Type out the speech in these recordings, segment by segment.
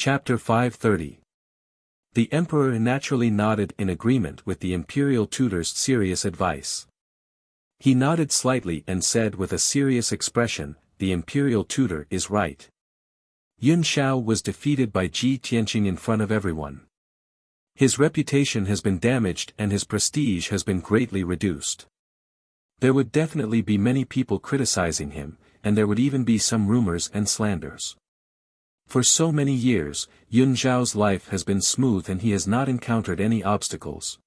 Chapter 530. The emperor naturally nodded in agreement with the imperial tutor's serious advice. He nodded slightly and said with a serious expression, "The imperial tutor is right." Yun Shao was defeated by Ji Tianqing in front of everyone. His reputation has been damaged and his prestige has been greatly reduced. There would definitely be many people criticizing him, and there would even be some rumors and slanders. For so many years, Yun Zhao's life has been smooth and he has not encountered any obstacles.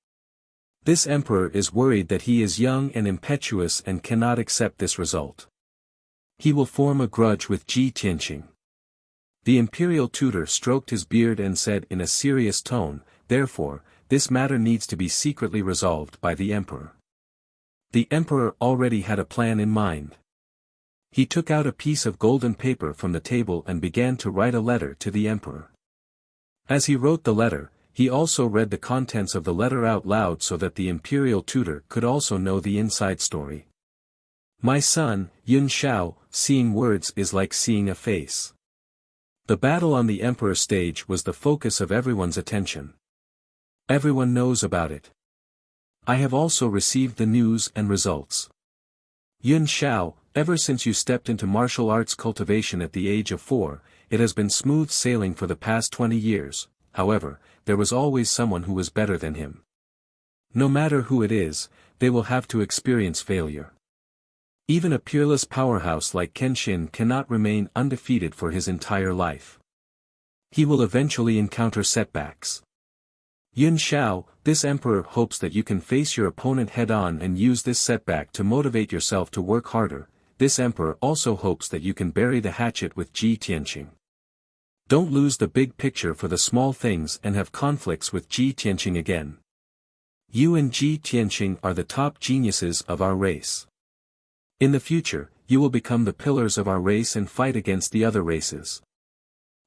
This emperor is worried that he is young and impetuous and cannot accept this result. He will form a grudge with Ji Tianqing. The imperial tutor stroked his beard and said in a serious tone, "Therefore, this matter needs to be secretly resolved by the emperor." The emperor already had a plan in mind. He took out a piece of golden paper from the table and began to write a letter to the emperor. As he wrote the letter, he also read the contents of the letter out loud so that the imperial tutor could also know the inside story. "My son, Yun Shao, seeing words is like seeing a face." The battle on the emperor's stage was the focus of everyone's attention. Everyone knows about it. I have also received the news and results. Yun Shao, ever since you stepped into martial arts cultivation at the age of 4, it has been smooth sailing for the past 20 years, however, there was always someone who was better than him. No matter who it is, they will have to experience failure. Even a peerless powerhouse like Kenshin cannot remain undefeated for his entire life. He will eventually encounter setbacks. Yun Shao, this emperor hopes that you can face your opponent head-on and use this setback to motivate yourself to work harder. This emperor also hopes that you can bury the hatchet with Ji Tianqing. Don't lose the big picture for the small things and have conflicts with Ji Tianqing again. You and Ji Tianqing are the top geniuses of our race. In the future, you will become the pillars of our race and fight against the other races.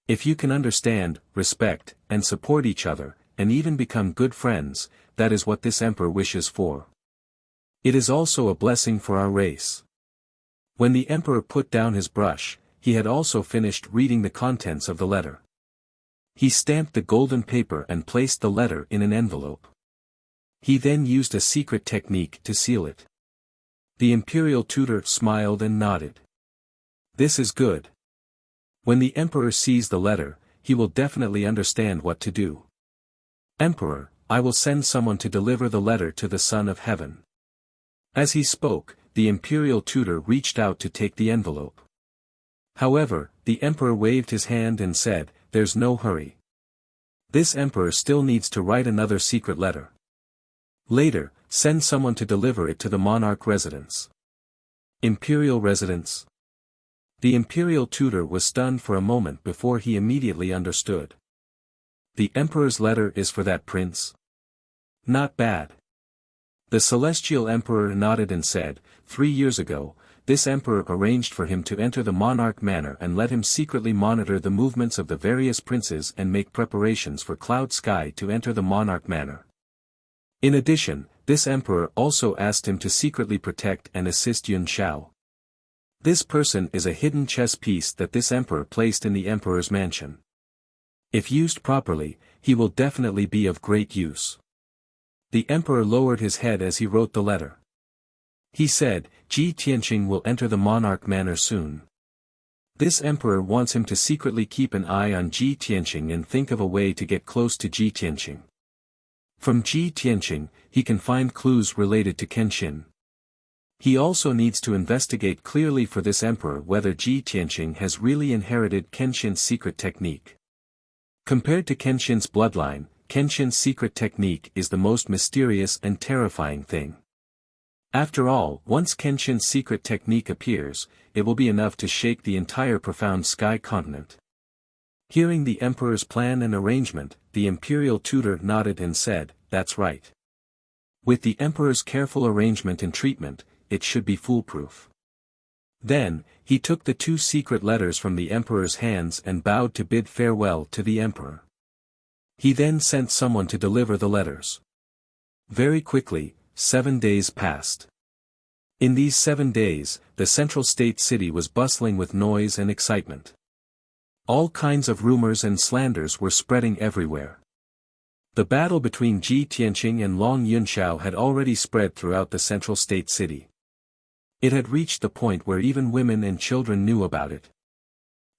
If you can understand, respect, and support each other, and even become good friends, that is what this emperor wishes for. It is also a blessing for our race. When the emperor put down his brush, he had also finished reading the contents of the letter. He stamped the golden paper and placed the letter in an envelope. He then used a secret technique to seal it. The imperial tutor smiled and nodded. This is good. When the emperor sees the letter, he will definitely understand what to do. "Emperor, I will send someone to deliver the letter to the Son of Heaven." As he spoke, the imperial tutor reached out to take the envelope. However, the emperor waved his hand and said, "There's no hurry. This emperor still needs to write another secret letter. Later, send someone to deliver it to the monarch residence." Imperial residence? The imperial tutor was stunned for a moment before he immediately understood. The emperor's letter is for that prince? Not bad. The celestial emperor nodded and said, 3 years ago, this emperor arranged for him to enter the monarch manor and let him secretly monitor the movements of the various princes and make preparations for Cloud Sky to enter the monarch manor. In addition, this emperor also asked him to secretly protect and assist Yun Shao. This person is a hidden chess piece that this emperor placed in the emperor's mansion. If used properly, he will definitely be of great use. The emperor lowered his head as he wrote the letter. He said, Ji Tianqing will enter the monarch manor soon. This emperor wants him to secretly keep an eye on Ji Tianqing and think of a way to get close to Ji Tianqing. From Ji Tianqing, he can find clues related to Kenshin. He also needs to investigate clearly for this emperor whether Ji Tianqing has really inherited Kenshin's secret technique. Compared to Kenshin's bloodline, Kenshin's secret technique is the most mysterious and terrifying thing. After all, once Kenshin's secret technique appears, it will be enough to shake the entire profound sky continent. Hearing the emperor's plan and arrangement, the imperial tutor nodded and said, "That's right. With the emperor's careful arrangement and treatment, it should be foolproof." Then, he took the 2 secret letters from the emperor's hands and bowed to bid farewell to the emperor. He then sent someone to deliver the letters. Very quickly, 7 days passed. In these 7 days, the central state city was bustling with noise and excitement. All kinds of rumors and slanders were spreading everywhere. The battle between Ji Tianqing and Long Yunxiao had already spread throughout the central state city. It had reached the point where even women and children knew about it.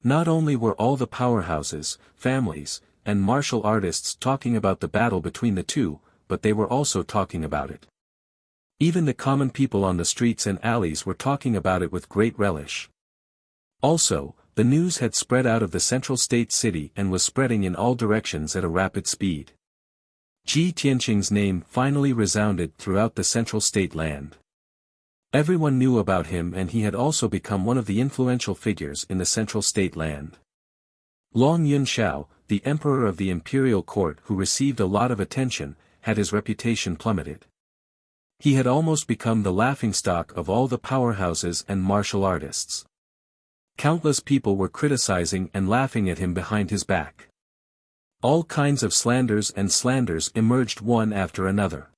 Not only were all the powerhouses, families, and martial artists talking about the battle between the two, but they were also talking about it. Even the common people on the streets and alleys were talking about it with great relish. Also, the news had spread out of the central state city and was spreading in all directions at a rapid speed. Ji Tianqing's name finally resounded throughout the central state land. Everyone knew about him, and he had also become one of the influential figures in the central state land. Long Yunxiao, the emperor of the imperial court who received a lot of attention, had his reputation plummeted. He had almost become the laughingstock of all the powerhouses and martial artists. Countless people were criticizing and laughing at him behind his back. All kinds of slanders emerged one after another.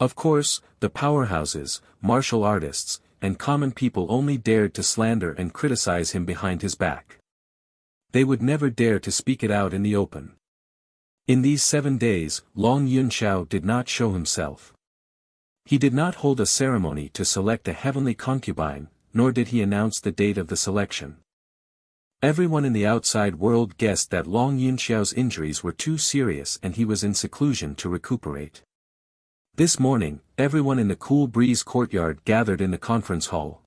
Of course, the powerhouses, martial artists, and common people only dared to slander and criticize him behind his back. They would never dare to speak it out in the open. In these 7 days, Long Yunxiao did not show himself. He did not hold a ceremony to select a heavenly concubine, nor did he announce the date of the selection. Everyone in the outside world guessed that Long Yunxiao's injuries were too serious and he was in seclusion to recuperate. This morning, everyone in the Cool Breeze courtyard gathered in the conference hall.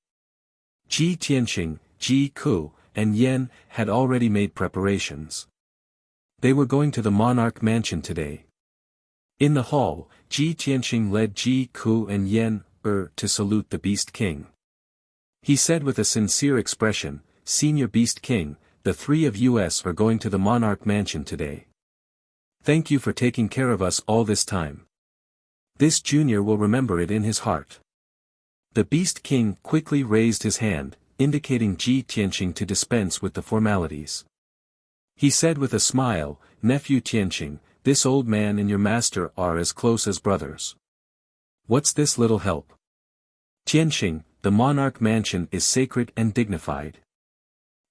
Ji Tianqing, Ji Ku, and Yan had already made preparations. They were going to the monarch mansion today. In the hall, Ji Tianqing led Ji Ku and Yan to salute the Beast King. He said with a sincere expression, "Senior Beast King, the three of us are going to the monarch mansion today. Thank you for taking care of us all this time. This junior will remember it in his heart." The Beast King quickly raised his hand, indicating Ji Tianqing to dispense with the formalities. He said with a smile, "Nephew Tianqing, this old man and your master are as close as brothers. What's this little help? Tianqing, the monarch mansion is sacred and dignified.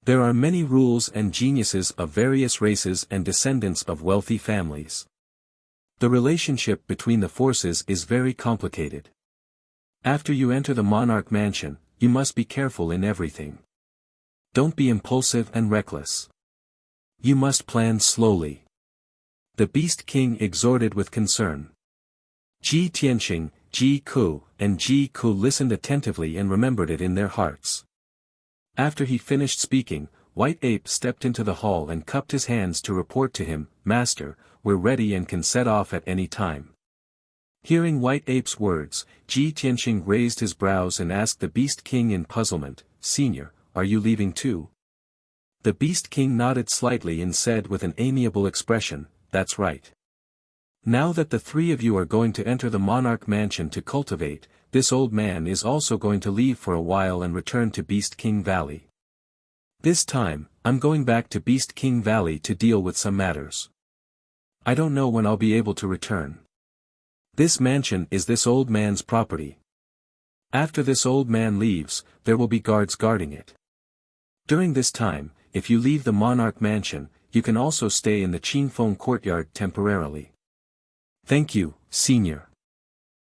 There are many rules and geniuses of various races and descendants of wealthy families. The relationship between the forces is very complicated. After you enter the monarch mansion, you must be careful in everything. Don't be impulsive and reckless. You must plan slowly." The Beast King exhorted with concern. Ji Tianqing, Ji Ku, and Ji Ku listened attentively and remembered it in their hearts. After he finished speaking, White Ape stepped into the hall and cupped his hands to report to him, "Master, we're ready and can set off at any time." Hearing White Ape's words, Ji Tianqing raised his brows and asked the Beast King in puzzlement, "Senior, are you leaving too?" The Beast King nodded slightly and said with an amiable expression, "That's right. Now that the three of you are going to enter the monarch mansion to cultivate, this old man is also going to leave for a while and return to Beast King Valley. This time, I'm going back to Beast King Valley to deal with some matters. I don't know when I'll be able to return. This mansion is this old man's property. After this old man leaves, there will be guards guarding it. During this time, if you leave the monarch mansion, you can also stay in the Qinfeng courtyard temporarily." "Thank you, Senior."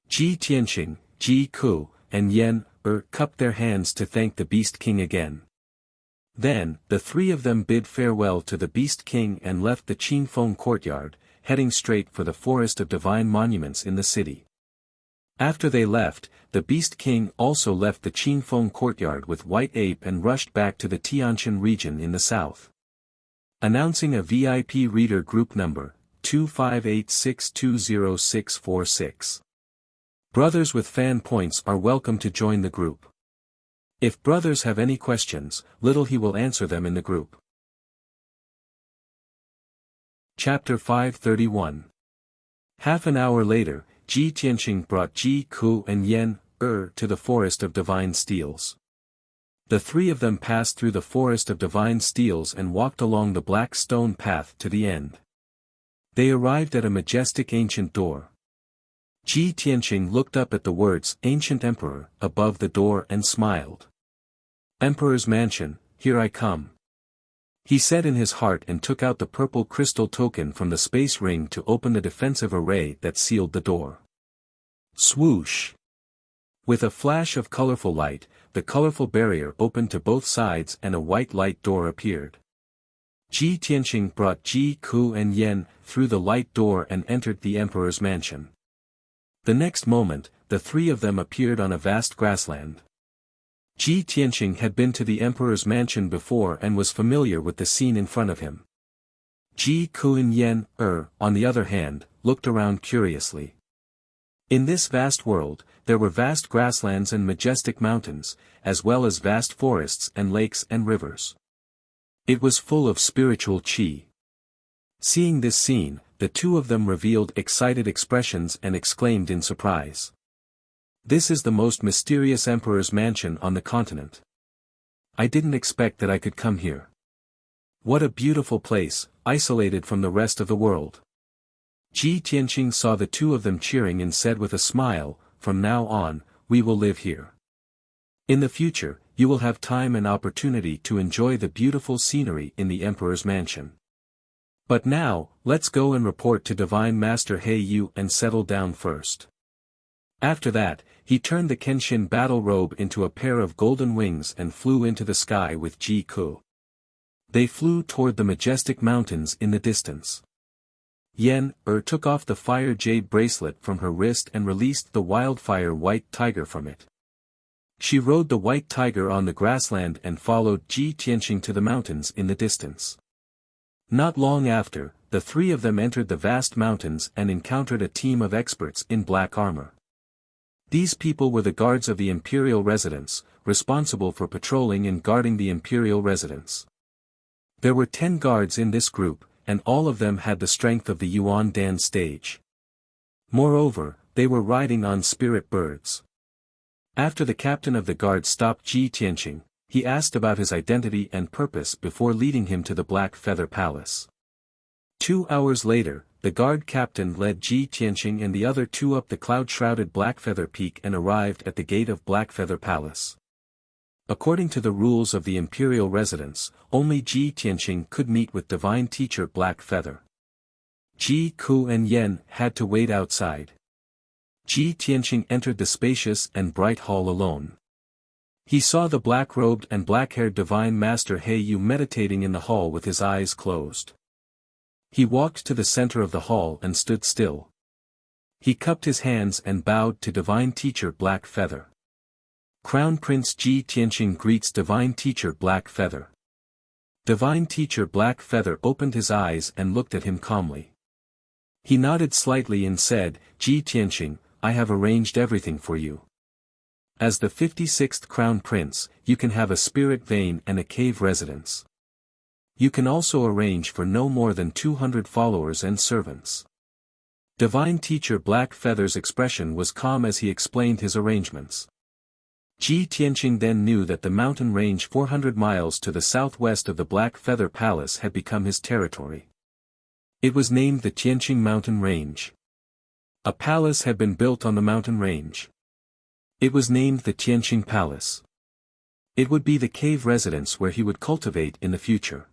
Ji Tianqing, Ji Ku, and Yan cupped their hands to thank the Beast King again. Then, the three of them bid farewell to the Beast King and left the Qinfeng courtyard, heading straight for the Forest of Divine Monuments in the city. After they left, the Beast King also left the Qinfeng courtyard with White Ape and rushed back to the Tianshan region in the south. Announcing a VIP reader group number, 258620646. Brothers with fan points are welcome to join the group. If brothers have any questions, little he will answer them in the group. Chapter 531. Half an hour later, Ji Tianqing brought Ji Ku and Yan to the Forest of Divine Steels. The three of them passed through the Forest of Divine Steels and walked along the black stone path to the end. They arrived at a majestic ancient door. Ji Tianqing looked up at the words "Ancient Emperor" above the door and smiled. "Emperor's Mansion, here I come." He said in his heart and took out the purple crystal token from the space ring to open the defensive array that sealed the door. Swoosh! With a flash of colorful light, the colorful barrier opened to both sides and a white light door appeared. Ji Tianqing brought Ji Ku and Yen through the light door and entered the emperor's mansion. The next moment, the three of them appeared on a vast grassland. Ji Tianqing had been to the emperor's mansion before and was familiar with the scene in front of him. Ji Ku and Yen, on the other hand, looked around curiously. In this vast world, there were vast grasslands and majestic mountains, as well as vast forests and lakes and rivers. It was full of spiritual qi. Seeing this scene, the two of them revealed excited expressions and exclaimed in surprise. This is the most mysterious emperor's mansion on the continent. I didn't expect that I could come here. What a beautiful place, isolated from the rest of the world. Ji Tianqing saw the two of them cheering and said with a smile, from now on, we will live here. In the future, you will have time and opportunity to enjoy the beautiful scenery in the emperor's mansion. But now, let's go and report to Divine Master He Yu and settle down first. After that, he turned the Kenshin battle robe into a pair of golden wings and flew into the sky with Ji Ku. They flew toward the majestic mountains in the distance. Yen took off the fire jade bracelet from her wrist and released the wildfire white tiger from it. She rode the white tiger on the grassland and followed Ji Tianqing to the mountains in the distance. Not long after, the three of them entered the vast mountains and encountered a team of experts in black armor. These people were the guards of the imperial residence, responsible for patrolling and guarding the imperial residence. There were 10 guards in this group, and all of them had the strength of the Yuan Dan stage. Moreover, they were riding on spirit birds. After the captain of the guard stopped Ji Tianqing, he asked about his identity and purpose before leading him to the Black Feather Palace. 2 hours later, the guard captain led Ji Tianqing and the other two up the cloud-shrouded Blackfeather Peak and arrived at the gate of Blackfeather Palace. According to the rules of the imperial residence, only Ji Tianqing could meet with divine teacher Blackfeather. Ji Ku and Yen had to wait outside. Ji Tianqing entered the spacious and bright hall alone. He saw the black-robed and black-haired divine master He Yu meditating in the hall with his eyes closed. He walked to the center of the hall and stood still. He cupped his hands and bowed to divine teacher Blackfeather. Crown Prince Ji Tianqing greets divine teacher Blackfeather. Divine teacher Blackfeather opened his eyes and looked at him calmly. He nodded slightly and said, Ji Tianqing, I have arranged everything for you. As the 56th Crown Prince, you can have a spirit vein and a cave residence. You can also arrange for no more than 200 followers and servants. Divine teacher Blackfeather's expression was calm as he explained his arrangements. Ji Tianqing then knew that the mountain range 400 miles to the southwest of the Black Feather Palace had become his territory. It was named the Tianqing Mountain Range. A palace had been built on the mountain range. It was named the Tianqing Palace. It would be the cave residence where he would cultivate in the future.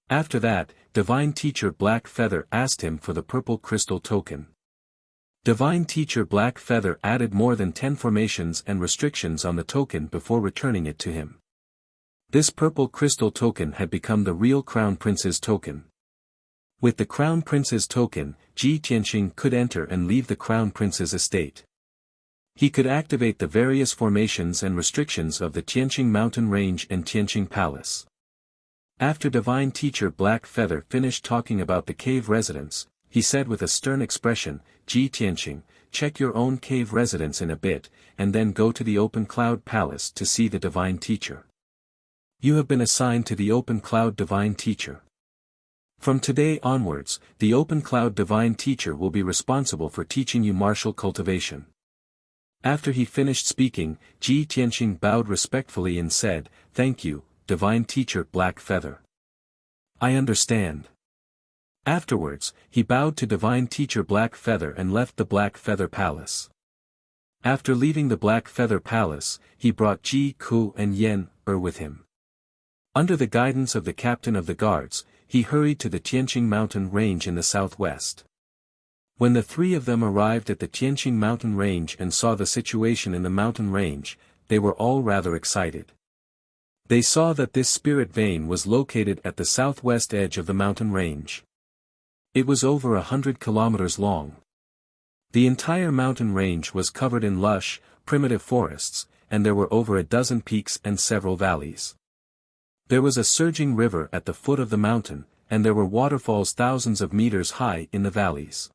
After that, divine teacher Blackfeather asked him for the purple crystal token. Divine teacher Blackfeather added more than 10 formations and restrictions on the token before returning it to him. This purple crystal token had become the real Crown Prince's token. With the Crown Prince's token, Ji Tianqing could enter and leave the Crown Prince's estate. He could activate the various formations and restrictions of the Tianqing Mountain Range and Tianqing Palace. After divine teacher Blackfeather finished talking about the cave residence, he said with a stern expression, Ji Tianqing, check your own cave residence in a bit, and then go to the Open Cloud Palace to see the divine teacher. You have been assigned to the Open Cloud Divine Teacher. From today onwards, the Open Cloud Divine Teacher will be responsible for teaching you martial cultivation. After he finished speaking, Ji Tianqing bowed respectfully and said, Thank you, divine teacher Blackfeather. I understand. Afterwards, he bowed to divine teacher Blackfeather and left the Black Feather Palace. After leaving the Black Feather Palace, he brought Ji Ku and Yen with him. Under the guidance of the captain of the guards, he hurried to the Tianqing mountain range in the southwest. When the three of them arrived at the Tianqing mountain range and saw the situation in the mountain range, they were all rather excited. They saw that this spirit vein was located at the southwest edge of the mountain range. It was over 100 kilometers long. The entire mountain range was covered in lush, primitive forests, and there were over a dozen peaks and several valleys. There was a surging river at the foot of the mountain, and there were waterfalls thousands of meters high in the valleys.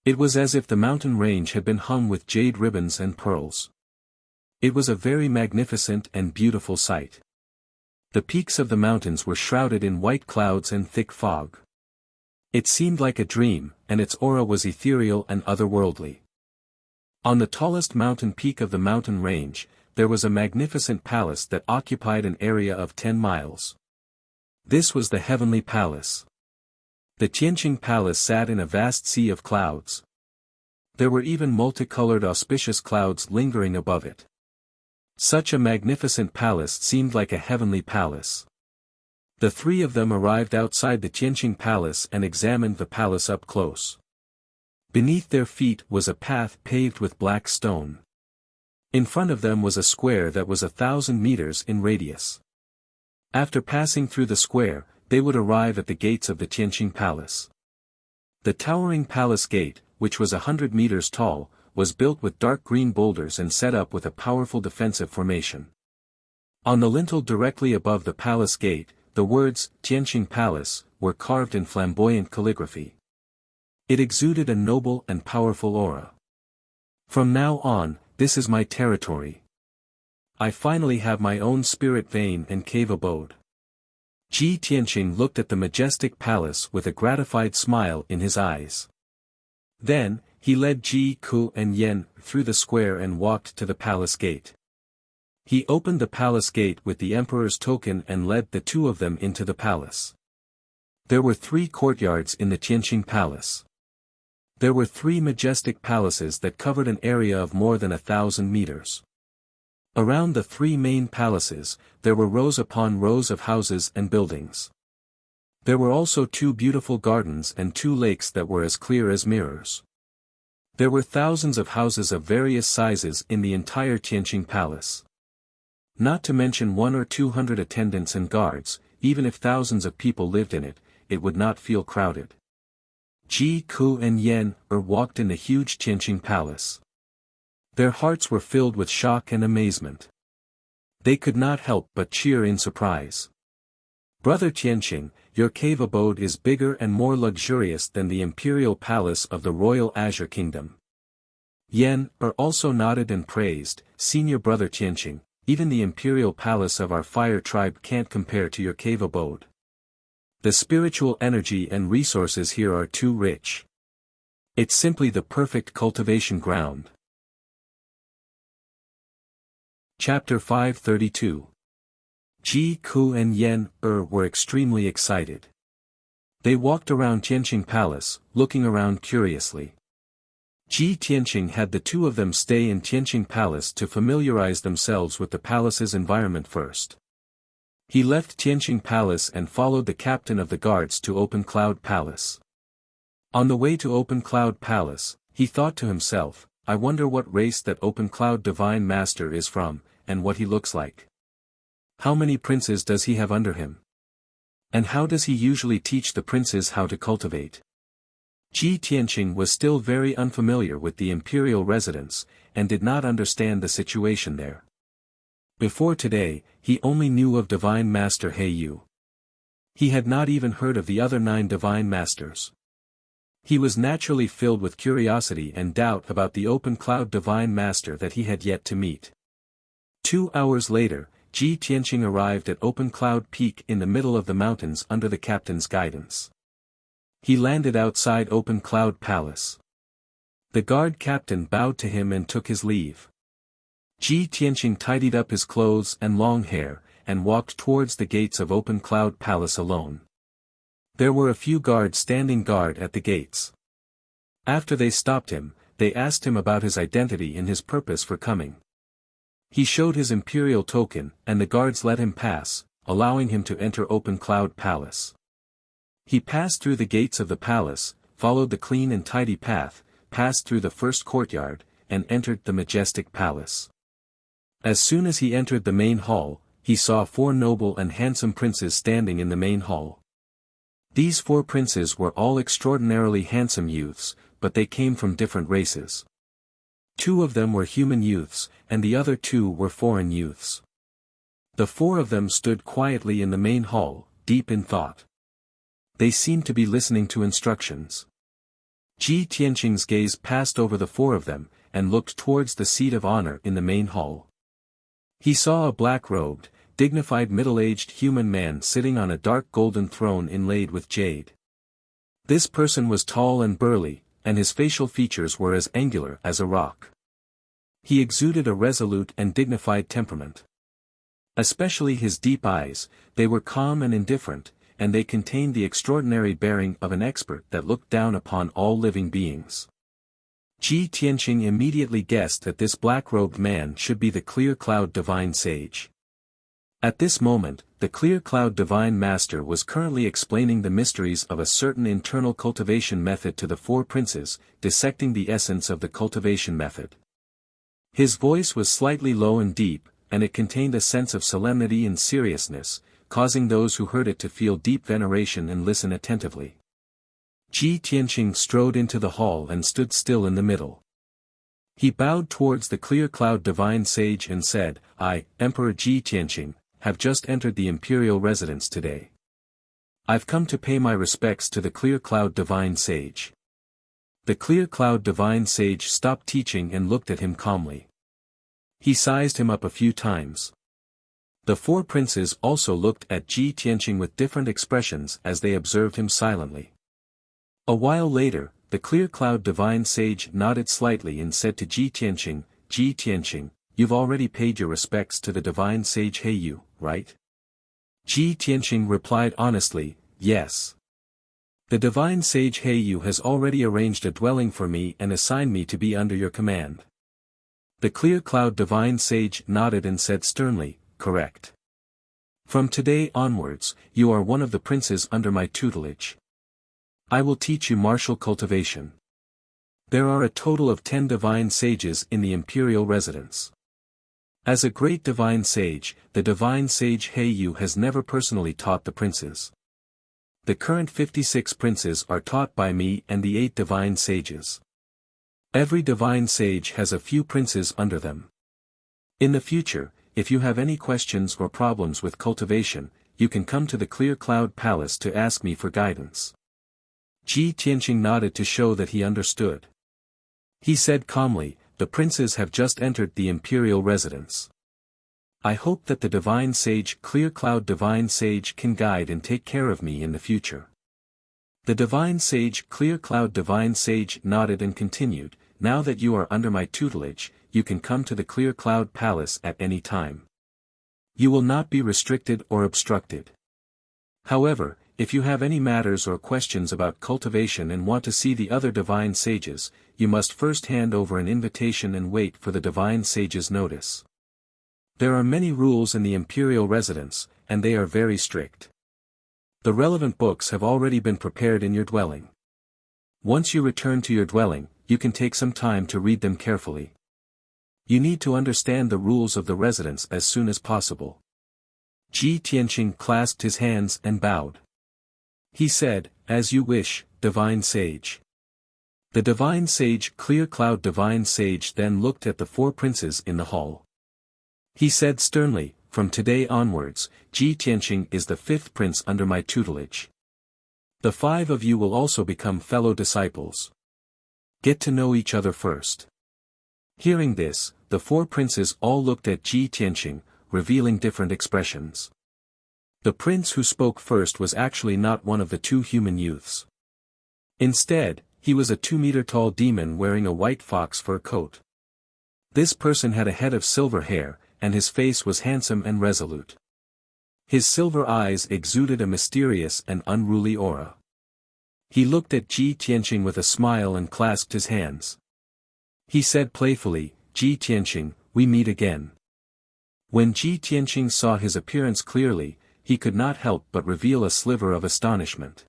It was as if the mountain range had been hung with jade ribbons and pearls. It was a very magnificent and beautiful sight. The peaks of the mountains were shrouded in white clouds and thick fog. It seemed like a dream, and its aura was ethereal and otherworldly. On the tallest mountain peak of the mountain range, there was a magnificent palace that occupied an area of 10 miles. This was the Heavenly Palace. The Tianqing Palace sat in a vast sea of clouds. There were even multicolored auspicious clouds lingering above it. Such a magnificent palace seemed like a heavenly palace. The three of them arrived outside the Tianqing Palace and examined the palace up close. Beneath their feet was a path paved with black stone. In front of them was a square that was 1,000 meters in radius. After passing through the square, they would arrive at the gates of the Tianqing Palace. The towering palace gate, which was 100 meters tall, was built with dark green boulders and set up with a powerful defensive formation. On the lintel directly above the palace gate, the words, Tianqing Palace, were carved in flamboyant calligraphy. It exuded a noble and powerful aura. From now on, this is my territory. I finally have my own spirit vein and cave abode. Ji Tianqing looked at the majestic palace with a gratified smile in his eyes. Then, he led Ji Ku and Yen through the square and walked to the palace gate. He opened the palace gate with the emperor's token and led the two of them into the palace. There were 3 courtyards in the Tianqing Palace. There were 3 majestic palaces that covered an area of more than 1,000 meters. Around the 3 main palaces, there were rows upon rows of houses and buildings. There were also 2 beautiful gardens and 2 lakes that were as clear as mirrors. There were thousands of houses of various sizes in the entire Tianqing Palace. Not to mention 100 or 200 attendants and guards, even if thousands of people lived in it, it would not feel crowded. Ji Ku and Yen walked in the huge Tianqing Palace. Their hearts were filled with shock and amazement. They could not help but cheer in surprise. Brother Tianqing, your cave abode is bigger and more luxurious than the imperial palace of the royal Azure Kingdom. Yen also nodded and praised, Senior Brother Tianqing, even the imperial palace of our fire tribe can't compare to your cave abode. The spiritual energy and resources here are too rich. It's simply the perfect cultivation ground. Chapter 532. Ji Ku and Yen were extremely excited. They walked around Tianqing Palace, looking around curiously. Ji Tianqing had the two of them stay in Tianqing Palace to familiarize themselves with the palace's environment first. He left Tianqing Palace and followed the captain of the guards to Open Cloud Palace. On the way to Open Cloud Palace, he thought to himself, I wonder what race that Open Cloud Divine Master is from, and what he looks like. How many princes does he have under him? And how does he usually teach the princes how to cultivate? Ji Tianqing was still very unfamiliar with the imperial residence, and did not understand the situation there. Before today, he only knew of Divine Master He Yu. He had not even heard of the other 9 Divine Masters. He was naturally filled with curiosity and doubt about the Open Cloud Divine Master that he had yet to meet. 2 hours later, Ji Tianqing arrived at Open Cloud Peak in the middle of the mountains under the captain's guidance. He landed outside Open Cloud Palace. The guard captain bowed to him and took his leave. Ji Tianqing tidied up his clothes and long hair, and walked towards the gates of Open Cloud Palace alone. There were a few guards standing guard at the gates. After they stopped him, they asked him about his identity and his purpose for coming. He showed his imperial token, and the guards let him pass, allowing him to enter Open Cloud Palace. He passed through the gates of the palace, followed the clean and tidy path, passed through the first courtyard, and entered the majestic palace. As soon as he entered the main hall, he saw 4 noble and handsome princes standing in the main hall. These 4 princes were all extraordinarily handsome youths, but they came from different races. 2 of them were human youths, and the other 2 were foreign youths. The 4 of them stood quietly in the main hall, deep in thought. They seemed to be listening to instructions. Ji Tianqing's gaze passed over the 4 of them, and looked towards the seat of honor in the main hall. He saw a black-robed, dignified middle-aged human man sitting on a dark golden throne inlaid with jade. This person was tall and burly, and his facial features were as angular as a rock. He exuded a resolute and dignified temperament. Especially his deep eyes, they were calm and indifferent, and they contained the extraordinary bearing of an expert that looked down upon all living beings. Ji Tianqing immediately guessed that this black-robed man should be the Clear Cloud Divine Sage. At this moment, the Clear Cloud Divine Master was currently explaining the mysteries of a certain internal cultivation method to the 4 princes, dissecting the essence of the cultivation method. His voice was slightly low and deep, and it contained a sense of solemnity and seriousness, causing those who heard it to feel deep veneration and listen attentively. Ji Tianqing strode into the hall and stood still in the middle. He bowed towards the Clear Cloud Divine Sage and said, "I, Emperor Ji Tianqing, have just entered the imperial residence today. I've come to pay my respects to the Clear Cloud Divine Sage." The Clear Cloud Divine Sage stopped teaching and looked at him calmly. He sized him up a few times. The 4 princes also looked at Ji Tianqing with different expressions as they observed him silently. A while later, the Clear Cloud Divine Sage nodded slightly and said to Ji Tianqing, "Ji Tianqing, you've already paid your respects to the Divine Sage Heiyu, right?" Ji Tianqing replied honestly, "Yes. The Divine Sage Heiyu has already arranged a dwelling for me and assigned me to be under your command." The Clear Cloud Divine Sage nodded and said sternly, "Correct. From today onwards, you are one of the princes under my tutelage. I will teach you martial cultivation. There are a total of 10 divine sages in the imperial residence. As a great divine sage, the divine sage Heiyu has never personally taught the princes. The current 56 princes are taught by me and the 8 divine sages. Every divine sage has a few princes under them. In the future, if you have any questions or problems with cultivation, you can come to the Clear Cloud Palace to ask me for guidance." Ji Tianqing nodded to show that he understood. He said calmly, "The princes have just entered the imperial residence. I hope that the divine sage Clear Cloud Divine Sage can guide and take care of me in the future." The divine sage Clear Cloud Divine Sage nodded and continued, "Now that you are under my tutelage, you can come to the Clear Cloud Palace at any time. You will not be restricted or obstructed. However, if you have any matters or questions about cultivation and want to see the other divine sages, you must first hand over an invitation and wait for the divine sage's notice. There are many rules in the imperial residence, and they are very strict. The relevant books have already been prepared in your dwelling. Once you return to your dwelling, you can take some time to read them carefully. You need to understand the rules of the residence as soon as possible." Ji Tianqing clasped his hands and bowed. He said, "As you wish, divine sage." The divine sage Clear Cloud Divine Sage then looked at the 4 princes in the hall. He said sternly, "From today onwards, Ji Tianqing is the 5th prince under my tutelage. The 5 of you will also become fellow disciples. Get to know each other first." Hearing this, the 4 princes all looked at Ji Tianqing, revealing different expressions. The prince who spoke first was actually not one of the 2 human youths. Instead, he was a 2-meter-tall demon wearing a white fox fur coat. This person had a head of silver hair, and his face was handsome and resolute. His silver eyes exuded a mysterious and unruly aura. He looked at Ji Tianqing with a smile and clasped his hands. He said playfully, "Ji Tianqing, we meet again." When Ji Tianqing saw his appearance clearly, he could not help but reveal a sliver of astonishment.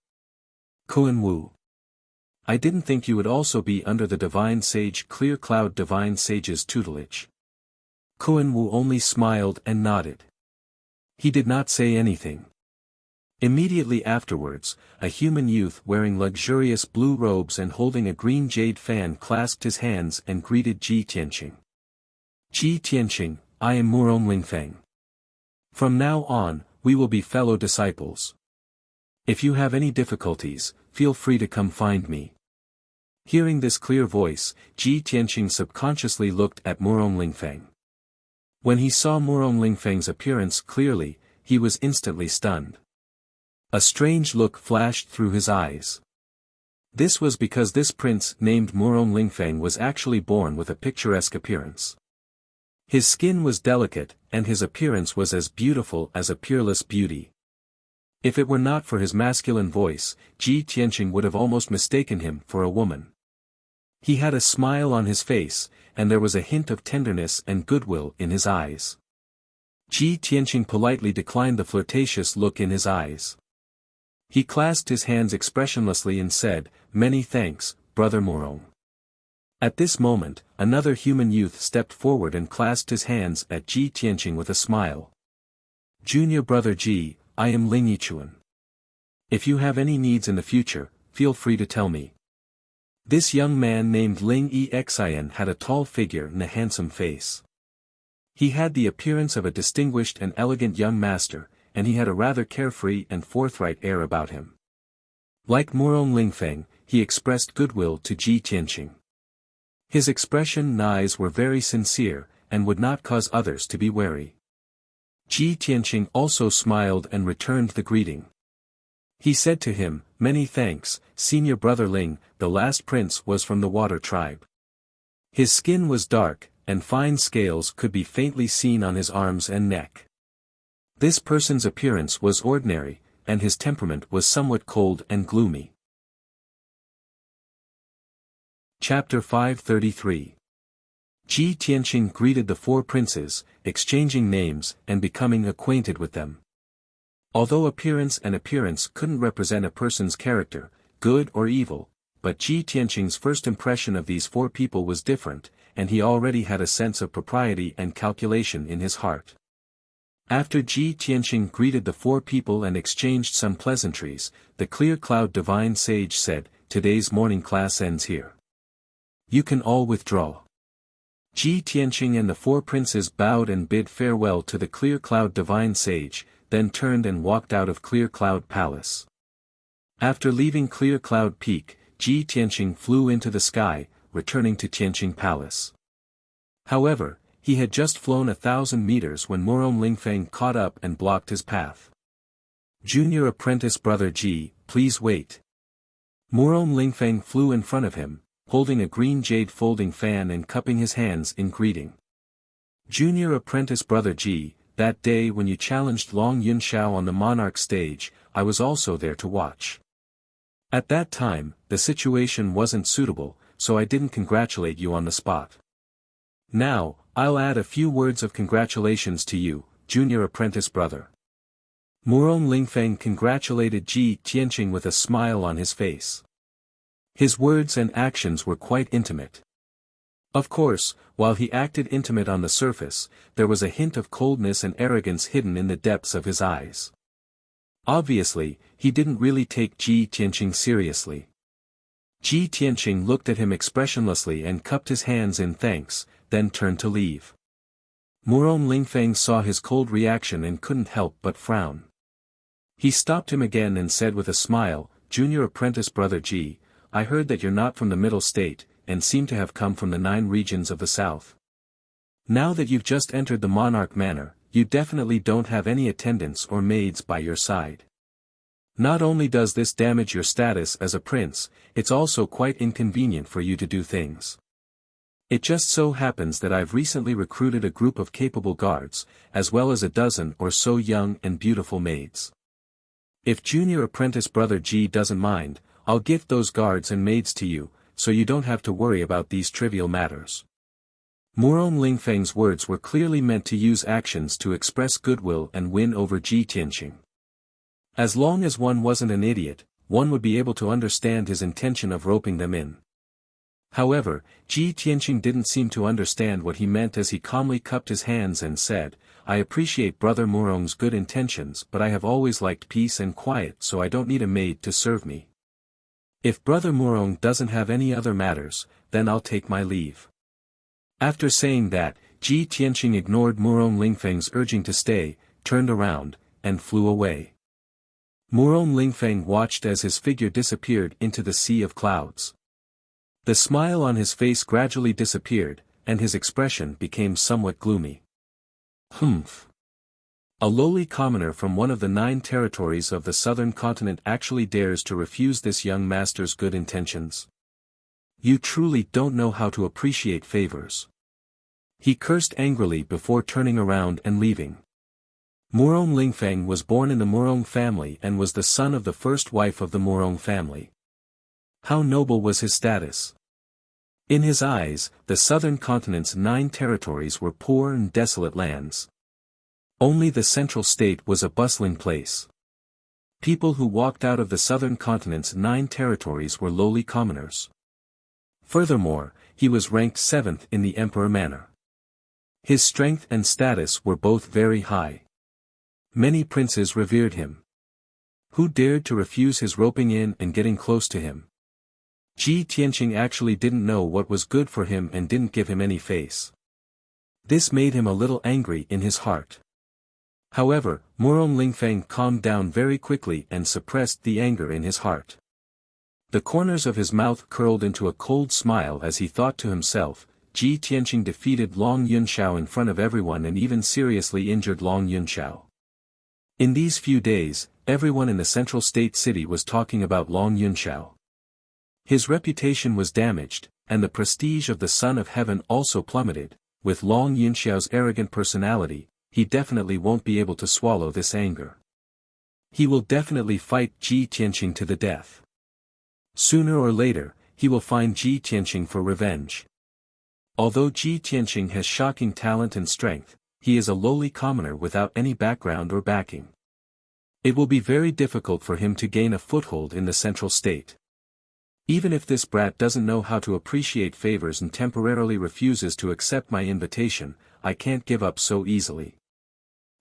Kuan Wu. I didn't think you would also be under the divine sage Clear Cloud divine sage's tutelage. Kuan Wu only smiled and nodded. He did not say anything. Immediately afterwards, a human youth wearing luxurious blue robes and holding a green jade fan clasped his hands and greeted Ji Tianqing. Ji Tianqing, I am Murong Lingfeng. From now on, we will be fellow disciples. If you have any difficulties, feel free to come find me. Hearing this clear voice, Ji Tianqing subconsciously looked at Murong Lingfeng. When he saw Murong Lingfeng's appearance clearly, he was instantly stunned. A strange look flashed through his eyes. This was because this prince named Murong Lingfeng was actually born with a picturesque appearance. His skin was delicate, and his appearance was as beautiful as a peerless beauty. If it were not for his masculine voice, Ji Tianqing would have almost mistaken him for a woman. He had a smile on his face, and there was a hint of tenderness and goodwill in his eyes. Ji Tianqing politely declined the flirtatious look in his eyes. He clasped his hands expressionlessly and said, "Many thanks, Brother Murong." At this moment, another human youth stepped forward and clasped his hands at Ji Tianqing with a smile. "Junior Brother Ji, I am Ling Yichuan. If you have any needs in the future, feel free to tell me." This young man named Ling Yixian had a tall figure and a handsome face. He had the appearance of a distinguished and elegant young master, and he had a rather carefree and forthright air about him. Like Murong Lingfeng, he expressed goodwill to Ji Tianqing. His expression and eyes were very sincere, and would not cause others to be wary. Ji Tianqing also smiled and returned the greeting. He said to him, "Many thanks, Senior Brother Ling." The last prince was from the water tribe. His skin was dark, and fine scales could be faintly seen on his arms and neck. This person's appearance was ordinary, and his temperament was somewhat cold and gloomy. Chapter 533. Ji Tianqing greeted the four princes, exchanging names and becoming acquainted with them. Although appearance couldn't represent a person's character, good or evil, but Ji Tianqing's first impression of these four people was different, and he already had a sense of propriety and calculation in his heart. After Ji Tianqing greeted the four people and exchanged some pleasantries, the Clear Cloud divine sage said, "Today's morning class ends here. You can all withdraw." Ji Tianqing and the four princes bowed and bid farewell to the Clear Cloud divine sage, then turned and walked out of Clear Cloud Palace. After leaving Clear Cloud Peak, Ji Tianqing flew into the sky, returning to Tianqing Palace. However, he had just flown 1,000 meters when Murong Lingfeng caught up and blocked his path. "Junior apprentice Brother Ji, please wait." Murong Lingfeng flew in front of him, holding a green jade folding fan and cupping his hands in greeting. "Junior apprentice Brother Ji, that day when you challenged Long Yunxiao on the monarch stage, I was also there to watch. At that time, the situation wasn't suitable, so I didn't congratulate you on the spot. Now, I'll add a few words of congratulations to you, junior apprentice brother." Murong Lingfeng congratulated Ji Tianqing with a smile on his face. His words and actions were quite intimate. Of course, while he acted intimate on the surface, there was a hint of coldness and arrogance hidden in the depths of his eyes. Obviously, he didn't really take Ji Tianqing seriously. Ji Tianqing looked at him expressionlessly and cupped his hands in thanks, then turned to leave. Murong Lingfeng saw his cold reaction and couldn't help but frown. He stopped him again and said with a smile, "Junior apprentice Brother Ji, I heard that you're not from the middle state, and seem to have come from the 9 regions of the south. Now that you've just entered the monarch manor, you definitely don't have any attendants or maids by your side. Not only does this damage your status as a prince, it's also quite inconvenient for you to do things. It just so happens that I've recently recruited a group of capable guards, as well as a dozen or so young and beautiful maids. If junior apprentice Brother Ji doesn't mind, I'll gift those guards and maids to you, so you don't have to worry about these trivial matters." Murong Lingfeng's words were clearly meant to use actions to express goodwill and win over Ji Tianqing. As long as one wasn't an idiot, one would be able to understand his intention of roping them in. However, Ji Tianqing didn't seem to understand what he meant as he calmly cupped his hands and said, I appreciate Brother Murong's good intentions, but I have always liked peace and quiet, so I don't need a maid to serve me. If Brother Murong doesn't have any other matters, then I'll take my leave. After saying that, Ji Tianqing ignored Murong Lingfeng's urging to stay, turned around, and flew away. Murong Lingfeng watched as his figure disappeared into the sea of clouds. The smile on his face gradually disappeared, and his expression became somewhat gloomy. Humph. A lowly commoner from one of the 9 territories of the southern continent actually dares to refuse this young master's good intentions. You truly don't know how to appreciate favors. He cursed angrily before turning around and leaving. Murong Lingfeng was born in the Murong family and was the son of the first wife of the Murong family. How noble was his status! In his eyes, the southern continent's 9 territories were poor and desolate lands. Only the central state was a bustling place. People who walked out of the southern continent's 9 territories were lowly commoners. Furthermore, he was ranked 7th in the emperor manor. His strength and status were both very high. Many princes revered him. Who dared to refuse his roping in and getting close to him? Ji Tianqing actually didn't know what was good for him and didn't give him any face. This made him a little angry in his heart. However, Murong Lingfeng calmed down very quickly and suppressed the anger in his heart. The corners of his mouth curled into a cold smile as he thought to himself, Ji Tianqing defeated Long Yunxiao in front of everyone and even seriously injured Long Yunxiao. In these few days, everyone in the central state city was talking about Long Yunxiao. His reputation was damaged, and the prestige of the Son of Heaven also plummeted. With Long Yunxiao's arrogant personality, he definitely won't be able to swallow this anger. He will definitely fight Ji Tianqing to the death. Sooner or later, he will find Ji Tianqing for revenge. Although Ji Tianqing has shocking talent and strength, he is a lowly commoner without any background or backing. It will be very difficult for him to gain a foothold in the central state. Even if this brat doesn't know how to appreciate favors and temporarily refuses to accept my invitation, I can't give up so easily.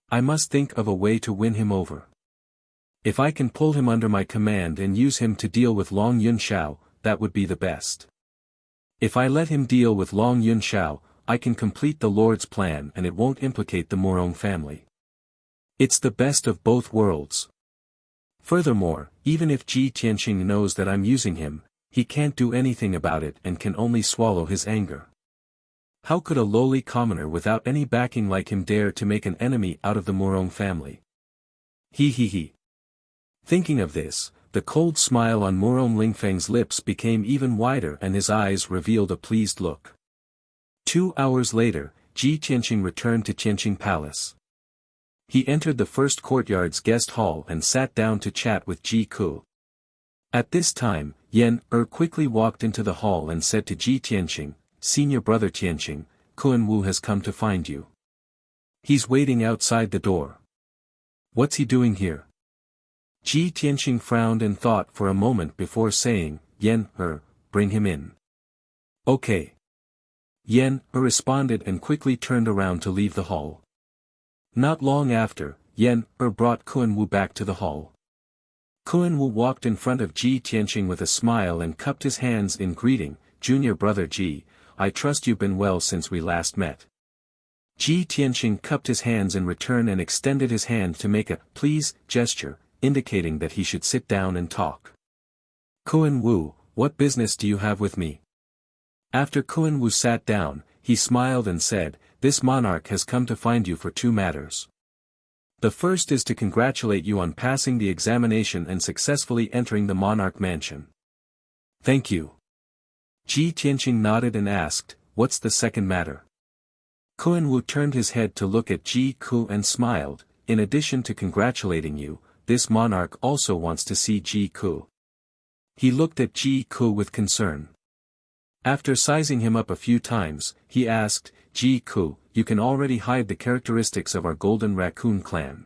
I must think of a way to win him over. If I can pull him under my command and use him to deal with Long Yunxiao, that would be the best. If I let him deal with Long Yunxiao, I can complete the Lord's plan and it won't implicate the Murong family. It's the best of both worlds. Furthermore, even if Ji Tianqing knows that I'm using him, he can't do anything about it and can only swallow his anger. How could a lowly commoner without any backing like him dare to make an enemy out of the Murong family? He. Thinking of this, the cold smile on Murong Lingfeng's lips became even wider and his eyes revealed a pleased look. 2 hours later, Ji Tianqing returned to Tianqing Palace. He entered the first courtyard's guest hall and sat down to chat with Ji Ku. At this time, Yan quickly walked into the hall and said to Ji Tianqing, Senior brother Tianqing, Kun Wu has come to find you. He's waiting outside the door. What's he doing here? Ji Tianqing frowned and thought for a moment before saying, Yan bring him in. Okay. Yan responded and quickly turned around to leave the hall. Not long after, Yan brought Kun Wu back to the hall. Kun Wu walked in front of Ji Tianqing with a smile and cupped his hands in greeting, Junior brother Ji, I trust you've been well since we last met. Ji Tianqing cupped his hands in return and extended his hand to make a please gesture, indicating that he should sit down and talk. Kun Wu, what business do you have with me? After Kun Wu sat down, he smiled and said, this monarch has come to find you for 2 matters. The first is to congratulate you on passing the examination and successfully entering the monarch mansion. Thank you. Ji Tianqing nodded and asked, what's the second matter? Kun Wu turned his head to look at Ji Ku and smiled, in addition to congratulating you, this monarch also wants to see Ji Ku. He looked at Ji Ku with concern. After sizing him up a few times, he asked, Ji Ku, you can already hide the characteristics of our golden raccoon clan.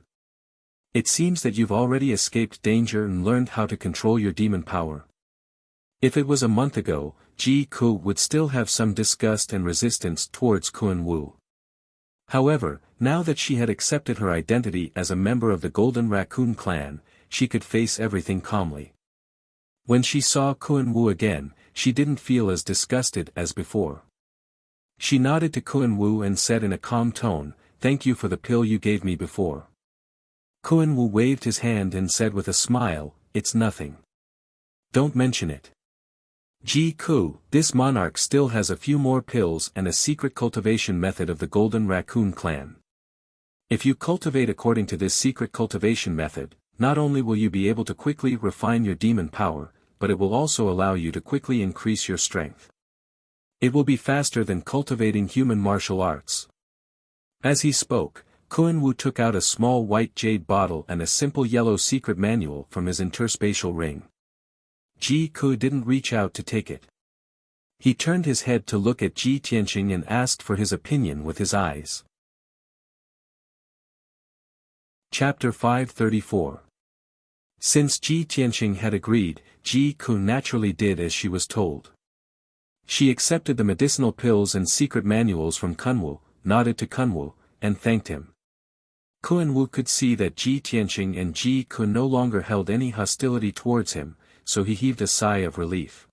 It seems that you've already escaped danger and learned how to control your demon power. If it was a month ago, Ji Ku would still have some disgust and resistance towards Kun Wu. However, now that she had accepted her identity as a member of the Golden Raccoon clan, she could face everything calmly. When she saw Kun Wu again, she didn't feel as disgusted as before. She nodded to Kun Wu and said in a calm tone, "Thank you for the pill you gave me before." Kun Wu waved his hand and said with a smile, "It's nothing. Don't mention it. Ji Ku, this monarch still has a few more pills and a secret cultivation method of the Golden Raccoon clan. If you cultivate according to this secret cultivation method, not only will you be able to quickly refine your demon power, but it will also allow you to quickly increase your strength. It will be faster than cultivating human martial arts." As he spoke, Kun Wu took out a small white jade bottle and a simple yellow secret manual from his interspatial ring. Ji Ku didn't reach out to take it. He turned his head to look at Ji Tianqing and asked for his opinion with his eyes. Chapter 534. Since Ji Tianqing had agreed, Ji Ku naturally did as she was told. She accepted the medicinal pills and secret manuals from Kun Wu, nodded to Kun Wu, and thanked him. Kun Wu could see that Ji Tianqing and Ji Ku no longer held any hostility towards him, so he heaved a sigh of relief.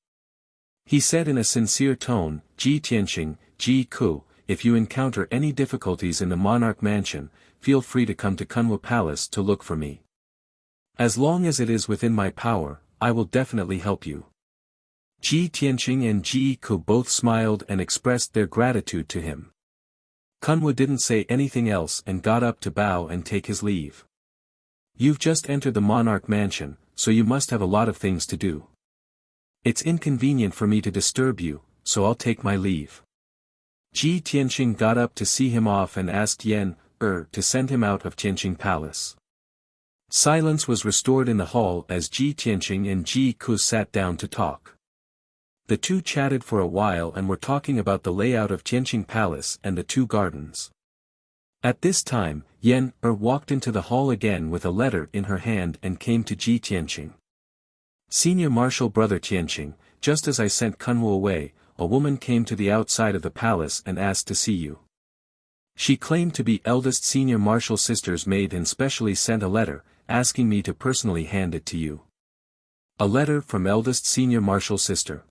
He said in a sincere tone, "Ji Tianqing, Ji Ku, if you encounter any difficulties in the Monarch Mansion, feel free to come to Kunwu Palace to look for me. As long as it is within my power, I will definitely help you." Ji Tianqing and Ji Ku both smiled and expressed their gratitude to him. Kunwu didn't say anything else and got up to bow and take his leave. "You've just entered the Monarch Mansion, so you must have a lot of things to do. It's inconvenient for me to disturb you, so I'll take my leave." Ji Tianqing got up to see him off and asked Yan to send him out of Tianqing Palace. Silence was restored in the hall as Ji Tianqing and Ji Ku sat down to talk. The two chatted for a while and were talking about the layout of Tianqing Palace and the two gardens. At this time, Yan walked into the hall again with a letter in her hand and came to Ji Tianqing. "Senior Marshal Brother Tianqing, just as I sent Kunwu away, a woman came to the outside of the palace and asked to see you. She claimed to be eldest Senior Marshal Sister's maid and specially sent a letter, asking me to personally hand it to you." "A letter from eldest Senior Marshal Sister?"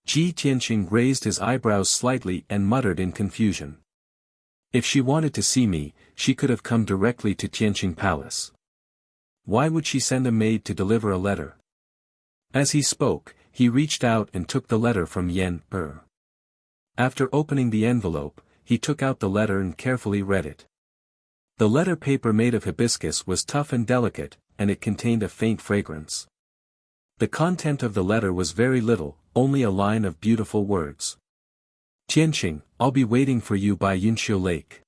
Ji Tianqing raised his eyebrows slightly and muttered in confusion. "If she wanted to see me, she could have come directly to Tianqing Palace. Why would she send a maid to deliver a letter?" As he spoke, he reached out and took the letter from Yan. After opening the envelope, he took out the letter and carefully read it. The letter paper made of hibiscus was tough and delicate, and it contained a faint fragrance. The content of the letter was very little, only a line of beautiful words. "Tianqing, I'll be waiting for you by Yunqiu Lake.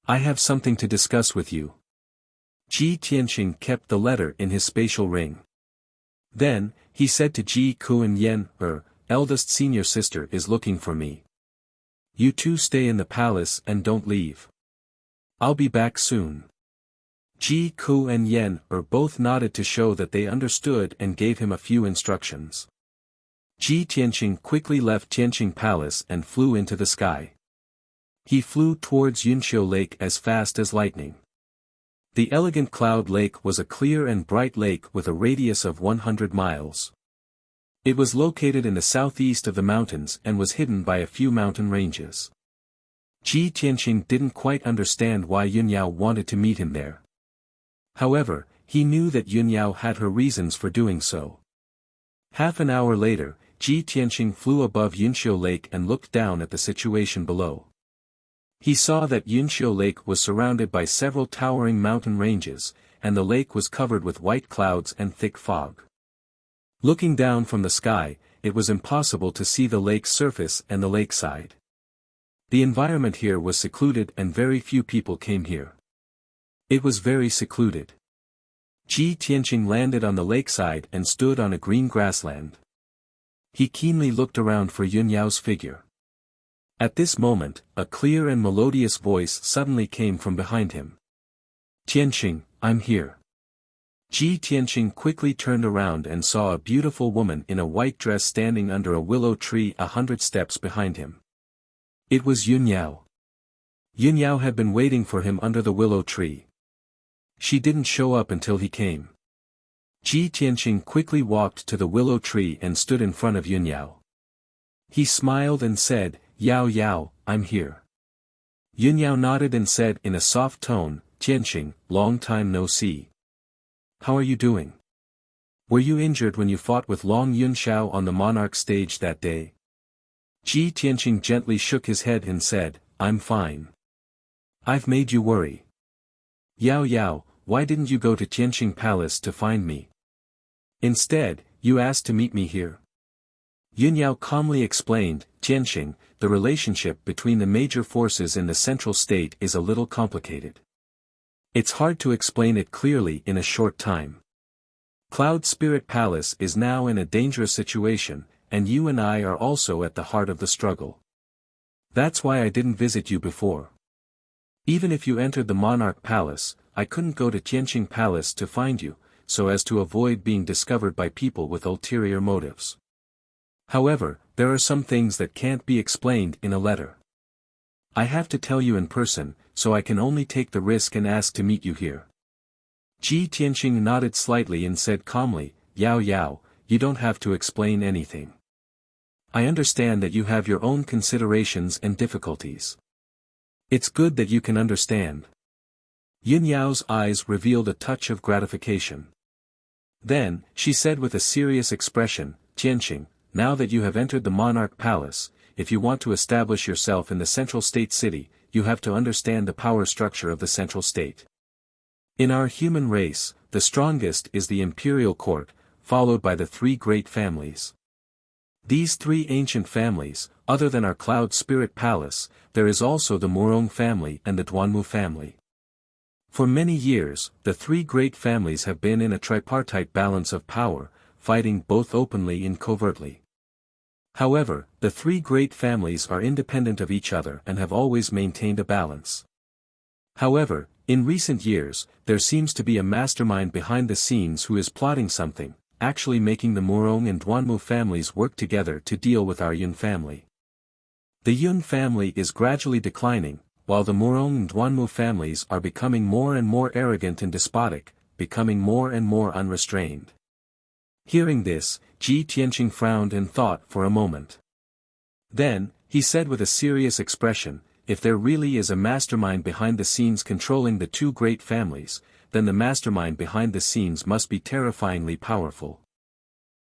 I have something to discuss with you." Ji Tianqing kept the letter in his spatial ring. Then, he said to Ji Ku and Yan, eldest senior sister is looking for me. You two stay in the palace and don't leave. I'll be back soon." Ji Ku and Yan both nodded to show that they understood and gave him a few instructions. Ji Tianqing quickly left Tianqing Palace and flew into the sky. He flew towards Yunqiu Lake as fast as lightning. The elegant cloud lake was a clear and bright lake with a radius of 100 miles. It was located in the southeast of the mountains and was hidden by a few mountain ranges. Ji Tianqing didn't quite understand why Yunyao wanted to meet him there. However, he knew that Yunyao had her reasons for doing so. Half an hour later, Ji Tianqing flew above Yunqiu Lake and looked down at the situation below. He saw that Yunqiu Lake was surrounded by several towering mountain ranges, and the lake was covered with white clouds and thick fog. Looking down from the sky, it was impossible to see the lake's surface and the lakeside. The environment here was secluded and very few people came here. It was very secluded. Ji Tianqing landed on the lakeside and stood on a green grassland. He keenly looked around for Yunyao's figure. At this moment, a clear and melodious voice suddenly came from behind him. "Tianqing, I'm here. Ji Tianqing quickly turned around and saw a beautiful woman in a white dress standing under a willow tree 100 steps behind him. It was Yun Yao. Yun Yao had been waiting for him under the willow tree. She didn't show up until he came. Ji Tianqing quickly walked to the willow tree and stood in front of Yun Yao. He smiled and said, "Yao Yao, I'm here." Yun Yao nodded and said in a soft tone, "Tianqing, long time no see. How are you doing? Were you injured when you fought with Long Yunxiao on the monarch stage that day?" Ji Tianqing gently shook his head and said, "I'm fine. I've made you worry. Yao Yao, why didn't you go to Tianqing Palace to find me? Instead, you asked to meet me here." Yun Yao calmly explained, "Tianqing, the relationship between the major forces in the central state is a little complicated. It's hard to explain it clearly in a short time. Cloud Spirit Palace is now in a dangerous situation, and you and I are also at the heart of the struggle. That's why I didn't visit you before. Even if you entered the Monarch Palace, I couldn't go to Tianqing Palace to find you, so as to avoid being discovered by people with ulterior motives. However, there are some things that can't be explained in a letter. I have to tell you in person, so I can only take the risk and ask to meet you here." Ji Tianqing nodded slightly and said calmly, "Yao Yao, you don't have to explain anything. I understand that you have your own considerations and difficulties. It's good that you can understand." Yun Yao's eyes revealed a touch of gratification. Then, she said with a serious expression, "Tianqing, now that you have entered the Monarch Palace, if you want to establish yourself in the central state city, you have to understand the power structure of the central state. In our human race, the strongest is the imperial court, followed by the three great families. These three ancient families, other than our Cloud Spirit Palace, there is also the Murong family and the Duanmu family. For many years, the three great families have been in a tripartite balance of power, fighting both openly and covertly. However, the three great families are independent of each other and have always maintained a balance. However, in recent years, there seems to be a mastermind behind the scenes who is plotting something, actually making the Murong and Duanmu families work together to deal with our Yun family. The Yun family is gradually declining, while the Murong and Duanmu families are becoming more and more arrogant and despotic, becoming more and more unrestrained." Hearing this, Ji Tianqing frowned and thought for a moment. Then, he said with a serious expression, "If there really is a mastermind behind the scenes controlling the two great families, then the mastermind behind the scenes must be terrifyingly powerful.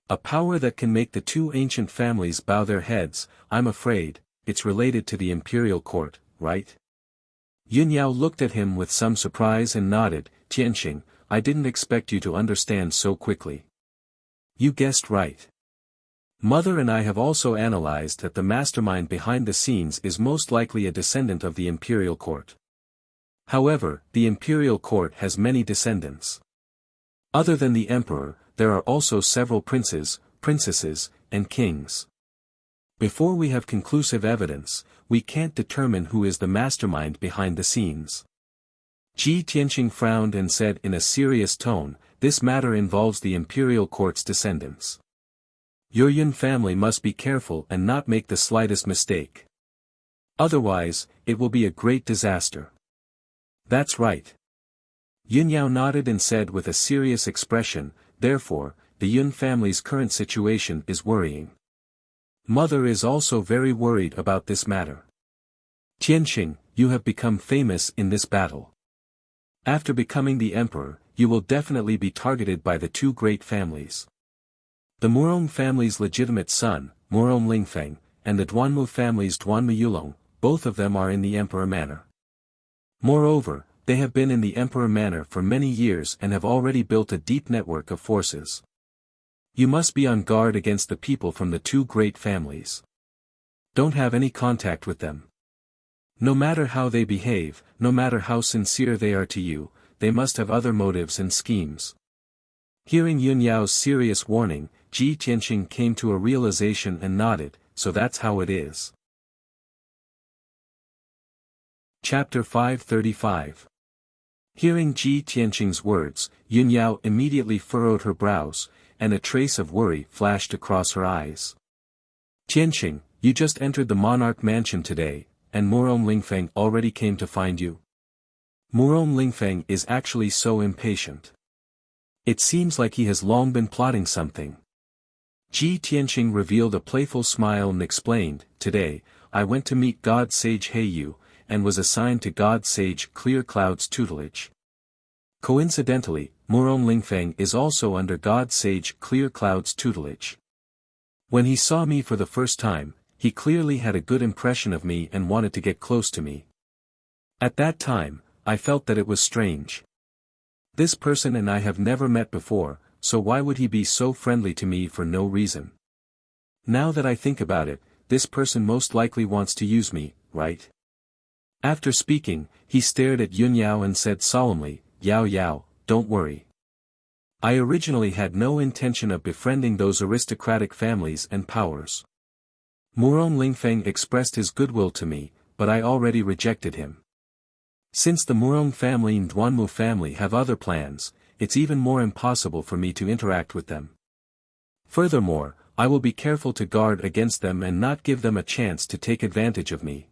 A power that can make the two ancient families bow their heads. I'm afraid, it's related to the imperial court, right?" Yun Yao looked at him with some surprise and nodded, "Tianqing, I didn't expect you to understand so quickly. You guessed right. Mother and I have also analyzed that the mastermind behind the scenes is most likely a descendant of the imperial court. However, the imperial court has many descendants. Other than the emperor, there are also several princes, princesses, and kings. Before we have conclusive evidence, we can't determine who is the mastermind behind the scenes." Ji Tianqing frowned and said in a serious tone, "This matter involves the imperial court's descendants. Your Yun family must be careful and not make the slightest mistake. Otherwise, it will be a great disaster." "That's right." Yun Yao nodded and said with a serious expression, "Therefore, the Yun family's current situation is worrying. Mother is also very worried about this matter. Tianqing, you have become famous in this battle. After becoming the emperor, you will definitely be targeted by the two great families. The Murong family's legitimate son, Murong Lingfeng, and the Duanmu family's Duanmu Yulong, both of them are in the emperor manor. Moreover, they have been in the emperor manor for many years and have already built a deep network of forces. You must be on guard against the people from the two great families. Don't have any contact with them. No matter how they behave, no matter how sincere they are to you, they must have other motives and schemes." Hearing Yun Yao's serious warning, Ji Tianqing came to a realization and nodded, "So that's how it is." Chapter 535. Hearing Ji Tianqing's words, Yun Yao immediately furrowed her brows, and a trace of worry flashed across her eyes. Tianqing, you just entered the monarch mansion today, and Murong Lingfeng already came to find you? Murong Lingfeng is actually so impatient. It seems like he has long been plotting something. Ji Tianqing revealed a playful smile and explained, today, I went to meet God Sage Heiyu, and was assigned to God Sage Clear Cloud's tutelage. Coincidentally, Murong Lingfeng is also under God Sage Clear Cloud's tutelage. When he saw me for the first time, he clearly had a good impression of me and wanted to get close to me. At that time, I felt that it was strange. This person and I have never met before, so why would he be so friendly to me for no reason? Now that I think about it, this person most likely wants to use me, right? After speaking, he stared at Yun Yao and said solemnly, Yao Yao, don't worry. I originally had no intention of befriending those aristocratic families and powers. Murong Lingfeng expressed his goodwill to me, but I already rejected him. Since the Murong family and Duanmu family have other plans, it's even more impossible for me to interact with them. Furthermore, I will be careful to guard against them and not give them a chance to take advantage of me.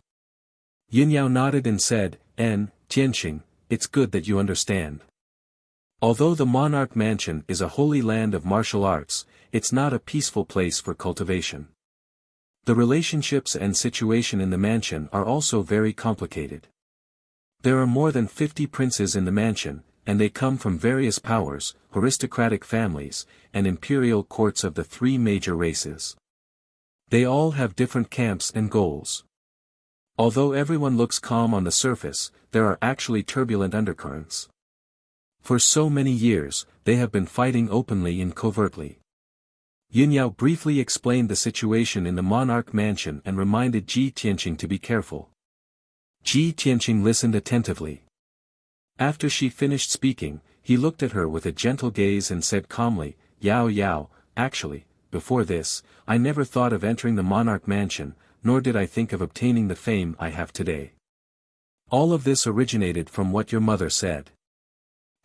Yun Yao nodded and said, Tianqing, it's good that you understand. Although the monarch mansion is a holy land of martial arts, it's not a peaceful place for cultivation. The relationships and situation in the mansion are also very complicated. There are more than 50 princes in the mansion, and they come from various powers, aristocratic families, and imperial courts of the three major races. They all have different camps and goals. Although everyone looks calm on the surface, there are actually turbulent undercurrents. For so many years, they have been fighting openly and covertly. Yun Yao briefly explained the situation in the monarch mansion and reminded Ji Tianqing to be careful. Ji Tianqing listened attentively. After she finished speaking, he looked at her with a gentle gaze and said calmly, Yao Yao, actually, before this, I never thought of entering the monarch mansion, nor did I think of obtaining the fame I have today. All of this originated from what your mother said.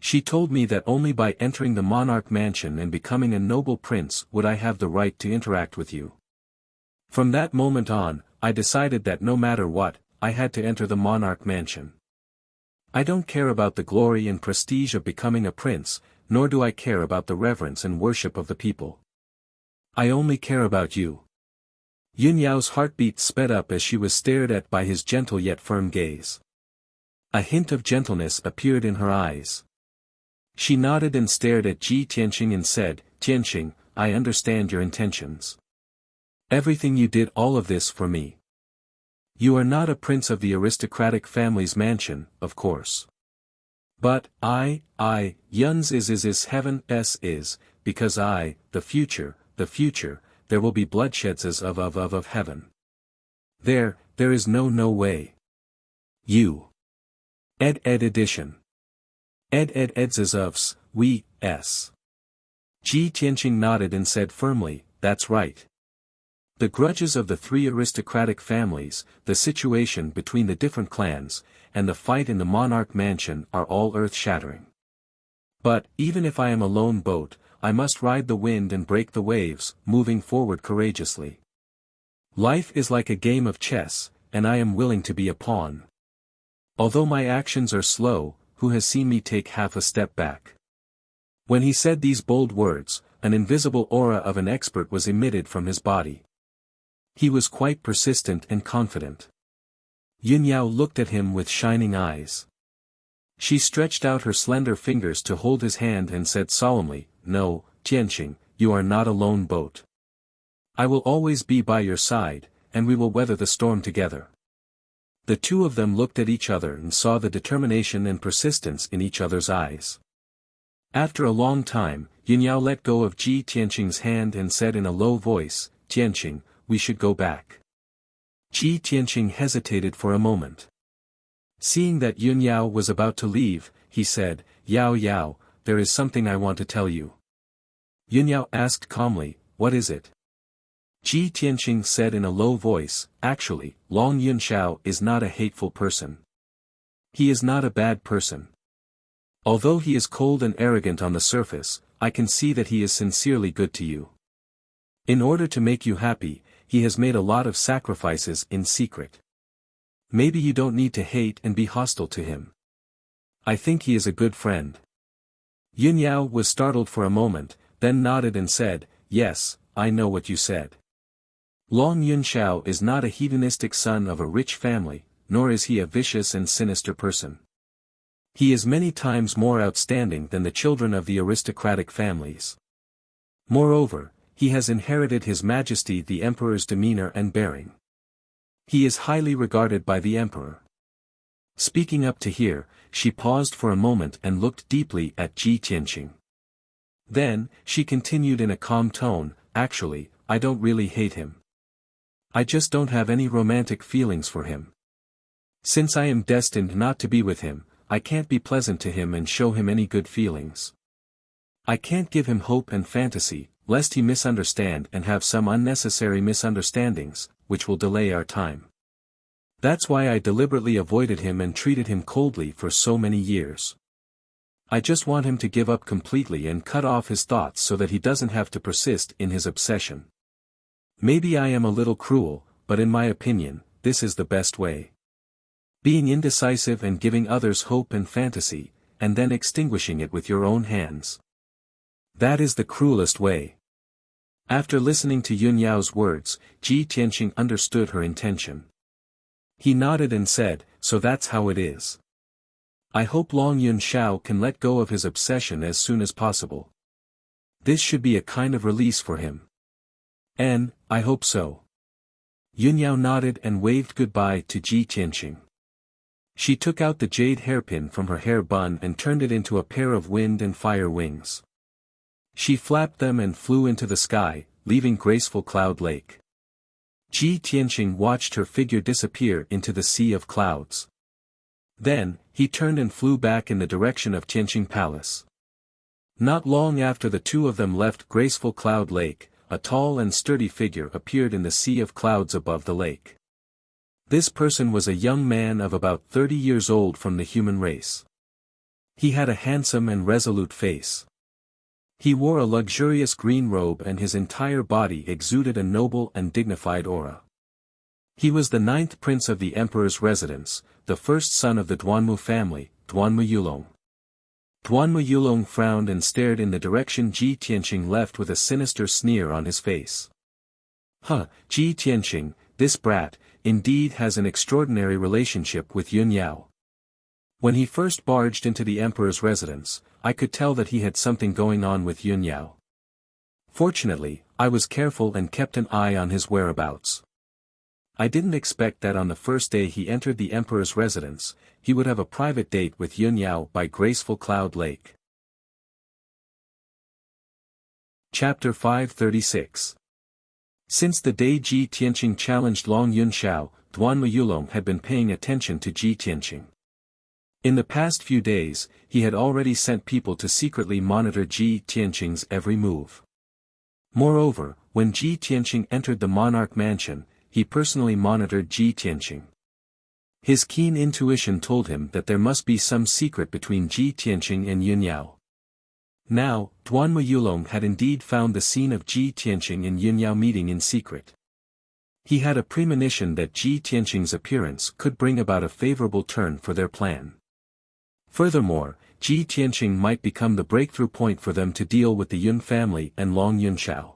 She told me that only by entering the monarch mansion and becoming a noble prince would I have the right to interact with you. From that moment on, I decided that no matter what, I had to enter the monarch mansion. I don't care about the glory and prestige of becoming a prince, nor do I care about the reverence and worship of the people. I only care about you. Yun Yao's heartbeat sped up as she was stared at by his gentle yet firm gaze. A hint of gentleness appeared in her eyes. She nodded and stared at Ji Tianqing and said, Tianqing, I understand your intentions. Everything you did, all of this for me. You are not a prince of the aristocratic family's mansion, of course. But, Yun's is heaven's is, because the future, there will be bloodsheds as of heaven. There is no way. You. Ed edition. Eds as ofs, we, s. Ji Tianqing nodded and said firmly, that's right. The grudges of the three aristocratic families, the situation between the different clans, and the fight in the monarch mansion are all earth-shattering. But, even if I am a lone boat, I must ride the wind and break the waves, moving forward courageously. Life is like a game of chess, and I am willing to be a pawn. Although my actions are slow, who has seen me take half a step back? When he said these bold words, an invisible aura of an expert was emitted from his body. He was quite persistent and confident. Yun Yao looked at him with shining eyes. She stretched out her slender fingers to hold his hand and said solemnly, No, Tianqing, you are not a lone boat. I will always be by your side, and we will weather the storm together. The two of them looked at each other and saw the determination and persistence in each other's eyes. After a long time, Yun Yao let go of Ji Tianqing's hand and said in a low voice, Tianqing, we should go back. Ji Tianqing hesitated for a moment. Seeing that Yun Yao was about to leave, he said, Yao Yao, there is something I want to tell you. Yun Yao asked calmly, what is it? Ji Tianqing said in a low voice, actually, Long Yunxiao is not a hateful person. He is not a bad person. Although he is cold and arrogant on the surface, I can see that he is sincerely good to you. In order to make you happy, he has made a lot of sacrifices in secret. Maybe you don't need to hate and be hostile to him. I think he is a good friend." Yun Yao was startled for a moment, then nodded and said, "Yes, I know what you said. Long Yunxiao is not a hedonistic son of a rich family, nor is he a vicious and sinister person. He is many times more outstanding than the children of the aristocratic families. Moreover, he has inherited His Majesty the Emperor's demeanor and bearing. He is highly regarded by the Emperor." Speaking up to here, she paused for a moment and looked deeply at Ji Tianqing. Then, she continued in a calm tone, "Actually, I don't really hate him. I just don't have any romantic feelings for him. Since I am destined not to be with him, I can't be pleasant to him and show him any good feelings. I can't give him hope and fantasy, lest he misunderstand and have some unnecessary misunderstandings, which will delay our time. That's why I deliberately avoided him and treated him coldly for so many years. I just want him to give up completely and cut off his thoughts so that he doesn't have to persist in his obsession. Maybe I am a little cruel, but in my opinion, this is the best way. Being indecisive and giving others hope and fantasy, and then extinguishing it with your own hands. That is the cruelest way." After listening to Yun Yao's words, Ji Tianqing understood her intention. He nodded and said, "So that's how it is. I hope Long Yunxiao can let go of his obsession as soon as possible. This should be a kind of release for him." "And, I hope so." Yun Yao nodded and waved goodbye to Ji Tianqing. She took out the jade hairpin from her hair bun and turned it into a pair of wind and fire wings. She flapped them and flew into the sky, leaving graceful Cloud Lake. Ji Tianqing watched her figure disappear into the sea of clouds. Then, he turned and flew back in the direction of Tianqing Palace. Not long after the two of them left graceful Cloud Lake, a tall and sturdy figure appeared in the sea of clouds above the lake. This person was a young man of about 30 years old from the human race. He had a handsome and resolute face. He wore a luxurious green robe and his entire body exuded a noble and dignified aura. He was the 9th prince of the emperor's residence, the first son of the Duanmu family, Duanmu Yulong. Duanmu Yulong frowned and stared in the direction Ji Tianqing left with a sinister sneer on his face. Ji Tianqing, this brat, indeed has an extraordinary relationship with Yun Yao. When he first barged into the emperor's residence, I could tell that he had something going on with Yun Yao. Fortunately, I was careful and kept an eye on his whereabouts. I didn't expect that on the first day he entered the emperor's residence, he would have a private date with Yun Yao by graceful Cloud Lake. Chapter 536. Since the day Ji Tianqing challenged Long Yunxiao, Duanmu Yulong had been paying attention to Ji Tianqing. In the past few days, he had already sent people to secretly monitor Ji Tianqing's every move. Moreover, when Ji Tianqing entered the monarch mansion, he personally monitored Ji Tianqing. His keen intuition told him that there must be some secret between Ji Tianqing and Yun Yao. Now, Duanmu Yulong had indeed found the scene of Ji Tianqing and Yun Yao meeting in secret. He had a premonition that Ji Tianqing's appearance could bring about a favorable turn for their plan. Furthermore, Ji Tianqing might become the breakthrough point for them to deal with the Yun family and Long Yunxiao.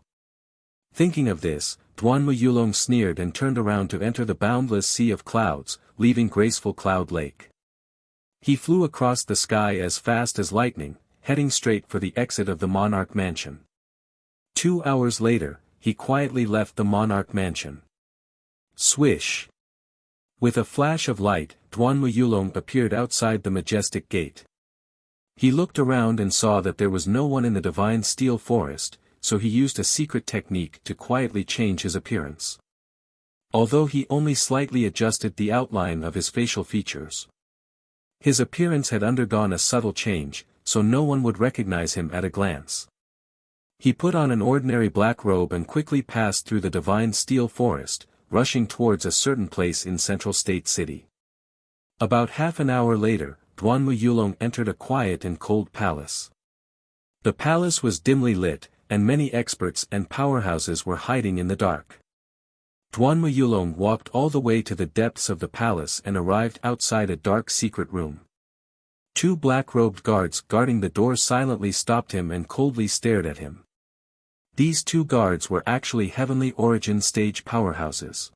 Thinking of this, Duanmu Yulong sneered and turned around to enter the boundless sea of clouds, leaving graceful Cloud Lake. He flew across the sky as fast as lightning, heading straight for the exit of the monarch mansion. 2 hours later, he quietly left the monarch mansion. Swish! With a flash of light, Duanmu Yulong appeared outside the majestic gate. He looked around and saw that there was no one in the divine steel forest, so he used a secret technique to quietly change his appearance. Although he only slightly adjusted the outline of his facial features. His appearance had undergone a subtle change, so no one would recognize him at a glance. He put on an ordinary black robe and quickly passed through the divine steel forest, rushing towards a certain place in Central State City. About half an hour later, Duanmu Yulong entered a quiet and cold palace. The palace was dimly lit, and many experts and powerhouses were hiding in the dark. Duanmu Yulong walked all the way to the depths of the palace and arrived outside a dark secret room. Two black-robed guards guarding the door silently stopped him and coldly stared at him. These two guards were actually heavenly origin stage powerhouses.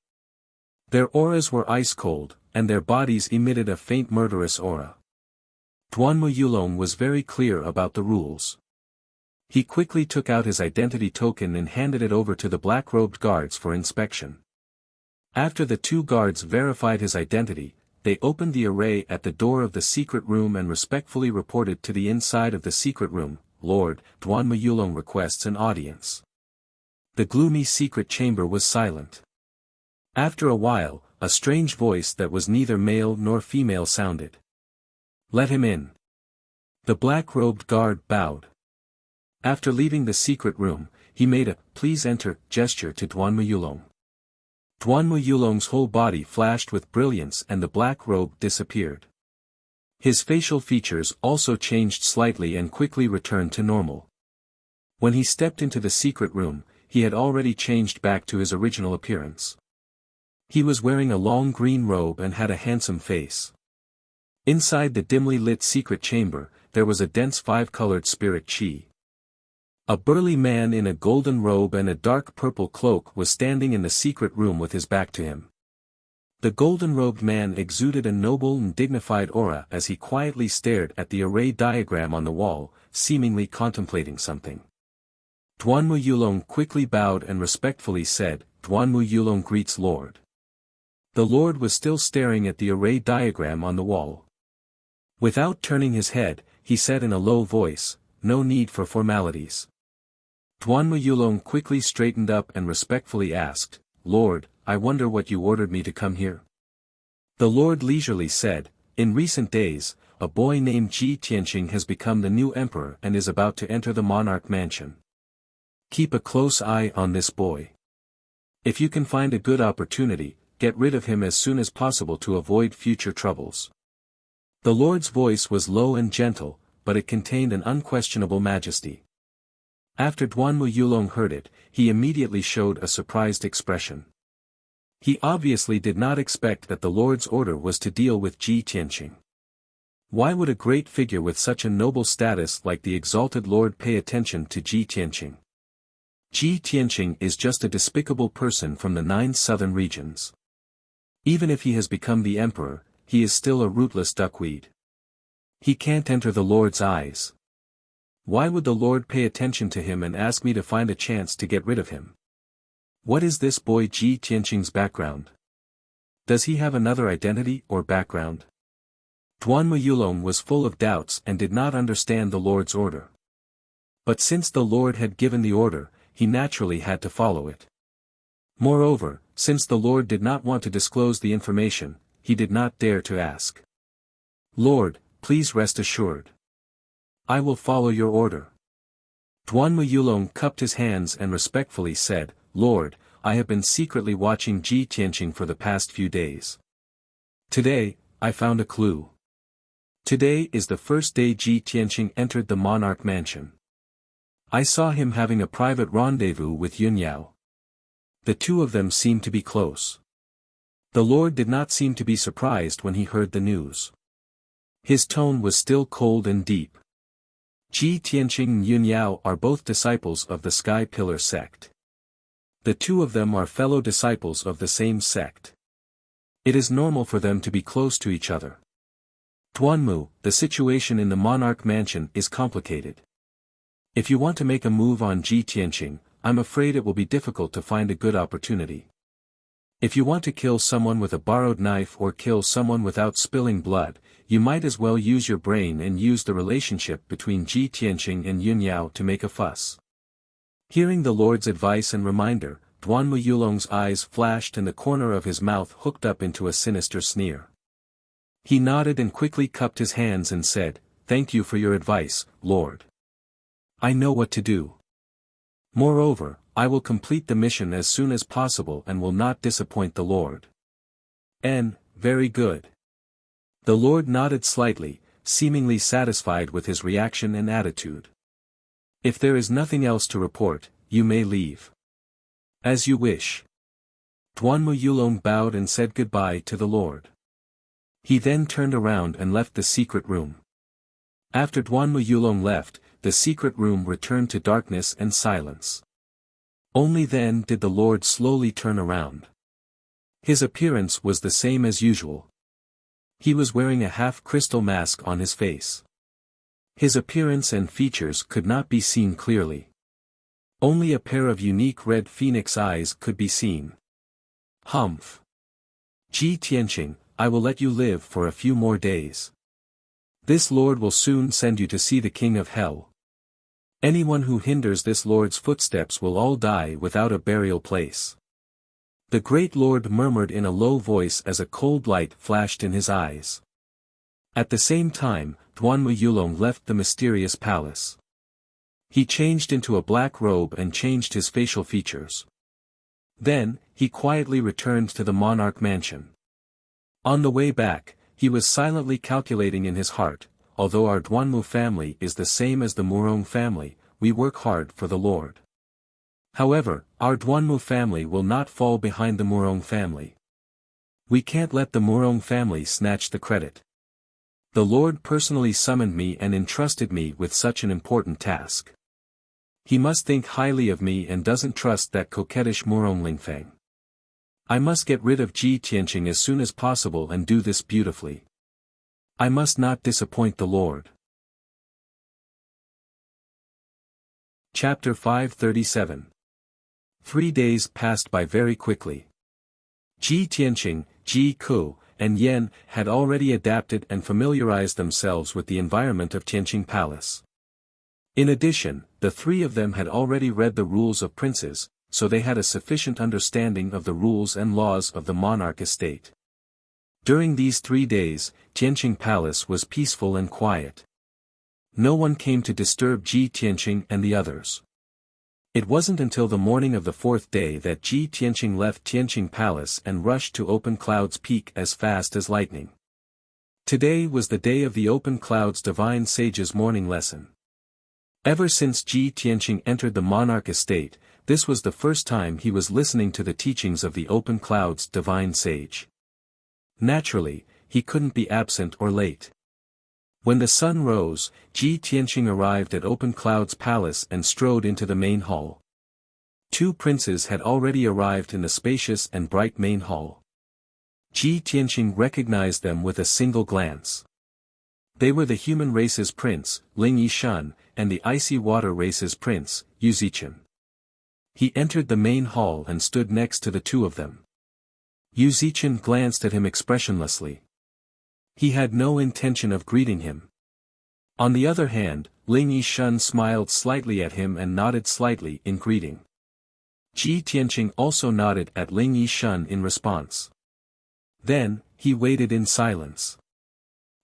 Their auras were ice-cold, and their bodies emitted a faint murderous aura. Duanmu Yulong was very clear about the rules. He quickly took out his identity token and handed it over to the black-robed guards for inspection. After the two guards verified his identity, they opened the array at the door of the secret room and respectfully reported to the inside of the secret room, "Lord, Duanmu Yulong requests an audience." The gloomy secret chamber was silent. After a while, a strange voice that was neither male nor female sounded. "Let him in." The black-robed guard bowed. After leaving the secret room, he made a "please enter" gesture to Duanmu Yulong. Duanmu Yulong's whole body flashed with brilliance and the black robe disappeared. His facial features also changed slightly and quickly returned to normal. When he stepped into the secret room, he had already changed back to his original appearance. He was wearing a long green robe and had a handsome face. Inside the dimly lit secret chamber, there was a dense five-colored spirit chi. A burly man in a golden robe and a dark purple cloak was standing in the secret room with his back to him. The golden-robed man exuded a noble and dignified aura as he quietly stared at the array diagram on the wall, seemingly contemplating something. Duanmu Yulong quickly bowed and respectfully said, "Duanmu Yulong greets Lord." The Lord was still staring at the array diagram on the wall. Without turning his head, he said in a low voice, "No need for formalities." Duanmu Yulong quickly straightened up and respectfully asked, "Lord, I wonder what you ordered me to come here." The Lord leisurely said, "In recent days, a boy named Ji Tianqing has become the new emperor and is about to enter the monarch mansion. Keep a close eye on this boy. If you can find a good opportunity, get rid of him as soon as possible to avoid future troubles." The Lord's voice was low and gentle, but it contained an unquestionable majesty. After Duanmu Yulong heard it, he immediately showed a surprised expression. He obviously did not expect that the Lord's order was to deal with Ji Tianqing. Why would a great figure with such a noble status like the exalted Lord pay attention to Ji Tianqing? Ji Tianqing is just a despicable person from the 9 southern regions. Even if he has become the emperor, he is still a rootless duckweed. He can't enter the Lord's eyes. Why would the Lord pay attention to him and ask me to find a chance to get rid of him? What is this boy Ji Tianqing's background? Does he have another identity or background? Duanmu Yulong was full of doubts and did not understand the Lord's order. But since the Lord had given the order, he naturally had to follow it. Moreover, since the Lord did not want to disclose the information, he did not dare to ask. "Lord, please rest assured. I will follow your order." Duanmu Yulong cupped his hands and respectfully said, "Lord, I have been secretly watching Ji Tianqing for the past few days. Today, I found a clue. Today is the first day Ji Tianqing entered the monarch mansion. I saw him having a private rendezvous with Yun Yao. The two of them seemed to be close." The Lord did not seem to be surprised when he heard the news. His tone was still cold and deep. Ji Tianqing and Yun Yao are both disciples of the Sky Pillar sect. The two of them are fellow disciples of the same sect. It is normal for them to be close to each other. Duanmu, the situation in the monarch mansion is complicated. If you want to make a move on Ji Tianqing, I'm afraid it will be difficult to find a good opportunity. If you want to kill someone with a borrowed knife or kill someone without spilling blood, you might as well use your brain and use the relationship between Ji Tianqing and Yun Yao to make a fuss. Hearing the Lord's advice and reminder, Duanmu Yulong's eyes flashed and the corner of his mouth hooked up into a sinister sneer. He nodded and quickly cupped his hands and said, "Thank you for your advice, Lord. I know what to do. Moreover, I will complete the mission as soon as possible and will not disappoint the Lord." Very good. The Lord nodded slightly, seemingly satisfied with his reaction and attitude. "If there is nothing else to report, you may leave." "As you wish." Duanmu Yulong bowed and said goodbye to the Lord. He then turned around and left the secret room. After Duanmu Yulong left, the secret room returned to darkness and silence. Only then did the Lord slowly turn around. His appearance was the same as usual. He was wearing a half-crystal mask on his face. His appearance and features could not be seen clearly. Only a pair of unique red phoenix eyes could be seen. "Humph. Ji Tianqing, I will let you live for a few more days. This Lord will soon send you to see the King of Hell. Anyone who hinders this Lord's footsteps will all die without a burial place." The great Lord murmured in a low voice as a cold light flashed in his eyes. At the same time, Duanmu Yulong left the mysterious palace. He changed into a black robe and changed his facial features. Then, he quietly returned to the monarch mansion. On the way back, he was silently calculating in his heart, although our Duanmu family is the same as the Murong family, we work hard for the Lord. However, our Duanmu family will not fall behind the Murong family. We can't let the Murong family snatch the credit. The Lord personally summoned me and entrusted me with such an important task. He must think highly of me and doesn't trust that coquettish Murong Lingfeng. I must get rid of Ji Tianqing as soon as possible and do this beautifully. I must not disappoint the Lord. Chapter 537. 3 days passed by very quickly. Ji Tianqing, Ji Ku, and Yan had already adapted and familiarized themselves with the environment of Tianqing Palace. In addition, the three of them had already read the rules of princes, so they had a sufficient understanding of the rules and laws of the monarch estate. During these 3 days, Tianqing Palace was peaceful and quiet. No one came to disturb Ji Tianqing and the others. It wasn't until the morning of the 4th day that Ji Tianqing left Tianqing Palace and rushed to Open Cloud's peak as fast as lightning. Today was the day of the Open Cloud's divine sage's morning lesson. Ever since Ji Tianqing entered the monarch estate, this was the first time he was listening to the teachings of the Open Cloud's divine sage. Naturally, he couldn't be absent or late. When the sun rose, Ji Tianqing arrived at Open Cloud's palace and strode into the main hall. 2 princes had already arrived in the spacious and bright main hall. Ji Tianqing recognized them with a single glance. They were the human race's prince, Ling Yishan, and the icy water race's prince, Yu Zichen. He entered the main hall and stood next to the 2 of them. Yu Zichen glanced at him expressionlessly. He had no intention of greeting him. On the other hand, Ling Yishan smiled slightly at him and nodded slightly in greeting. Ji Tianqing also nodded at Ling Yishan in response. Then, he waited in silence.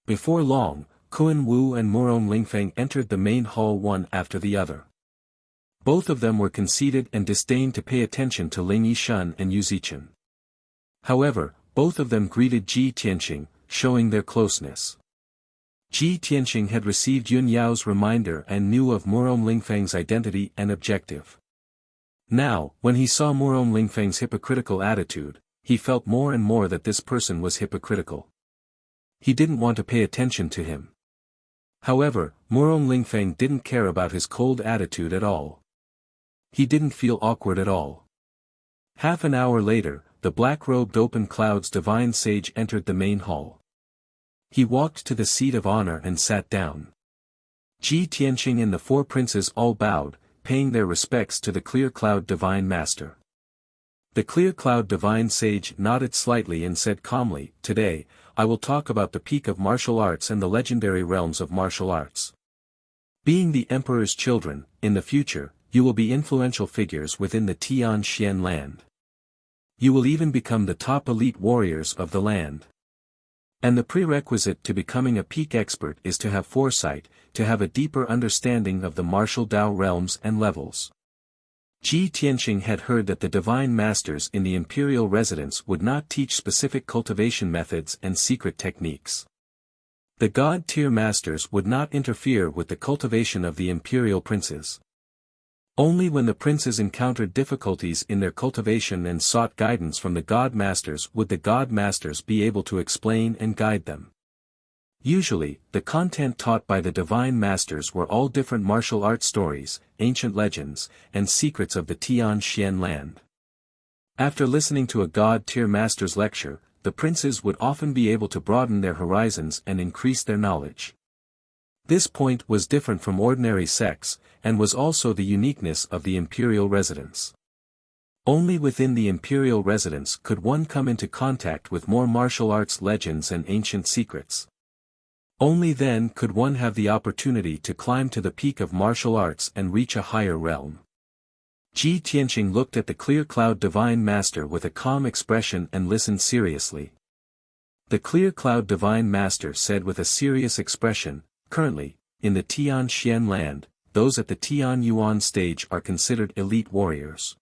Before long, Kun Wu and Murong Lingfeng entered the main hall one after the other. Both of them were conceited and disdained to pay attention to Ling Yishan and Yu Zichen. However, both of them greeted Ji Tianqing, showing their closeness. Ji Tianqing had received Yun Yao's reminder and knew of Murong Lingfeng's identity and objective. Now, when he saw Murong Lingfeng's hypocritical attitude, he felt more and more that this person was hypocritical. He didn't want to pay attention to him. However, Murong Lingfeng didn't care about his cold attitude at all. He didn't feel awkward at all. Half an hour later, the black-robed Open Cloud's divine sage entered the main hall. He walked to the seat of honor and sat down. Ji Tianqing and the 4 princes all bowed, paying their respects to the Clear Cloud Divine Master. The Clear Cloud Divine Sage nodded slightly and said calmly, "Today, I will talk about the peak of martial arts and the legendary realms of martial arts. Being the Emperor's children, in the future, you will be influential figures within the Tianxian land. You will even become the top elite warriors of the land. And the prerequisite to becoming a peak expert is to have foresight, to have a deeper understanding of the martial Dao realms and levels." Ji Tianqing had heard that the divine masters in the imperial residence would not teach specific cultivation methods and secret techniques. The God-tier masters would not interfere with the cultivation of the imperial princes. Only when the princes encountered difficulties in their cultivation and sought guidance from the God Masters would the God Masters be able to explain and guide them. Usually, the content taught by the Divine Masters were all different martial arts stories, ancient legends, and secrets of the Tian Xian land. After listening to a God-tier master's lecture, the princes would often be able to broaden their horizons and increase their knowledge. This point was different from ordinary sects, and was also the uniqueness of the imperial residence. Only within the imperial residence could one come into contact with more martial arts legends and ancient secrets. Only then could one have the opportunity to climb to the peak of martial arts and reach a higher realm. Ji Tianqing looked at the clear cloud divine master with a calm expression and listened seriously. The clear cloud divine master said with a serious expression, "Currently, in the Tian Xian land, those at the Tian Yuan stage are considered elite warriors.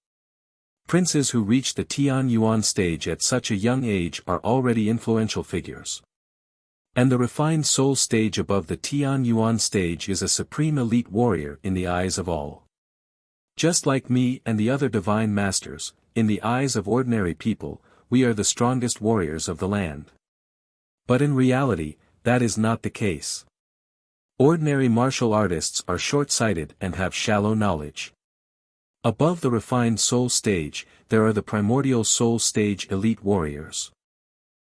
Princes who reach the Tian Yuan stage at such a young age are already influential figures. And the refined soul stage above the Tian Yuan stage is a supreme elite warrior in the eyes of all. Just like me and the other divine masters, in the eyes of ordinary people, we are the strongest warriors of the land. But in reality, that is not the case. Ordinary martial artists are short-sighted and have shallow knowledge. Above the refined soul stage, there are the primordial soul stage elite warriors.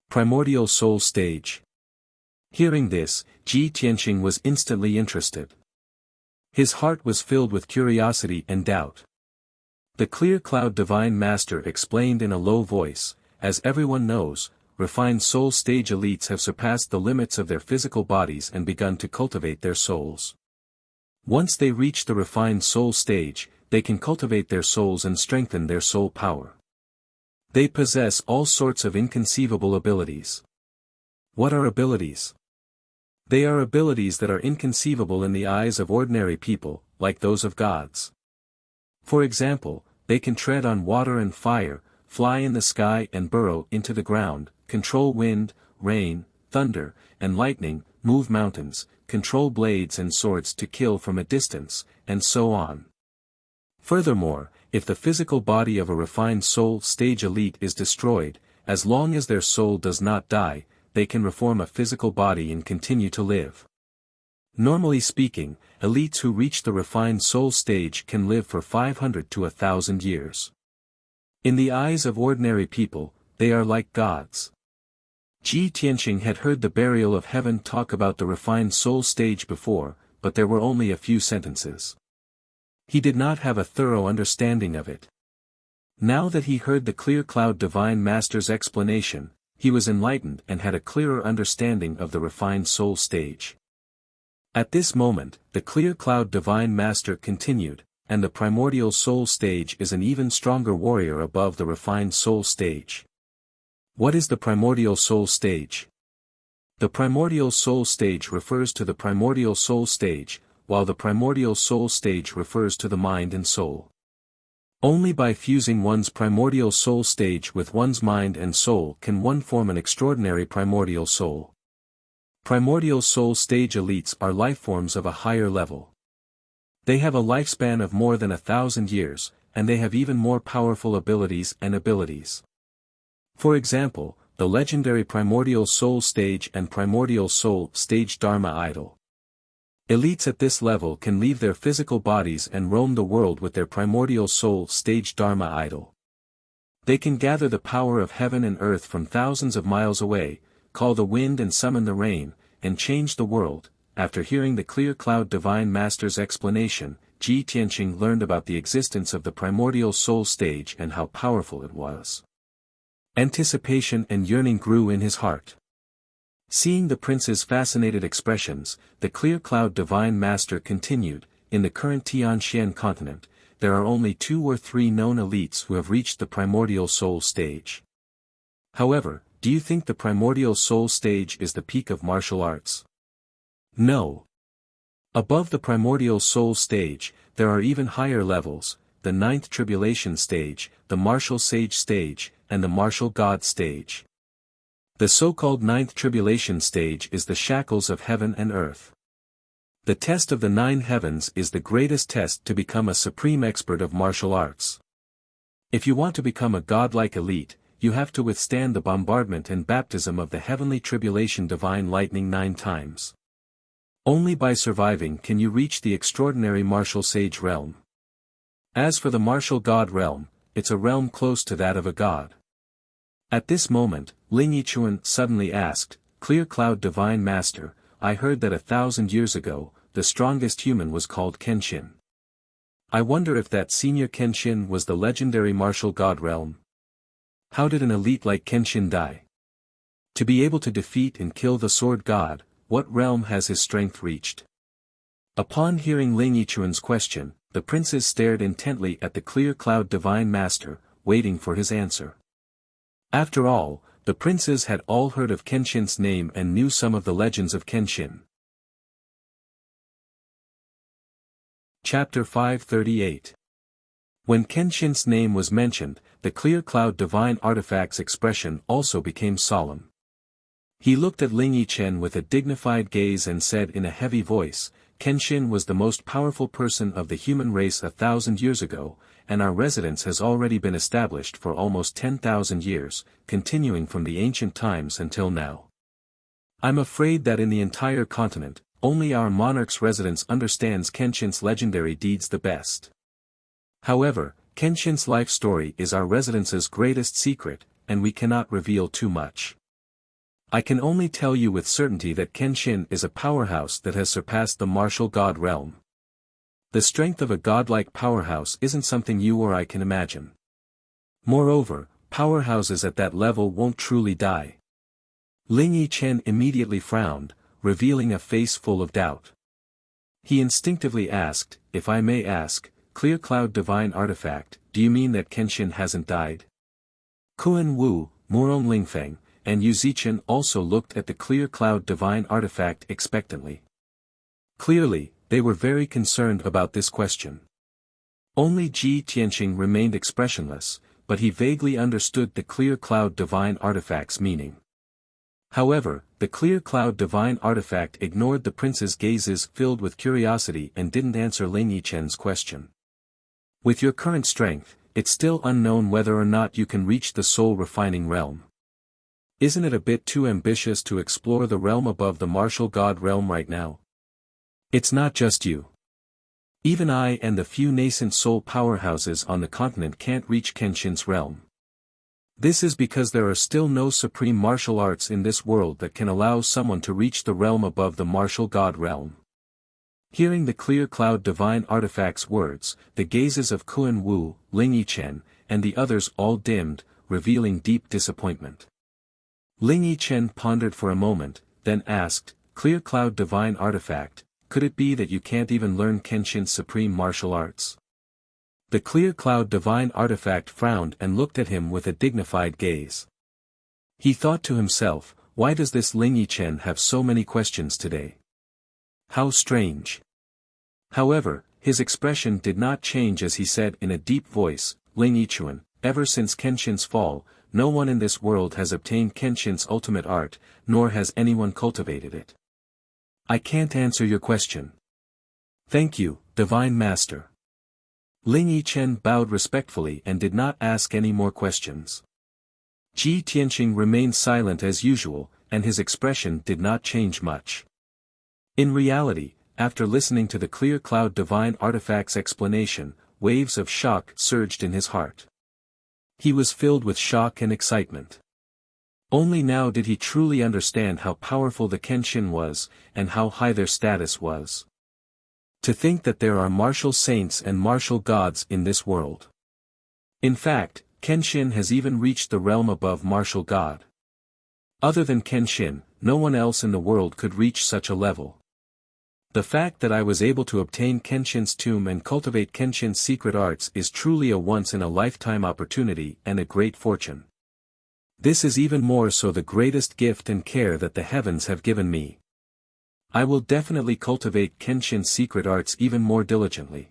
Primordial soul stage. Hearing this, Ji Tianqing was instantly interested. His heart was filled with curiosity and doubt. The clear cloud divine master explained in a low voice, "As everyone knows, refined soul stage elites have surpassed the limits of their physical bodies and begun to cultivate their souls. Once they reach the refined soul stage, they can cultivate their souls and strengthen their soul power. They possess all sorts of inconceivable abilities." What are abilities? They are abilities that are inconceivable in the eyes of ordinary people, like those of gods. For example, they can tread on water and fire, fly in the sky and burrow into the ground, control wind, rain, thunder, and lightning, move mountains, control blades and swords to kill from a distance, and so on. Furthermore, if the physical body of a refined soul stage elite is destroyed, as long as their soul does not die, they can reform a physical body and continue to live. Normally speaking, elites who reach the refined soul stage can live for 500 to 1,000 years. In the eyes of ordinary people, they are like gods. Ji Tianqing had heard the burial of heaven talk about the refined soul stage before, but there were only a few sentences. He did not have a thorough understanding of it. Now that he heard the clear cloud divine master's explanation, he was enlightened and had a clearer understanding of the refined soul stage. At this moment, the clear cloud divine master continued, and the primordial soul stage is an even stronger warrior above the refined soul stage. What is the primordial soul stage? The primordial soul stage refers to the primordial soul stage, while the primordial soul stage refers to the mind and soul. Only by fusing one's primordial soul stage with one's mind and soul can one form an extraordinary primordial soul. Primordial soul stage elites are lifeforms of a higher level. They have a lifespan of more than 1,000 years, and they have even more powerful abilities. For example, the legendary primordial soul stage and primordial soul stage Dharma idol. Elites at this level can leave their physical bodies and roam the world with their primordial soul stage Dharma idol. They can gather the power of heaven and earth from thousands of miles away, call the wind and summon the rain, and change the world. After hearing the clear cloud divine master's explanation, Ji Tianqing learned about the existence of the primordial soul stage and how powerful it was. Anticipation and yearning grew in his heart. Seeing the prince's fascinated expressions, the clear cloud divine master continued, "In the current Tianxian continent, there are only 2 or 3 known elites who have reached the primordial soul stage. However, do you think the primordial soul stage is the peak of martial arts? No. Above the primordial soul stage, there are even higher levels, the 9th tribulation stage, the martial sage stage, and the martial god stage. The so-called ninth tribulation stage is the shackles of heaven and earth. The test of the 9 heavens is the greatest test to become a supreme expert of martial arts. If you want to become a godlike elite, you have to withstand the bombardment and baptism of the heavenly tribulation divine lightning 9 times. Only by surviving can you reach the extraordinary martial sage realm. As for the martial god realm, it's a realm close to that of a god. At this moment, Ling Yichuan suddenly asked, "Clear Cloud Divine Master, I heard that 1,000 years ago, the strongest human was called Kenshin. I wonder if that senior Kenshin was the legendary martial god realm. How did an elite like Kenshin die? To be able to defeat and kill the sword god, what realm has his strength reached?" Upon hearing Ling Yichuan's question, the princes stared intently at the Clear Cloud Divine Master, waiting for his answer. After all, the princes had all heard of Kenshin's name and knew some of the legends of Kenshin. Chapter 538. When Kenshin's name was mentioned, the Clear Cloud Divine Artifact's expression also became solemn. He looked at Ling Yichen with a dignified gaze and said in a heavy voice, "Kenshin was the most powerful person of the human race 1,000 years ago, and our residence has already been established for almost 10,000 years, continuing from the ancient times until now. I'm afraid that in the entire continent, only our monarch's residence understands Kenshin's legendary deeds the best. However, Kenshin's life story is our residence's greatest secret, and we cannot reveal too much. I can only tell you with certainty that Kenshin is a powerhouse that has surpassed the martial god realm. The strength of a godlike powerhouse isn't something you or I can imagine. Moreover, powerhouses at that level won't truly die." Ling Yichen immediately frowned, revealing a face full of doubt. He instinctively asked, "If I may ask, Clear Cloud Divine Artifact, do you mean that Kenshin hasn't died?" Kuan Wu, Murong Lingfeng, and Yu Zichen also looked at the Clear Cloud Divine Artifact expectantly. Clearly, they were very concerned about this question. Only Ji Tianqing remained expressionless, but he vaguely understood the Clear Cloud Divine Artifact's meaning. However, the Clear Cloud Divine Artifact ignored the prince's gazes filled with curiosity and didn't answer Ling Yichen's question. "With your current strength, it's still unknown whether or not you can reach the soul-refining realm. Isn't it a bit too ambitious to explore the realm above the martial god realm right now? It's not just you. Even I and the few nascent soul powerhouses on the continent can't reach Kenshin's realm. This is because there are still no supreme martial arts in this world that can allow someone to reach the realm above the martial god realm." Hearing the Clear Cloud Divine Artifact's words, the gazes of Kuan Wu, Ling Yichen, and the others all dimmed, revealing deep disappointment. Ling Yichen pondered for a moment, then asked, "Clear Cloud Divine Artifact, could it be that you can't even learn Kenshin's supreme martial arts?" The Clear Cloud Divine Artifact frowned and looked at him with a dignified gaze. He thought to himself, why does this Ling Yichen have so many questions today? How strange. However, his expression did not change as he said in a deep voice, "Ling Yichuan, ever since Kenshin's fall, no one in this world has obtained Kenshin's ultimate art, nor has anyone cultivated it. I can't answer your question." "Thank you, Divine Master." Ling Yichen bowed respectfully and did not ask any more questions. Ji Tianqing remained silent as usual, and his expression did not change much. In reality, after listening to the Clear Cloud Divine Artifact's explanation, waves of shock surged in his heart. He was filled with shock and excitement. Only now did he truly understand how powerful the Kenshin was, and how high their status was. To think that there are martial saints and martial gods in this world. In fact, Kenshin has even reached the realm above martial god. Other than Kenshin, no one else in the world could reach such a level. The fact that I was able to obtain Kenshin's tomb and cultivate Kenshin's secret arts is truly a once-in-a-lifetime opportunity and a great fortune. This is even more so the greatest gift and care that the heavens have given me. I will definitely cultivate Kenshin's secret arts even more diligently.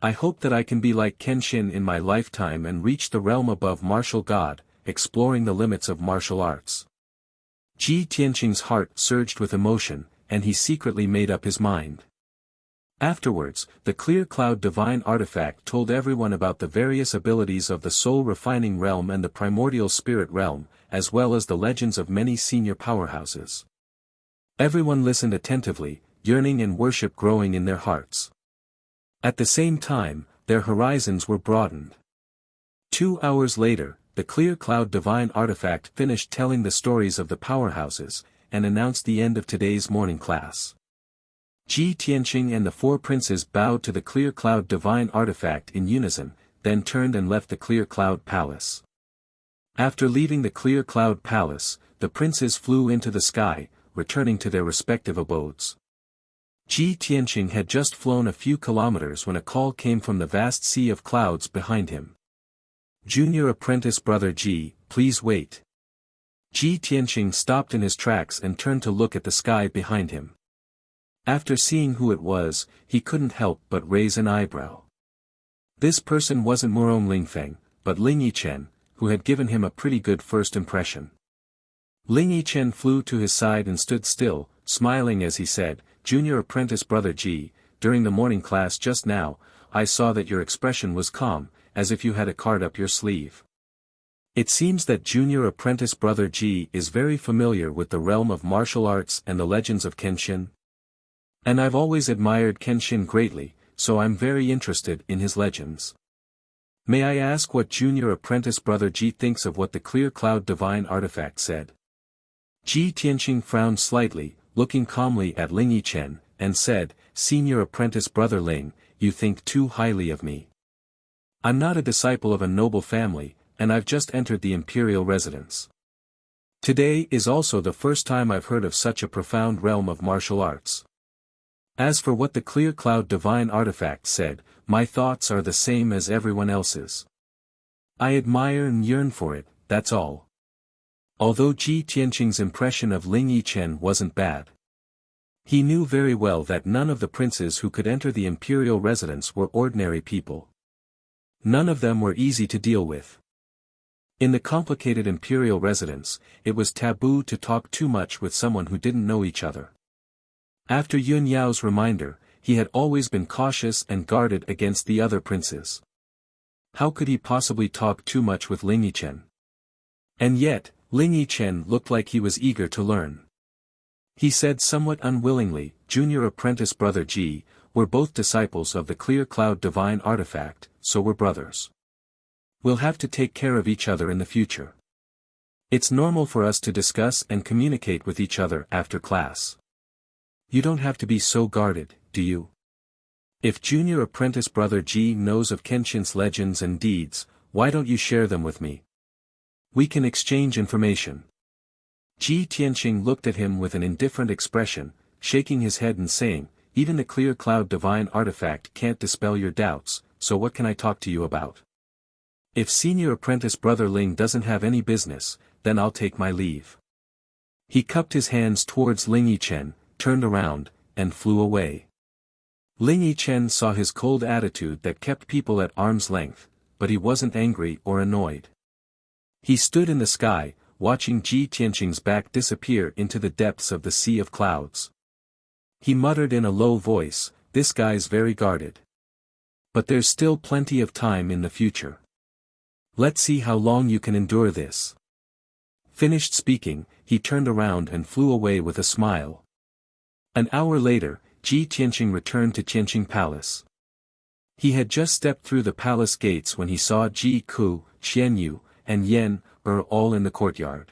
I hope that I can be like Kenshin in my lifetime and reach the realm above martial god, exploring the limits of martial arts. Ji Tianqing's heart surged with emotion, and he secretly made up his mind. Afterwards, the clear cloud divine artifact told everyone about the various abilities of the soul-refining realm and the primordial spirit realm, as well as the legends of many senior powerhouses. Everyone listened attentively, yearning and worship growing in their hearts. At the same time, their horizons were broadened. 2 hours later, the clear cloud divine artifact finished telling the stories of the powerhouses, and announced the end of today's morning class. Ji Tianqing and the 4 princes bowed to the clear cloud divine artifact in unison, then turned and left the clear cloud palace. After leaving the clear cloud palace, the princes flew into the sky, returning to their respective abodes. Ji Tianqing had just flown a few kilometers when a call came from the vast sea of clouds behind him. "Junior apprentice brother Ji, please wait." Ji Tianqing stopped in his tracks and turned to look at the sky behind him. After seeing who it was, he couldn't help but raise an eyebrow. This person wasn't Murong Lingfeng, but Ling Yichen, who had given him a pretty good first impression. Ling Yichen flew to his side and stood still, smiling as he said, "Junior apprentice brother Ji, during the morning class just now, I saw that your expression was calm, as if you had a card up your sleeve. It seems that junior apprentice brother Ji is very familiar with the realm of martial arts and the legends of Kenshin. And I've always admired Kenshin greatly, so I'm very interested in his legends. May I ask what junior apprentice brother Ji thinks of what the clear cloud divine artifact said?" Ji Tianqing frowned slightly, looking calmly at Ling Yichen, and said, "Senior apprentice brother Ling, you think too highly of me. I'm not a disciple of a noble family, and I've just entered the imperial residence. Today is also the first time I've heard of such a profound realm of martial arts. As for what the clear cloud divine artifact said, my thoughts are the same as everyone else's. I admire and yearn for it, that's all." Although Ji Tianqing's impression of Ling Yichen wasn't bad. He knew very well that none of the princes who could enter the imperial residence were ordinary people. None of them were easy to deal with. In the complicated imperial residence, it was taboo to talk too much with someone who didn't know each other. After Yun Yao's reminder, he had always been cautious and guarded against the other princes. How could he possibly talk too much with Ling Yichen? And yet, Ling Yichen looked like he was eager to learn. He said somewhat unwillingly, "Junior apprentice brother Ji, we're both disciples of the clear cloud divine artifact, so we're brothers. We'll have to take care of each other in the future. It's normal for us to discuss and communicate with each other after class. You don't have to be so guarded, do you? If junior apprentice brother Ji knows of Kenshin's legends and deeds, why don't you share them with me? We can exchange information." Ji Tianqing looked at him with an indifferent expression, shaking his head and saying, "Even the clear cloud divine artifact can't dispel your doubts, so what can I talk to you about? If senior apprentice brother Ling doesn't have any business, then I'll take my leave." He cupped his hands towards Ling Yichen, turned around, and flew away. Ling Yichen saw his cold attitude that kept people at arm's length, but he wasn't angry or annoyed. He stood in the sky, watching Ji Tianqing's back disappear into the depths of the sea of clouds. He muttered in a low voice, "This guy's very guarded. But there's still plenty of time in the future. Let's see how long you can endure this." Finished speaking, he turned around and flew away with a smile. An hour later, Ji Tianqing returned to Tianqing Palace. He had just stepped through the palace gates when he saw Ji Ku, Qian Yu, and Yan all in the courtyard.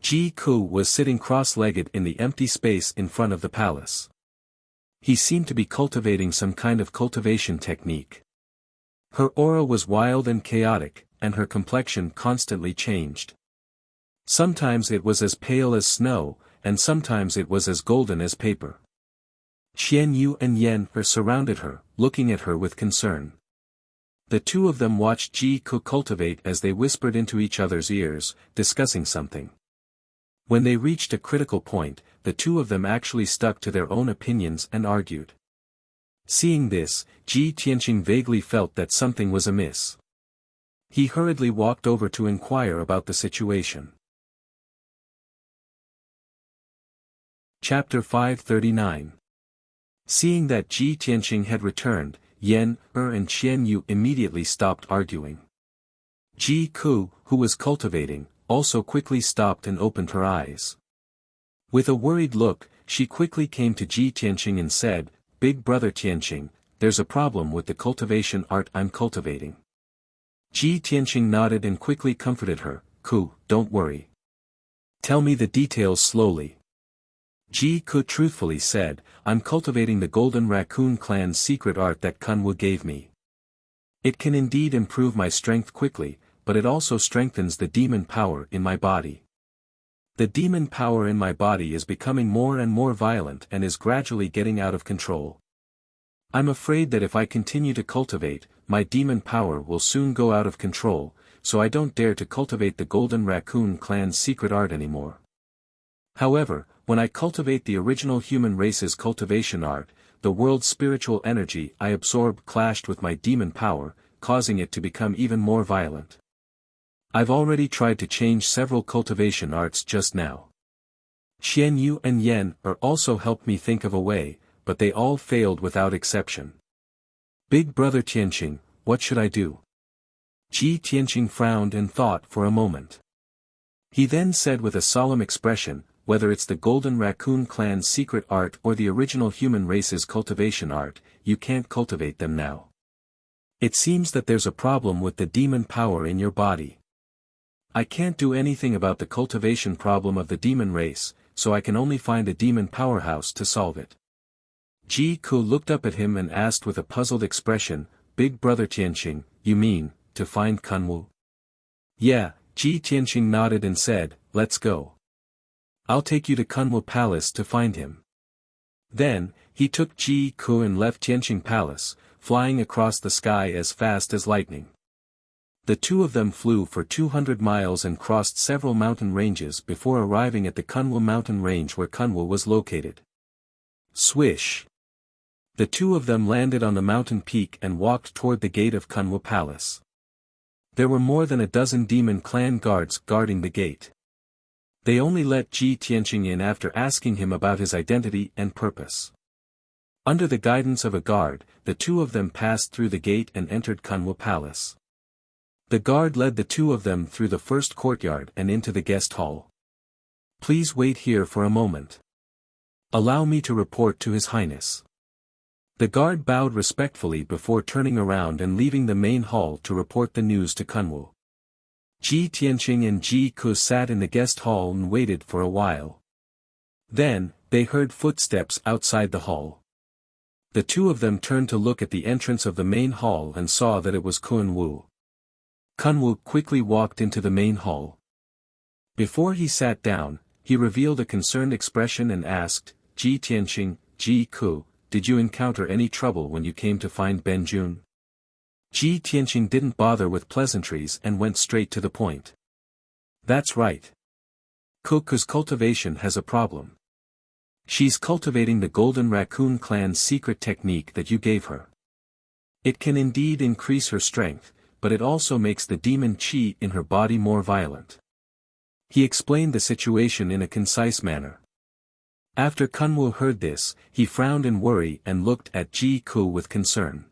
Ji Ku was sitting cross-legged in the empty space in front of the palace. He seemed to be cultivating some kind of cultivation technique. Her aura was wild and chaotic, and her complexion constantly changed. Sometimes it was as pale as snow, and sometimes it was as golden as paper. Qian Yu and Yan surrounded her, looking at her with concern. The two of them watched Ji Ku cultivate as they whispered into each other's ears, discussing something. When they reached a critical point, the two of them actually stuck to their own opinions and argued. Seeing this, Ji Tianqing vaguely felt that something was amiss. He hurriedly walked over to inquire about the situation. Chapter 539. Seeing that Ji Tianqing had returned, Yan, and Qian Yu immediately stopped arguing. Ji Ku, who was cultivating, also quickly stopped and opened her eyes. With a worried look, she quickly came to Ji Tianqing and said, "Big brother Tianqing, there's a problem with the cultivation art I'm cultivating." Ji Tianqing nodded and quickly comforted her, "Ku, don't worry. Tell me the details slowly." Ji Ku truthfully said, "I'm cultivating the Golden Raccoon clan's secret art that Kunwu gave me. It can indeed improve my strength quickly, but it also strengthens the demon power in my body. The demon power in my body is becoming more and more violent and is gradually getting out of control. I'm afraid that if I continue to cultivate, my demon power will soon go out of control, so I don't dare to cultivate the Golden Raccoon clan's secret art anymore. However, when I cultivate the original human race's cultivation art, the world's spiritual energy I absorbed clashed with my demon power, causing it to become even more violent. I've already tried to change several cultivation arts just now. Qian Yu and Yan also helped me think of a way, but they all failed without exception. Big brother Tianqing, what should I do?" Ji Tianqing frowned and thought for a moment. He then said with a solemn expression, "Whether it's the Golden Raccoon clan's secret art or the original human race's cultivation art, you can't cultivate them now. It seems that there's a problem with the demon power in your body. I can't do anything about the cultivation problem of the demon race, so I can only find a demon powerhouse to solve it." Ji Ku looked up at him and asked with a puzzled expression, "Big brother Tianqing, you mean, to find Kunwu?" "Yeah," Ji Tianqing nodded and said, "Let's go. I'll take you to Kunwu Palace to find him." Then, he took Ji Ku and left Tianqing Palace, flying across the sky as fast as lightning. The two of them flew for 200 miles and crossed several mountain ranges before arriving at the Kunwu mountain range where Kunwu was located. Swish! The two of them landed on the mountain peak and walked toward the gate of Kunwu Palace. There were more than a dozen demon clan guards guarding the gate. They only let Ji Tianqing in after asking him about his identity and purpose. Under the guidance of a guard, the two of them passed through the gate and entered Kunwu Palace. The guard led the two of them through the first courtyard and into the guest hall. "Please wait here for a moment. Allow me to report to His Highness." The guard bowed respectfully before turning around and leaving the main hall to report the news to Kunwu. Ji Tianqing and Ji Ku sat in the guest hall and waited for a while. Then, they heard footsteps outside the hall. The two of them turned to look at the entrance of the main hall and saw that it was Kunwu. Kunwu quickly walked into the main hall. Before he sat down, he revealed a concerned expression and asked, "Ji Tianqing, Ji Ku, did you encounter any trouble when you came to find Benjun?" Ji Tianqing didn't bother with pleasantries and went straight to the point. "That's right. Kuku's cultivation has a problem. She's cultivating the Golden Raccoon clan's secret technique that you gave her. It can indeed increase her strength, but it also makes the demon qi in her body more violent." He explained the situation in a concise manner. After Kunwu heard this, he frowned in worry and looked at Ji Ku with concern.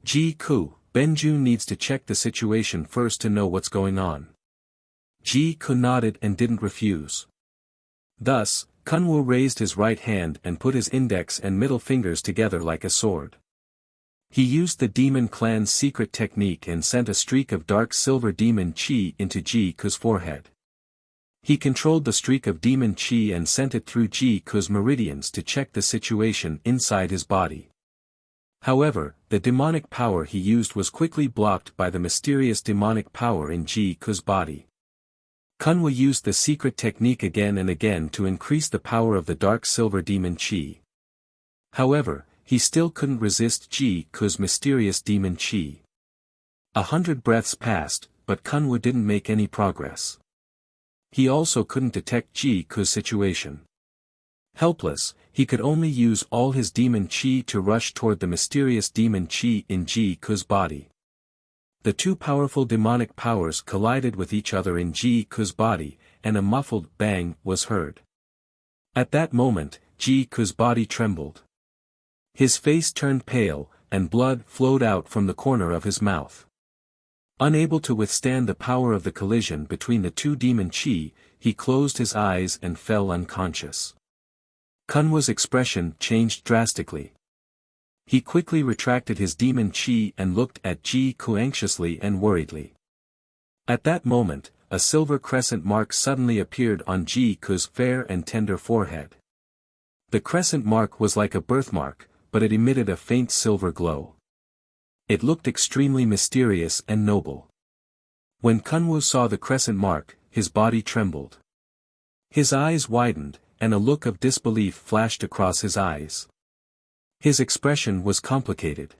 "Ji Ku, Benjun needs to check the situation first to know what's going on." Ji Ku nodded and didn't refuse. Thus, Kunwu raised his right hand and put his index and middle fingers together like a sword. He used the demon clan's secret technique and sent a streak of dark silver demon qi into Ji Ku's forehead. He controlled the streak of demon qi and sent it through Ji Ku's meridians to check the situation inside his body. However, the demonic power he used was quickly blocked by the mysterious demonic power in Ji Ku's body. Kunwu used the secret technique again and again to increase the power of the dark silver demon qi. However, he still couldn't resist Ji Ku's mysterious demon qi. 100 breaths passed, but Kunwu didn't make any progress. He also couldn't detect Ji Ku's situation. Helpless, he could only use all his demon qi to rush toward the mysterious demon qi in Ji Ku's body. The two powerful demonic powers collided with each other in Ji Ku's body, and a muffled bang was heard. At that moment, Ji Ku's body trembled. His face turned pale, and blood flowed out from the corner of his mouth. Unable to withstand the power of the collision between the two demon chi, he closed his eyes and fell unconscious. Kunwa's expression changed drastically. He quickly retracted his demon chi and looked at Ji Ku anxiously and worriedly. At that moment, a silver crescent mark suddenly appeared on Ji Ku's fair and tender forehead. The crescent mark was like a birthmark, but it emitted a faint silver glow. It looked extremely mysterious and noble. When Kunwu saw the crescent mark, his body trembled. His eyes widened, and a look of disbelief flashed across his eyes. His expression was complicated.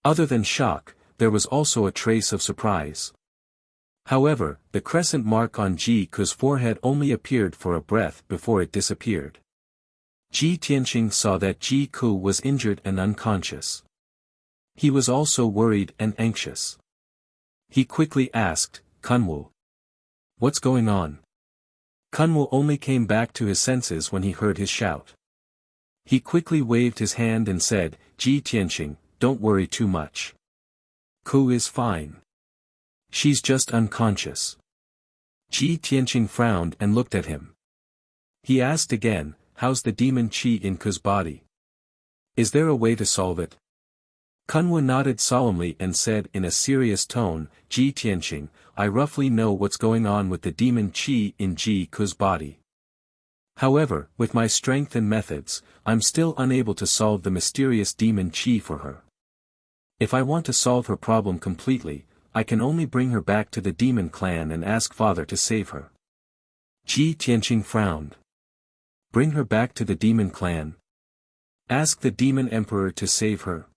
Other than shock, there was also a trace of surprise. However, the crescent mark on Ji Ku's forehead only appeared for a breath before it disappeared. Ji Tianqing saw that Ji Ku was injured and unconscious. He was also worried and anxious. He quickly asked, "Kunwu, what's going on?" Kunwu only came back to his senses when he heard his shout. He quickly waved his hand and said, "Ji Tianqing, don't worry too much. Ku is fine. She's just unconscious." Ji Tianqing frowned and looked at him. He asked again, "How's the demon chi in Ku's body? Is there a way to solve it?" Kunwu nodded solemnly and said in a serious tone, "Ji Tianqing, I roughly know what's going on with the demon chi in Ji Ku's body. However, with my strength and methods, I'm still unable to solve the mysterious demon chi for her. If I want to solve her problem completely, I can only bring her back to the demon clan and ask Father to save her." Ji Tianqing frowned. "Bring her back to the demon clan? Ask the demon emperor to save her?"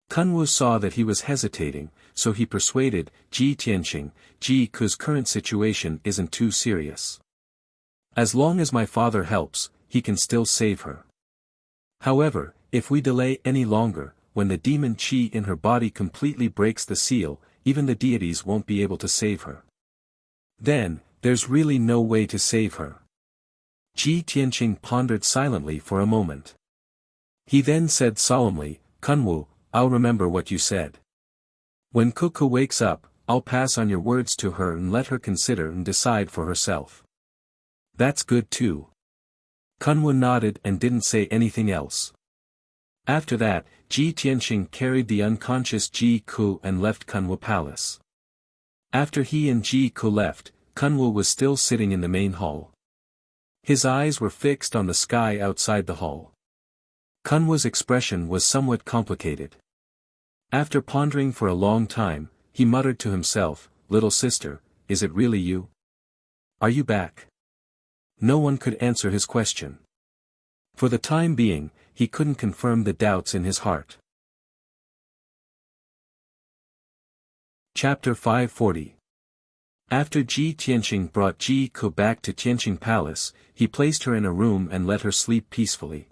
Kunwu saw that he was hesitating, so he persuaded, "Ji Tianqing, Ji Ku's current situation isn't too serious. As long as my father helps, he can still save her. However, if we delay any longer, when the demon chi in her body completely breaks the seal, even the deities won't be able to save her. Then, there's really no way to save her." Ji Tianqing pondered silently for a moment. He then said solemnly, "Kunwu, I'll remember what you said. When Kuku wakes up, I'll pass on your words to her and let her consider and decide for herself." "That's good too." Kunwu nodded and didn't say anything else. After that, Ji Tianqing carried the unconscious Ji Ku and left Kunwu Palace. After he and Ji Ku left, Kunwu was still sitting in the main hall. His eyes were fixed on the sky outside the hall. Kunwu's expression was somewhat complicated. After pondering for a long time, he muttered to himself, "Little sister, is it really you? Are you back?" No one could answer his question. For the time being, he couldn't confirm the doubts in his heart. Chapter 540. After Ji Tianqing brought Ji Ku back to Tianqing Palace, he placed her in a room and let her sleep peacefully.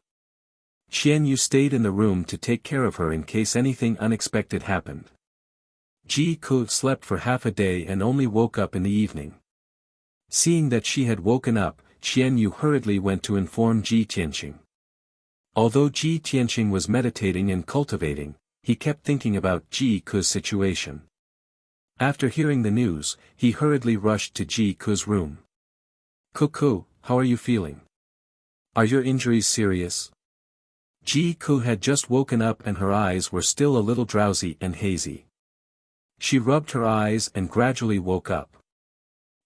Xian Yu stayed in the room to take care of her in case anything unexpected happened. Ji Ku slept for half a day and only woke up in the evening. Seeing that she had woken up, Xian Yu hurriedly went to inform Ji Tianqing. Although Ji Tianqing was meditating and cultivating, he kept thinking about Ji Ku's situation. After hearing the news, he hurriedly rushed to Ji Ku's room. "Kuku, how are you feeling? Are your injuries serious?" Ji Ku had just woken up and her eyes were still a little drowsy and hazy. She rubbed her eyes and gradually woke up.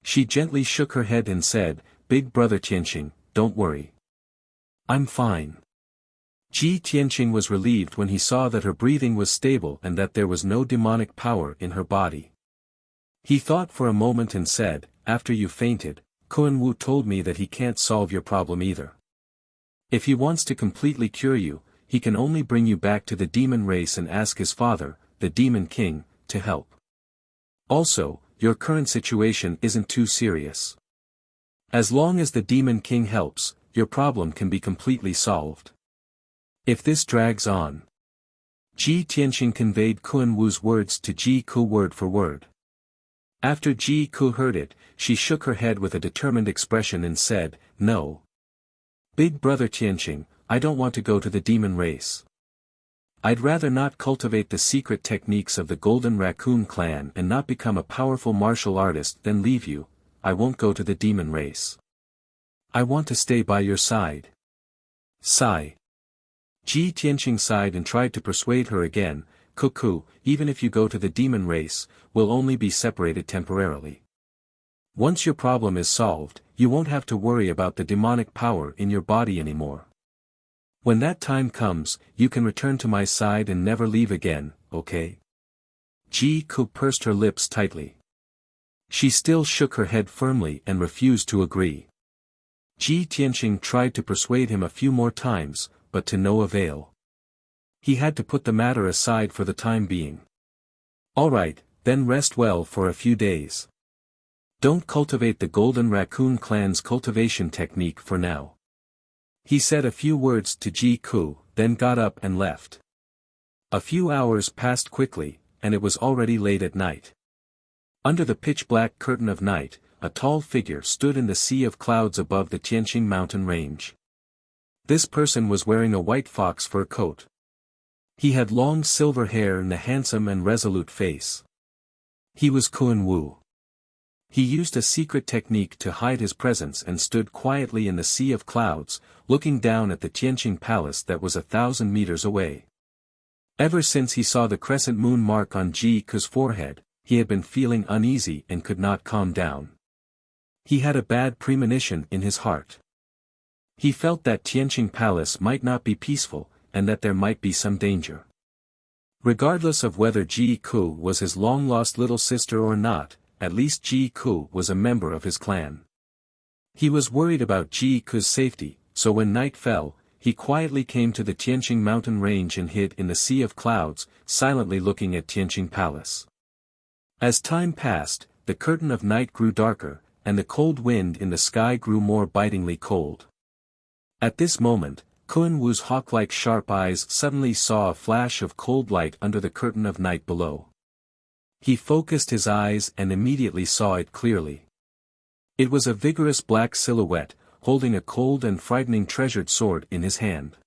She gently shook her head and said, "Big brother Tianqing, don't worry. I'm fine." Ji Tianqing was relieved when he saw that her breathing was stable and that there was no demonic power in her body. He thought for a moment and said, "After you fainted, Kun Wu told me that he can't solve your problem either. If he wants to completely cure you, he can only bring you back to the demon race and ask his father, the demon king, to help. Also, your current situation isn't too serious. As long as the demon king helps, your problem can be completely solved. If this drags on..." Ji Tianqing conveyed Kun Wu's words to Ji Ku word for word. After Ji Ku heard it, she shook her head with a determined expression and said, "No. Big brother Tianqing, I don't want to go to the demon race. I'd rather not cultivate the secret techniques of the Golden Raccoon clan and not become a powerful martial artist than leave you. I won't go to the demon race. I want to stay by your side. Sigh. Ji Tianqing sighed and tried to persuade her again, Cuckoo, even if you go to the demon race, we'll only be separated temporarily. Once your problem is solved, you won't have to worry about the demonic power in your body anymore. When that time comes, you can return to my side and never leave again, okay? Ji Ku pursed her lips tightly. She still shook her head firmly and refused to agree. Ji Tianqing tried to persuade him a few more times, but to no avail. He had to put the matter aside for the time being. All right, then rest well for a few days. Don't cultivate the Golden Raccoon clan's cultivation technique for now. He said a few words to Ji Ku, then got up and left. A few hours passed quickly, and it was already late at night. Under the pitch-black curtain of night, a tall figure stood in the sea of clouds above the Tianqing mountain range. This person was wearing a white fox fur coat. He had long silver hair and a handsome and resolute face. He was Kun Wu. He used a secret technique to hide his presence and stood quietly in the sea of clouds, looking down at the Tianqing palace that was 1,000 meters away. Ever since he saw the crescent moon mark on Ji Ku's forehead, he had been feeling uneasy and could not calm down. He had a bad premonition in his heart. He felt that Tianqing palace might not be peaceful, and that there might be some danger. Regardless of whether Ji Ku was his long-lost little sister or not, at least Ji Ku was a member of his clan. He was worried about Ji Ku's safety, so when night fell, he quietly came to the Tianqing mountain range and hid in the sea of clouds, silently looking at Tianqing palace. As time passed, the curtain of night grew darker, and the cold wind in the sky grew more bitingly cold. At this moment, Kun Wu's hawk-like sharp eyes suddenly saw a flash of cold light under the curtain of night below. He focused his eyes and immediately saw it clearly. It was a vigorous black silhouette, holding a cold and frightening treasured sword in his hand.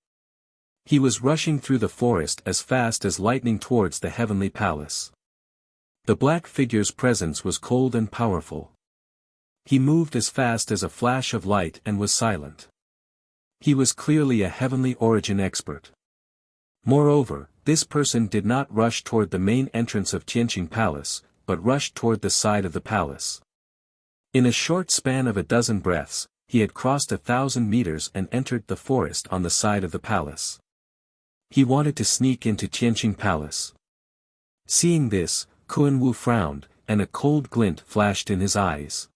He was rushing through the forest as fast as lightning towards the heavenly palace. The black figure's presence was cold and powerful. He moved as fast as a flash of light and was silent. He was clearly a heavenly origin expert. Moreover, this person did not rush toward the main entrance of Tianqing Palace, but rushed toward the side of the palace. In a short span of a dozen breaths, he had crossed 1,000 meters and entered the forest on the side of the palace. He wanted to sneak into Tianqing Palace. Seeing this, Kun Wu frowned, and a cold glint flashed in his eyes.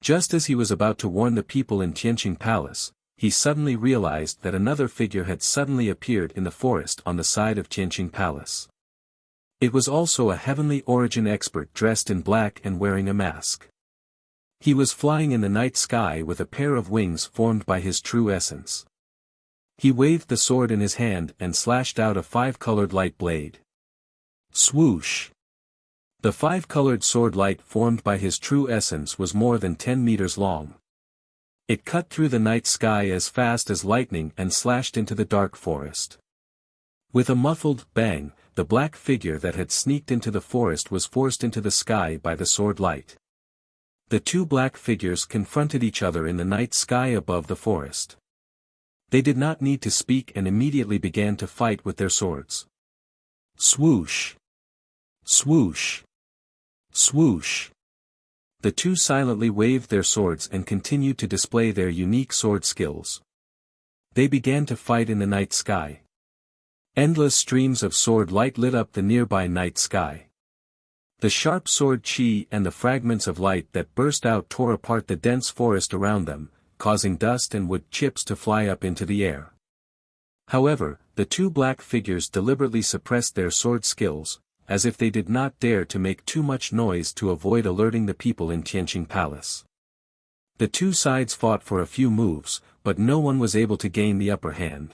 Just as he was about to warn the people in Tianqing Palace, he suddenly realized that another figure had suddenly appeared in the forest on the side of Tianqing Palace. It was also a heavenly origin expert dressed in black and wearing a mask. He was flying in the night sky with a pair of wings formed by his true essence. He waved the sword in his hand and slashed out a 5-colored light blade. Swoosh! The 5-colored sword light formed by his true essence was more than 10 meters long. It cut through the night sky as fast as lightning and slashed into the dark forest. With a muffled bang, the black figure that had sneaked into the forest was forced into the sky by the sword light. The two black figures confronted each other in the night sky above the forest. They did not need to speak and immediately began to fight with their swords. Swoosh! Swoosh! Swoosh! The two silently waved their swords and continued to display their unique sword skills. They began to fight in the night sky. Endless streams of sword light lit up the nearby night sky. The sharp sword chi and the fragments of light that burst out tore apart the dense forest around them, causing dust and wood chips to fly up into the air. However, the two black figures deliberately suppressed their sword skills, as if they did not dare to make too much noise to avoid alerting the people in Tianqing Palace. The two sides fought for a few moves, but no one was able to gain the upper hand.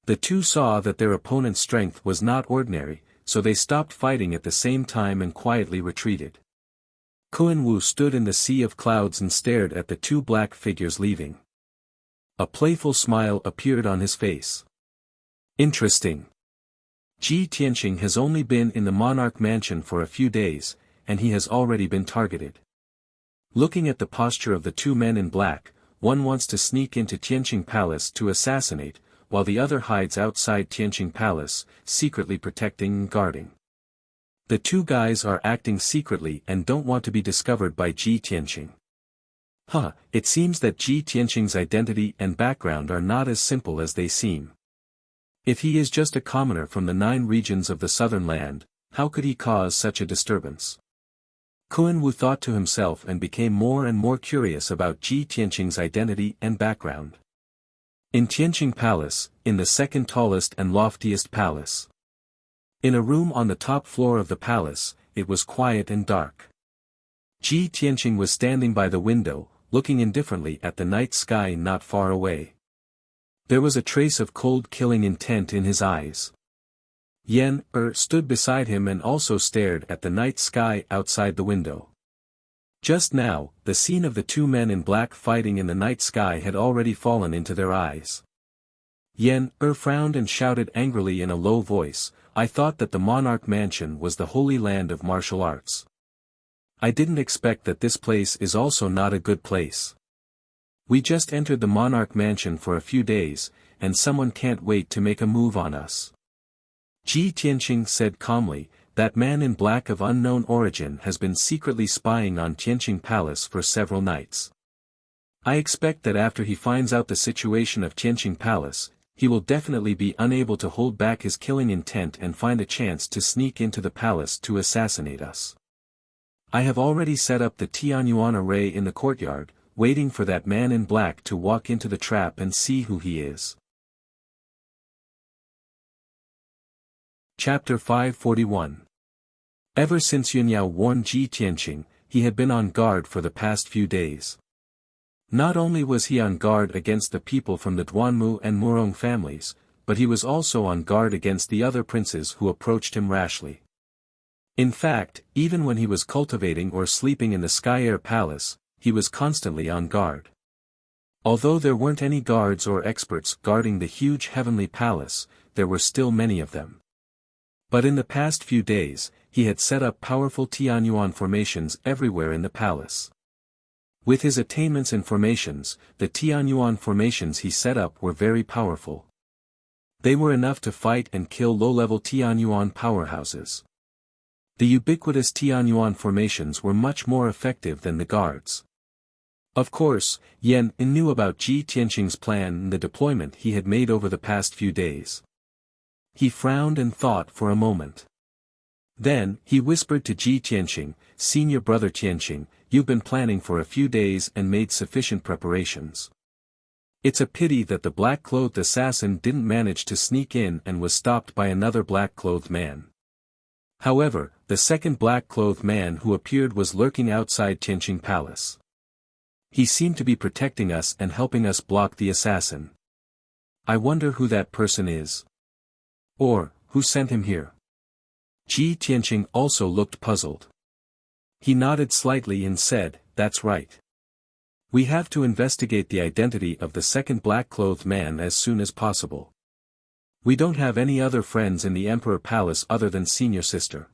The two saw that their opponent's strength was not ordinary, so they stopped fighting at the same time and quietly retreated. Kun Wu stood in the sea of clouds and stared at the two black figures leaving. A playful smile appeared on his face. Interesting. Ji Tianqing has only been in the monarch mansion for a few days, and he has already been targeted. Looking at the posture of the two men in black, one wants to sneak into Tianqing Palace to assassinate, while the other hides outside Tianqing Palace, secretly protecting and guarding. The two guys are acting secretly and don't want to be discovered by Ji Tianqing. It seems that Ji Tianqing's identity and background are not as simple as they seem. If he is just a commoner from the 9 regions of the southern land, how could he cause such a disturbance? Kun Wu thought to himself and became more and more curious about Ji Tianqing's identity and background. In Tianqing Palace, in the second tallest and loftiest palace. In a room on the top floor of the palace, it was quiet and dark. Ji Tianqing was standing by the window, looking indifferently at the night sky not far away. There was a trace of cold killing intent in his eyes. Yan stood beside him and also stared at the night sky outside the window. Just now, the scene of the two men in black fighting in the night sky had already fallen into their eyes. Yan frowned and shouted angrily in a low voice, "I thought that the monarch mansion was the holy land of martial arts. I didn't expect that this place is also not a good place. We just entered the monarch mansion for a few days, and someone can't wait to make a move on us." Ji Tianqing said calmly, "That man in black of unknown origin has been secretly spying on Tianqing Palace for several nights. I expect that after he finds out the situation of Tianqing Palace, he will definitely be unable to hold back his killing intent and find a chance to sneak into the palace to assassinate us. I have already set up the Tianyuan array in the courtyard, waiting for that man in black to walk into the trap and see who he is." Chapter 541. Ever since Yunyao warned Ji Tianqing, he had been on guard for the past few days. Not only was he on guard against the people from the Duanmu and Murong families, but he was also on guard against the other princes who approached him rashly. In fact, even when he was cultivating or sleeping in the Sky Air Palace, he was constantly on guard. Although there weren't any guards or experts guarding the huge heavenly palace, there were still many of them. But in the past few days, he had set up powerful Tianyuan formations everywhere in the palace. With his attainments in formations, the Tianyuan formations he set up were very powerful. They were enough to fight and kill low-level Tianyuan powerhouses. The ubiquitous Tianyuan formations were much more effective than the guards. Of course, Yan knew about Ji Tianqing's plan and the deployment he had made over the past few days. He frowned and thought for a moment. Then, he whispered to Ji Tianqing, "Senior brother Tianqing, you've been planning for a few days and made sufficient preparations. It's a pity that the black-clothed assassin didn't manage to sneak in and was stopped by another black-clothed man. However, the second black-clothed man who appeared was lurking outside Tianqing Palace. He seemed to be protecting us and helping us block the assassin. I wonder who that person is. Or, who sent him here?" Ji Tianqing also looked puzzled. He nodded slightly and said, "That's right. We have to investigate the identity of the second black-clothed man as soon as possible. We don't have any other friends in the Emperor Palace other than Senior Sister.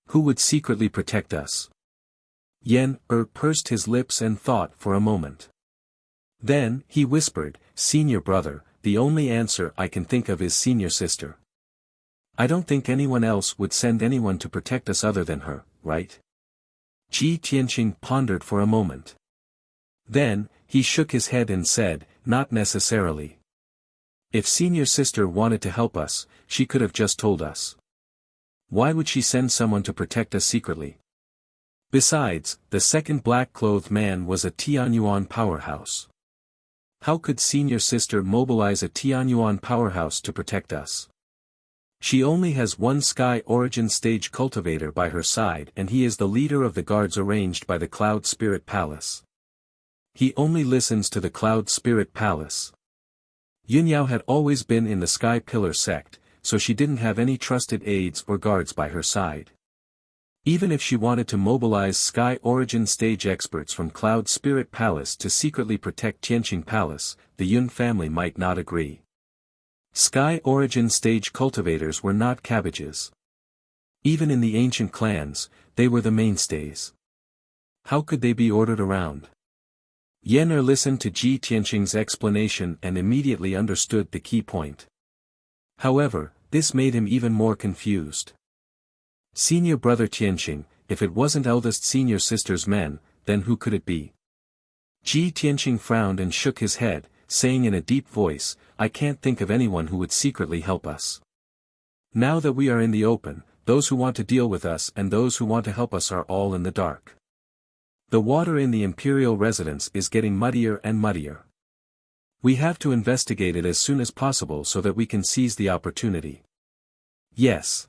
Who would secretly protect us?" Yan pursed his lips and thought for a moment. Then, he whispered, "Senior brother, the only answer I can think of is Senior Sister. I don't think anyone else would send anyone to protect us other than her, right?" Ji Tianqing pondered for a moment. Then, he shook his head and said, "Not necessarily. If Senior Sister wanted to help us, she could have just told us. Why would she send someone to protect us secretly? Besides, the second black-clothed man was a Tianyuan powerhouse. How could Senior Sister mobilize a Tianyuan powerhouse to protect us? She only has one Sky Origin Stage cultivator by her side and he is the leader of the guards arranged by the Cloud Spirit Palace. He only listens to the Cloud Spirit Palace." Yunyao had always been in the Sky Pillar sect, so she didn't have any trusted aides or guards by her side. Even if she wanted to mobilize Sky Origin stage experts from Cloud Spirit Palace to secretly protect Tianqing Palace, the Yun family might not agree. Sky Origin stage cultivators were not cabbages. Even in the ancient clans, they were the mainstays. How could they be ordered around? Yen listened to Ji Tianqing's explanation and immediately understood the key point. However, this made him even more confused. Senior brother Tianqing, if it wasn't eldest senior sister's men, then who could it be? Ji Tianqing frowned and shook his head, saying in a deep voice, I can't think of anyone who would secretly help us. Now that we are in the open, those who want to deal with us and those who want to help us are all in the dark. The water in the imperial residence is getting muddier and muddier. We have to investigate it as soon as possible so that we can seize the opportunity. Yes.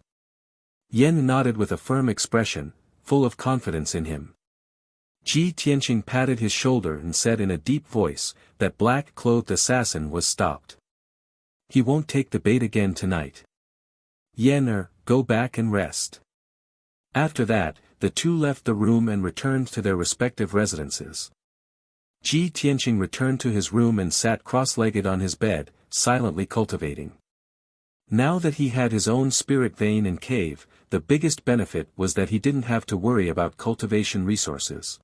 Yen nodded with a firm expression, full of confidence in him. Ji Tianqing patted his shoulder and said in a deep voice, that black-clothed assassin was stopped. He won't take the bait again tonight. Yen, go back and rest. After that, the two left the room and returned to their respective residences. Ji Tianqing returned to his room and sat cross-legged on his bed, silently cultivating. Now that he had his own spirit vein and cave, the biggest benefit was that he didn't have to worry about cultivation resources.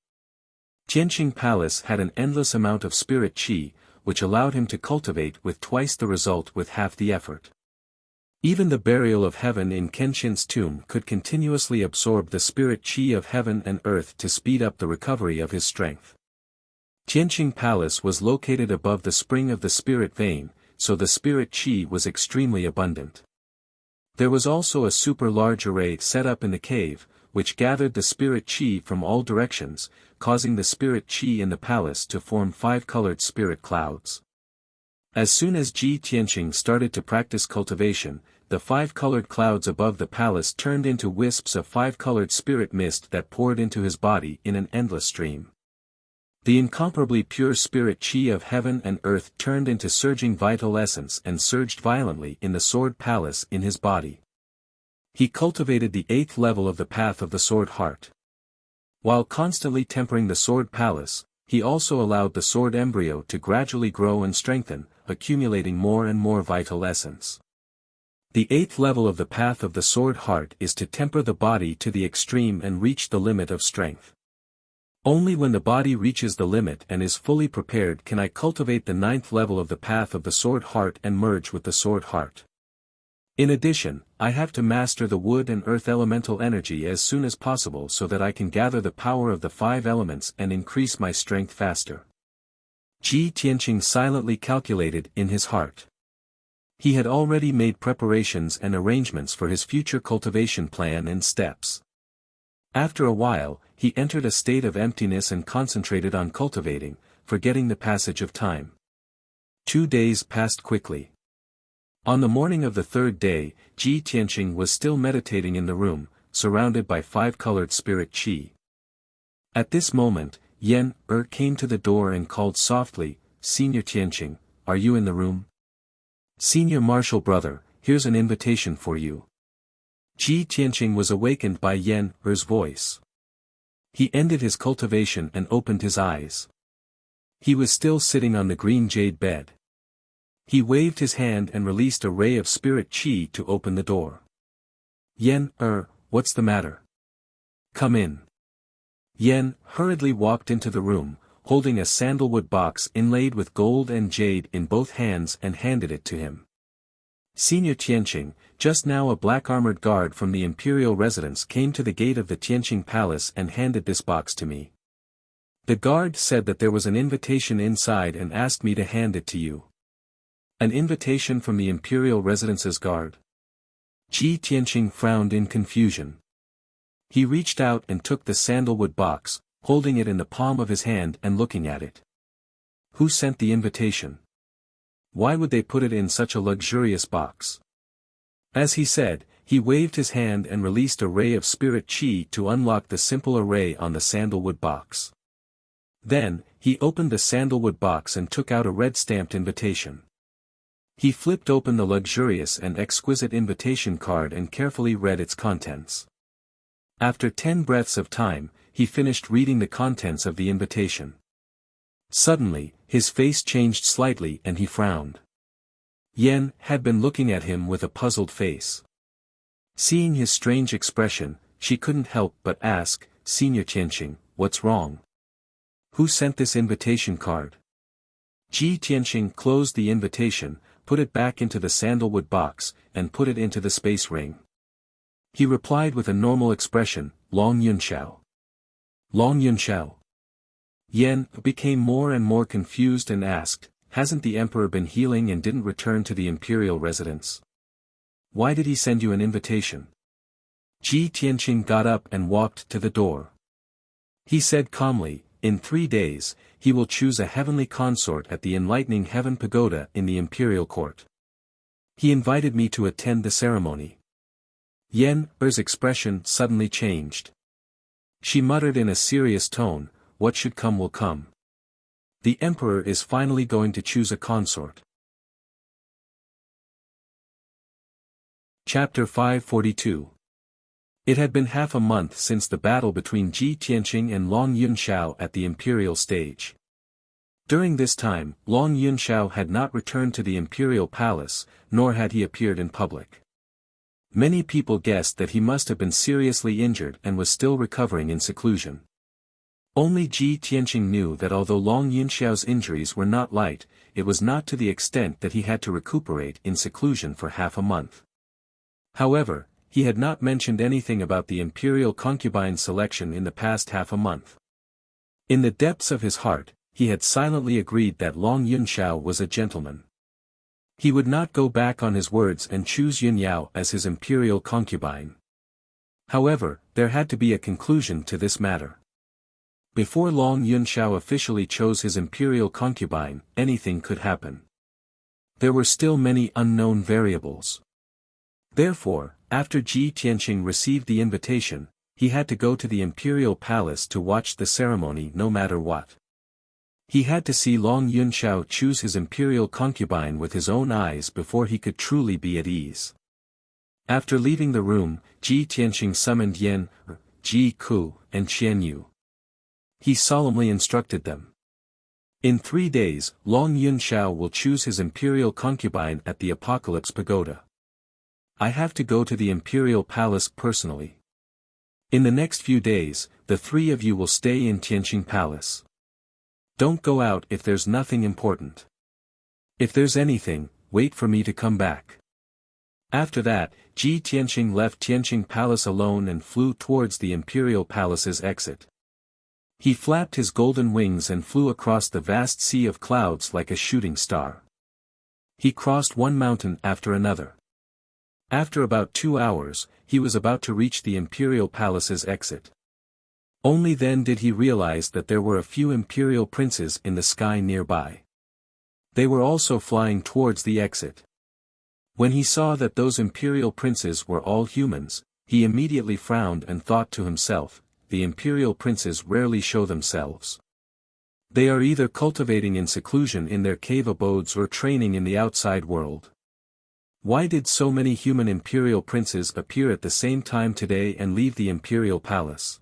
Tianqing Palace had an endless amount of spirit qi, which allowed him to cultivate with twice the result with half the effort. Even the burial of heaven in Kenshin's tomb could continuously absorb the spirit qi of heaven and earth to speed up the recovery of his strength. Tianqing Palace was located above the spring of the spirit vein, so the spirit qi was extremely abundant. There was also a super large array set up in the cave, which gathered the spirit qi from all directions, causing the spirit qi in the palace to form 5-colored spirit clouds. As soon as Ji Tianqing started to practice cultivation, the 5-colored clouds above the palace turned into wisps of 5-colored spirit mist that poured into his body in an endless stream. The incomparably pure spirit qi of heaven and earth turned into surging vital essence and surged violently in the sword palace in his body. He cultivated the 8th level of the path of the sword heart. While constantly tempering the sword palace, he also allowed the sword embryo to gradually grow and strengthen, accumulating more and more vital essence. The 8th level of the path of the sword heart is to temper the body to the extreme and reach the limit of strength. Only when the body reaches the limit and is fully prepared can I cultivate the 9th level of the path of the sword heart and merge with the sword heart. In addition, I have to master the wood and earth elemental energy as soon as possible so that I can gather the power of the 5 elements and increase my strength faster. Ji Tianqing silently calculated in his heart. He had already made preparations and arrangements for his future cultivation plan and steps. After a while, he entered a state of emptiness and concentrated on cultivating, forgetting the passage of time. 2 days passed quickly. On the morning of the 3rd day, Ji Tianqing was still meditating in the room, surrounded by 5-colored spirit qi. At this moment, Yen came to the door and called softly, Senior Tianqing, are you in the room? Senior Marshal Brother, here's an invitation for you. Ji Tianqing was awakened by Yen's voice. He ended his cultivation and opened his eyes. He was still sitting on the green jade bed. He waved his hand and released a ray of spirit qi to open the door. Yen, what's the matter? Come in. Yen hurriedly walked into the room, holding a sandalwood box inlaid with gold and jade in both hands and handed it to him. Senior Tianqing, just now a black-armored guard from the imperial residence came to the gate of the Tianqing Palace and handed this box to me. The guard said that there was an invitation inside and asked me to hand it to you. An invitation from the imperial residence's guard? Ji Tianqing frowned in confusion. He reached out and took the sandalwood box, holding it in the palm of his hand and looking at it. Who sent the invitation? Why would they put it in such a luxurious box? As he said, he waved his hand and released a ray of spirit qi to unlock the simple array on the sandalwood box. Then, he opened the sandalwood box and took out a red-stamped invitation. He flipped open the luxurious and exquisite invitation card and carefully read its contents. After 10 breaths of time, he finished reading the contents of the invitation. Suddenly, his face changed slightly and he frowned. Yen had been looking at him with a puzzled face. Seeing his strange expression, she couldn't help but ask, "Senior Tianqing, what's wrong? Who sent this invitation card?" Ji Tianqing closed the invitation, put it back into the sandalwood box, and put it into the space ring. He replied with a normal expression, "Long Yunxiao." Long Yunxiao. Yen became more and more confused and asked, "Hasn't the emperor been healing and didn't return to the imperial residence? Why did he send you an invitation?" Ji Tianqing got up and walked to the door. He said calmly, "In 3 days, he will choose a heavenly consort at the Enlightening Heaven Pagoda in the imperial court. He invited me to attend the ceremony." Yen's expression suddenly changed. She muttered in a serious tone, "What should come will come. The emperor is finally going to choose a consort." Chapter 542. It had been half a month since the battle between Ji Tianqing and Long Yunxiao at the imperial stage. During this time, Long Yunxiao had not returned to the imperial palace, nor had he appeared in public. Many people guessed that he must have been seriously injured and was still recovering in seclusion. Only Ji Tianqing knew that although Long Yunxiao's injuries were not light, it was not to the extent that he had to recuperate in seclusion for half a month. However, he had not mentioned anything about the imperial concubine selection in the past half a month. In the depths of his heart, he had silently agreed that Long Yunxiao was a gentleman. He would not go back on his words and choose Yunyao as his imperial concubine. However, there had to be a conclusion to this matter. Before Long Yunxiao officially chose his imperial concubine, anything could happen. There were still many unknown variables. Therefore, after Ji Tianqing received the invitation, he had to go to the imperial palace to watch the ceremony no matter what. He had to see Long Yunxiao choose his imperial concubine with his own eyes before he could truly be at ease. After leaving the room, Ji Tianqing summoned Yen, Ji Ku, and Qian Yu. He solemnly instructed them. In 3 days, Long Yunxiao will choose his imperial concubine at the Apocalypse Pagoda. I have to go to the imperial palace personally. In the next few days, the 3 of you will stay in Tianqing Palace. Don't go out if there's nothing important. If there's anything, wait for me to come back. After that, Ji Tianqing left Tianqing Palace alone and flew towards the imperial palace's exit. He flapped his golden wings and flew across the vast sea of clouds like a shooting star. He crossed one mountain after another. After about 2 hours, he was about to reach the imperial palace's exit. Only then did he realize that there were a few imperial princes in the sky nearby. They were also flying towards the exit. When he saw that those imperial princes were all humans, he immediately frowned and thought to himself, the imperial princes rarely show themselves. They are either cultivating in seclusion in their cave abodes or training in the outside world. Why did so many human imperial princes appear at the same time today and leave the imperial palace?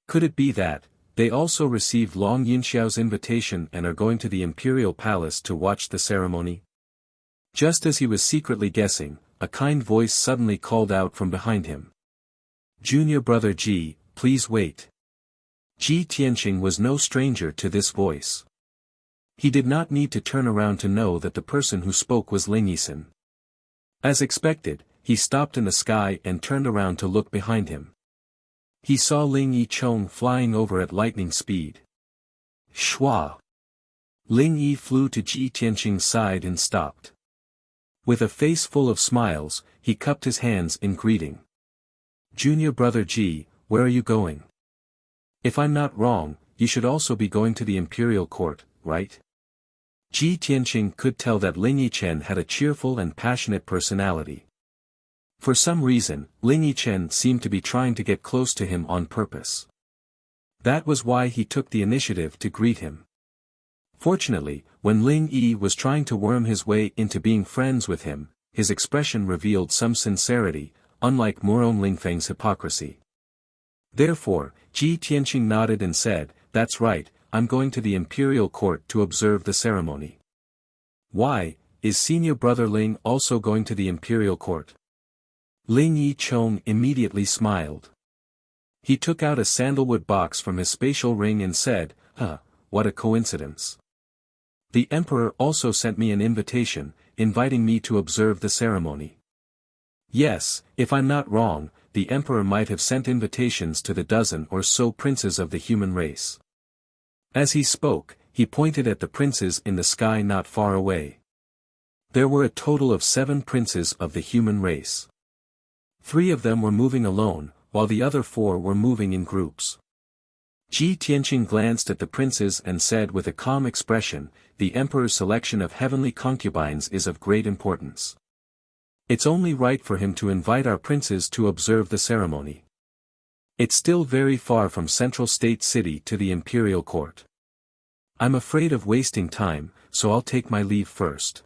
Could it be that they also received Long Yunxiao's invitation and are going to the imperial palace to watch the ceremony? Just as he was secretly guessing, a kind voice suddenly called out from behind him. "Junior brother Ji, please wait." Ji Tianqing was no stranger to this voice. He did not need to turn around to know that the person who spoke was Ling Yisan. As expected, he stopped in the sky and turned around to look behind him. He saw Ling Yichong flying over at lightning speed. Shua! Ling Yi flew to Ji Tianqing's side and stopped. With a face full of smiles, he cupped his hands in greeting. "Junior brother Ji, where are you going? If I'm not wrong, you should also be going to the imperial court, right?" Ji Tianqing could tell that Ling Yichen had a cheerful and passionate personality. For some reason, Ling Yichen seemed to be trying to get close to him on purpose. That was why he took the initiative to greet him. Fortunately, when Ling Yi was trying to worm his way into being friends with him, his expression revealed some sincerity, unlike Murong Lingfeng's hypocrisy. Therefore, Ji Tianqing nodded and said, "That's right, I'm going to the imperial court to observe the ceremony." "Why, is senior brother Ling also going to the imperial court?" Ling Yicheng immediately smiled. He took out a sandalwood box from his spatial ring and said, what a coincidence. The emperor also sent me an invitation, inviting me to observe the ceremony. Yes, if I'm not wrong, the emperor might have sent invitations to the dozen or so princes of the human race. As he spoke, he pointed at the princes in the sky not far away. There were a total of 7 princes of the human race. 3 of them were moving alone, while the other 4 were moving in groups. Ji Tianqing glanced at the princes and said with a calm expression, "The emperor's selection of heavenly concubines is of great importance. It's only right for him to invite our princes to observe the ceremony. It's still very far from Central State City to the imperial court. I'm afraid of wasting time, so I'll take my leave first."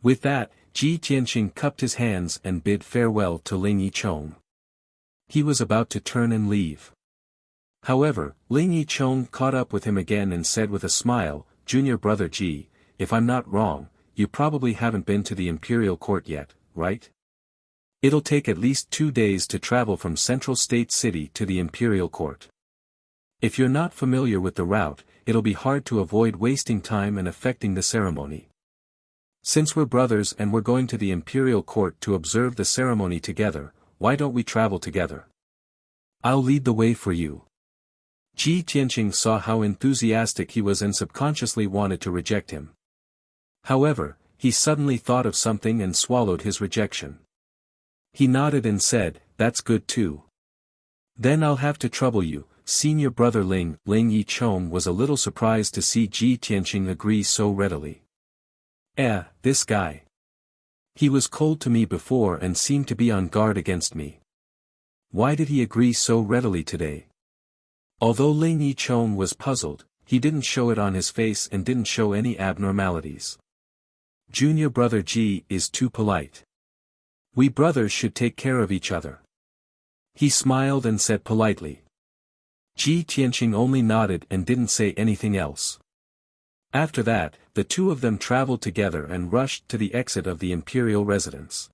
With that, Ji Tianqing cupped his hands and bid farewell to Ling Yicheng. He was about to turn and leave. However, Ling Yicheng caught up with him again and said with a smile, "Junior brother Ji, if I'm not wrong, you probably haven't been to the imperial court yet, right? It'll take at least 2 days to travel from Central State City to the imperial court. If you're not familiar with the route, it'll be hard to avoid wasting time and affecting the ceremony. Since we're brothers and we're going to the imperial court to observe the ceremony together, why don't we travel together? I'll lead the way for you." Ji Tianqing saw how enthusiastic he was and subconsciously wanted to reject him. However, he suddenly thought of something and swallowed his rejection. He nodded and said, "That's good too. Then I'll have to trouble you, senior brother Ling." Ling Yicheng was a little surprised to see Ji Tianqing agree so readily. This guy. He was cold to me before and seemed to be on guard against me. Why did he agree so readily today? Although Ling Yicheng was puzzled, he didn't show it on his face and didn't show any abnormalities. Junior brother Ji is too polite. We brothers should take care of each other. He smiled and said politely. Ji Tianqing only nodded and didn't say anything else. After that, the 2 of them traveled together and rushed to the exit of the imperial residence.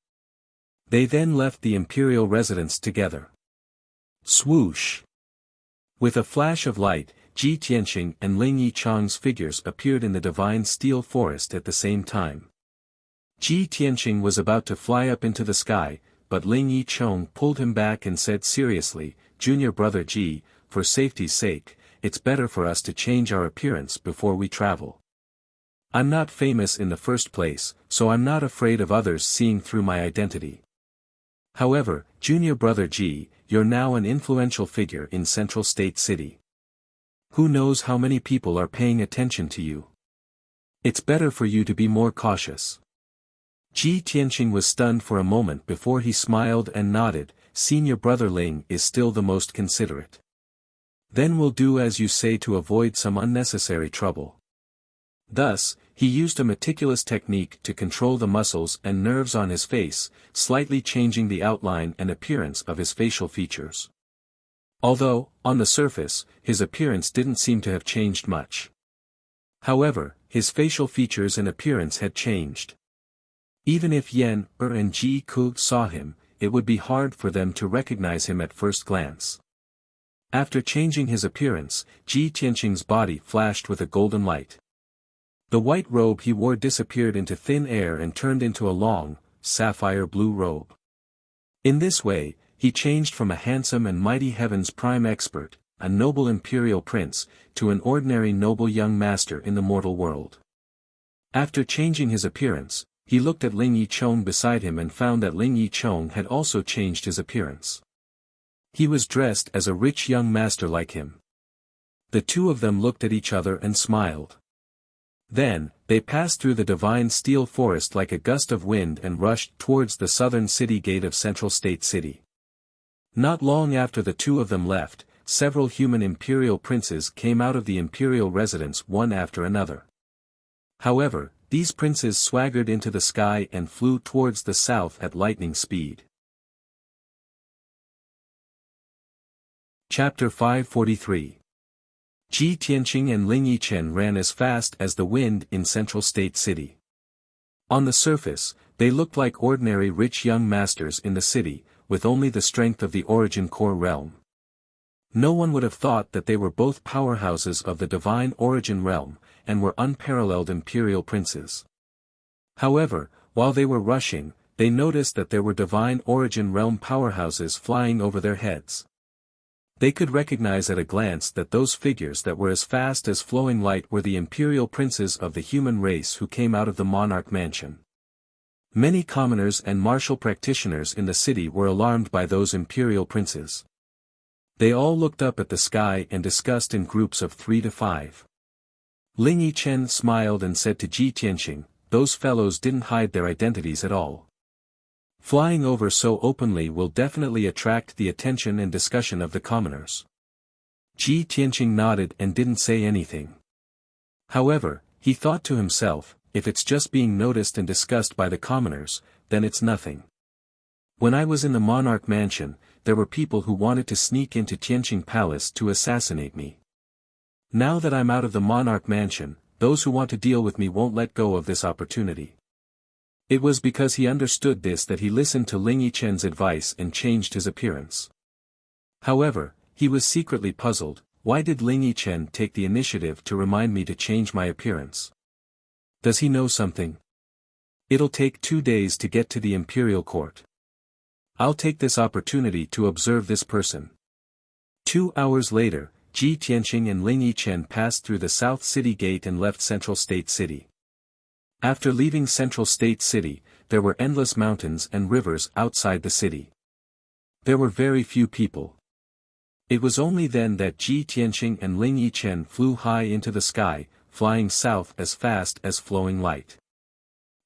They then left the imperial residence together. Swoosh! With a flash of light, Ji Tianqing and Ling Yicheng's figures appeared in the divine steel forest at the same time. Ji Tianqing was about to fly up into the sky, but Ling Yicheng pulled him back and said seriously, "Junior brother Ji, for safety's sake, it's better for us to change our appearance before we travel. I'm not famous in the first place, so I'm not afraid of others seeing through my identity. However, junior brother Ji, you're now an influential figure in Central State City. Who knows how many people are paying attention to you? It's better for you to be more cautious." Ji Tianqing was stunned for a moment before he smiled and nodded. "Senior brother Ling is still the most considerate. Then we'll do as you say to avoid some unnecessary trouble." Thus, he used a meticulous technique to control the muscles and nerves on his face, slightly changing the outline and appearance of his facial features. Although, on the surface, his appearance didn't seem to have changed much. However, his facial features and appearance had changed. Even if Yan, and Ji Ku saw him, it would be hard for them to recognize him at first glance. After changing his appearance, Ji Tianqing's body flashed with a golden light. The white robe he wore disappeared into thin air and turned into a long, sapphire blue robe. In this way, he changed from a handsome and mighty heaven's prime expert, a noble imperial prince, to an ordinary noble young master in the mortal world. After changing his appearance, he looked at Ling Yicheng beside him and found that Ling Yicheng had also changed his appearance. He was dressed as a rich young master like him. The 2 of them looked at each other and smiled. Then, they passed through the divine steel forest like a gust of wind and rushed towards the southern city gate of Central State City. Not long after the 2 of them left, several human imperial princes came out of the imperial residence one after another. However, these princes swaggered into the sky and flew towards the south at lightning speed. Chapter 543. Ji Tianqing and Ling Yichen ran as fast as the wind in Central State City. On the surface, they looked like ordinary rich young masters in the city, with only the strength of the Origin Core realm. No one would have thought that they were both powerhouses of the divine Origin realm, and were unparalleled imperial princes. However, while they were rushing, they noticed that there were divine Origin realm powerhouses flying over their heads. They could recognize at a glance that those figures that were as fast as flowing light were the imperial princes of the human race who came out of the monarch mansion. Many commoners and martial practitioners in the city were alarmed by those imperial princes. They all looked up at the sky and discussed in groups of 3 to 5. Ling Yichen smiled and said to Ji Tianqing, "Those fellows didn't hide their identities at all. Flying over so openly will definitely attract the attention and discussion of the commoners." Ji Tianqing nodded and didn't say anything. However, he thought to himself, if it's just being noticed and discussed by the commoners, then it's nothing. When I was in the monarch mansion, there were people who wanted to sneak into Tianqing Palace to assassinate me. Now that I'm out of the monarch mansion, those who want to deal with me won't let go of this opportunity. It was because he understood this that he listened to Ling Yichen's advice and changed his appearance. However, he was secretly puzzled. Why did Ling Yichen take the initiative to remind me to change my appearance? Does he know something? It'll take 2 days to get to the imperial court. I'll take this opportunity to observe this person. 2 hours later, Ji Tianqing and Ling Yichen passed through the South City Gate and left Central State City. After leaving Central State City, there were endless mountains and rivers outside the city. There were very few people. It was only then that Ji Tianqing and Ling Yichen flew high into the sky, flying south as fast as flowing light.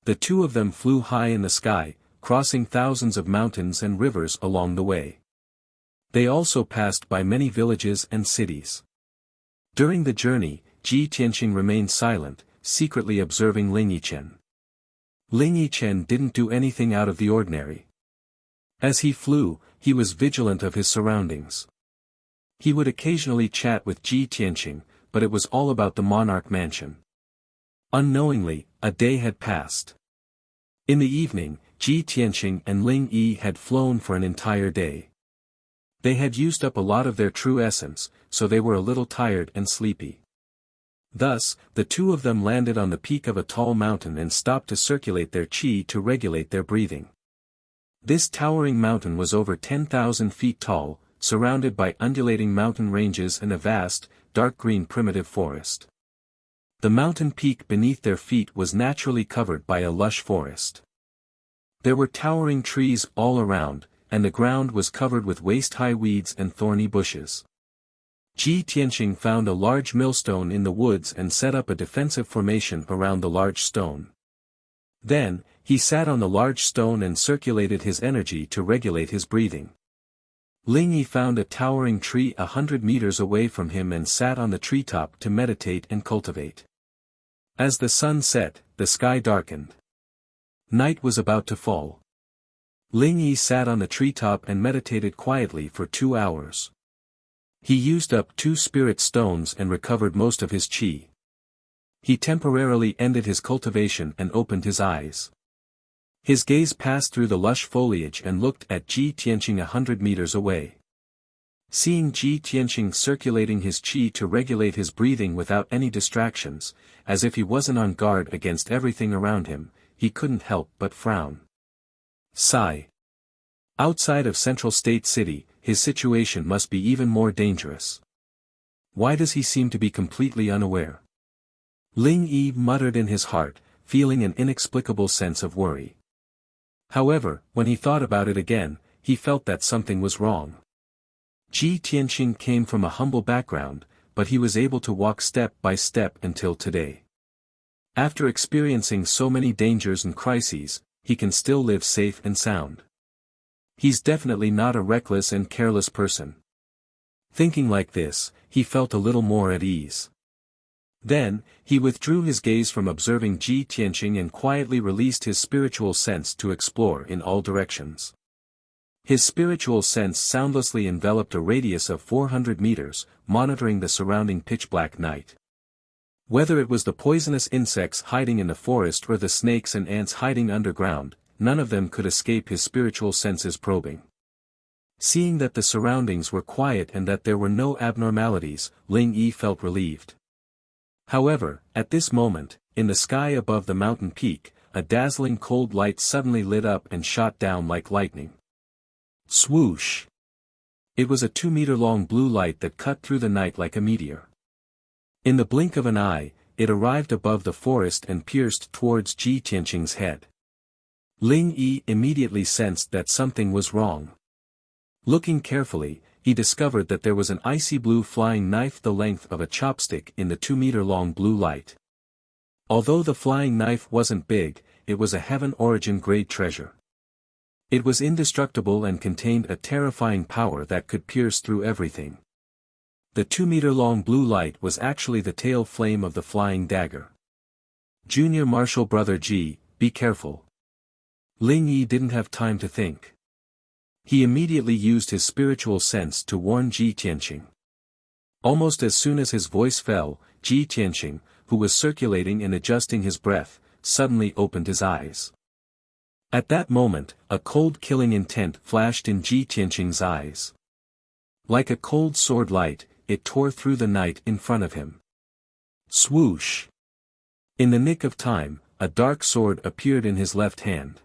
The two of them flew high in the sky, crossing thousands of mountains and rivers along the way. They also passed by many villages and cities. During the journey, Ji Tianqing remained silent, secretly observing Ling Yichen. Ling Yichen didn't do anything out of the ordinary. As he flew, he was vigilant of his surroundings. He would occasionally chat with Ji Tianqing, but it was all about the monarch mansion. Unknowingly, a day had passed. In the evening, Ji Tianqing and Ling Yi had flown for an entire day. They had used up a lot of their true essence, so they were a little tired and sleepy. Thus, the two of them landed on the peak of a tall mountain and stopped to circulate their qi to regulate their breathing. This towering mountain was over 10,000 feet tall, surrounded by undulating mountain ranges and a vast, dark green primitive forest. The mountain peak beneath their feet was naturally covered by a lush forest. There were towering trees all around, and the ground was covered with waist-high weeds and thorny bushes. Ji Tianqing found a large millstone in the woods and set up a defensive formation around the large stone. Then, he sat on the large stone and circulated his energy to regulate his breathing. Ling Yi found a towering tree 100 meters away from him and sat on the treetop to meditate and cultivate. As the sun set, the sky darkened. Night was about to fall. Ling Yi sat on the treetop and meditated quietly for 2 hours. He used up 2 spirit stones and recovered most of his qi. He temporarily ended his cultivation and opened his eyes. His gaze passed through the lush foliage and looked at Ji Tianqing 100 meters away. Seeing Ji Tianqing circulating his qi to regulate his breathing without any distractions, as if he wasn't on guard against everything around him, he couldn't help but frown. Sigh. Outside of Central State City, his situation must be even more dangerous. Why does he seem to be completely unaware? Ling Yi muttered in his heart, feeling an inexplicable sense of worry. However, when he thought about it again, he felt that something was wrong. Ji Tianqing came from a humble background, but he was able to walk step by step until today. After experiencing so many dangers and crises, he can still live safe and sound. He's definitely not a reckless and careless person. Thinking like this, he felt a little more at ease. Then, he withdrew his gaze from observing Ji Tianqing and quietly released his spiritual sense to explore in all directions. His spiritual sense soundlessly enveloped a radius of 400 meters, monitoring the surrounding pitch-black night. Whether it was the poisonous insects hiding in the forest or the snakes and ants hiding underground, none of them could escape his spiritual senses probing. Seeing that the surroundings were quiet and that there were no abnormalities, Ling Yi felt relieved. However, at this moment, in the sky above the mountain peak, a dazzling cold light suddenly lit up and shot down like lightning. Swoosh! It was a 2-meter-long blue light that cut through the night like a meteor. In the blink of an eye, it arrived above the forest and pierced towards Ji Tianqing's head. Ling Yi immediately sensed that something was wrong. Looking carefully, he discovered that there was an icy blue flying knife the length of a chopstick in the 2-meter-long blue light. Although the flying knife wasn't big, it was a heaven-origin grade treasure. It was indestructible and contained a terrifying power that could pierce through everything. The 2-meter-long blue light was actually the tail flame of the flying dagger. Junior Marshal Brother Ji, be careful. Ling Yi didn't have time to think. He immediately used his spiritual sense to warn Ji Tianqing. Almost as soon as his voice fell, Ji Tianqing, who was circulating and adjusting his breath, suddenly opened his eyes. At that moment, a cold killing intent flashed in Ji Tianqing's eyes. Like a cold sword light, it tore through the night in front of him. Swoosh! In the nick of time, a dark sword appeared in his left hand.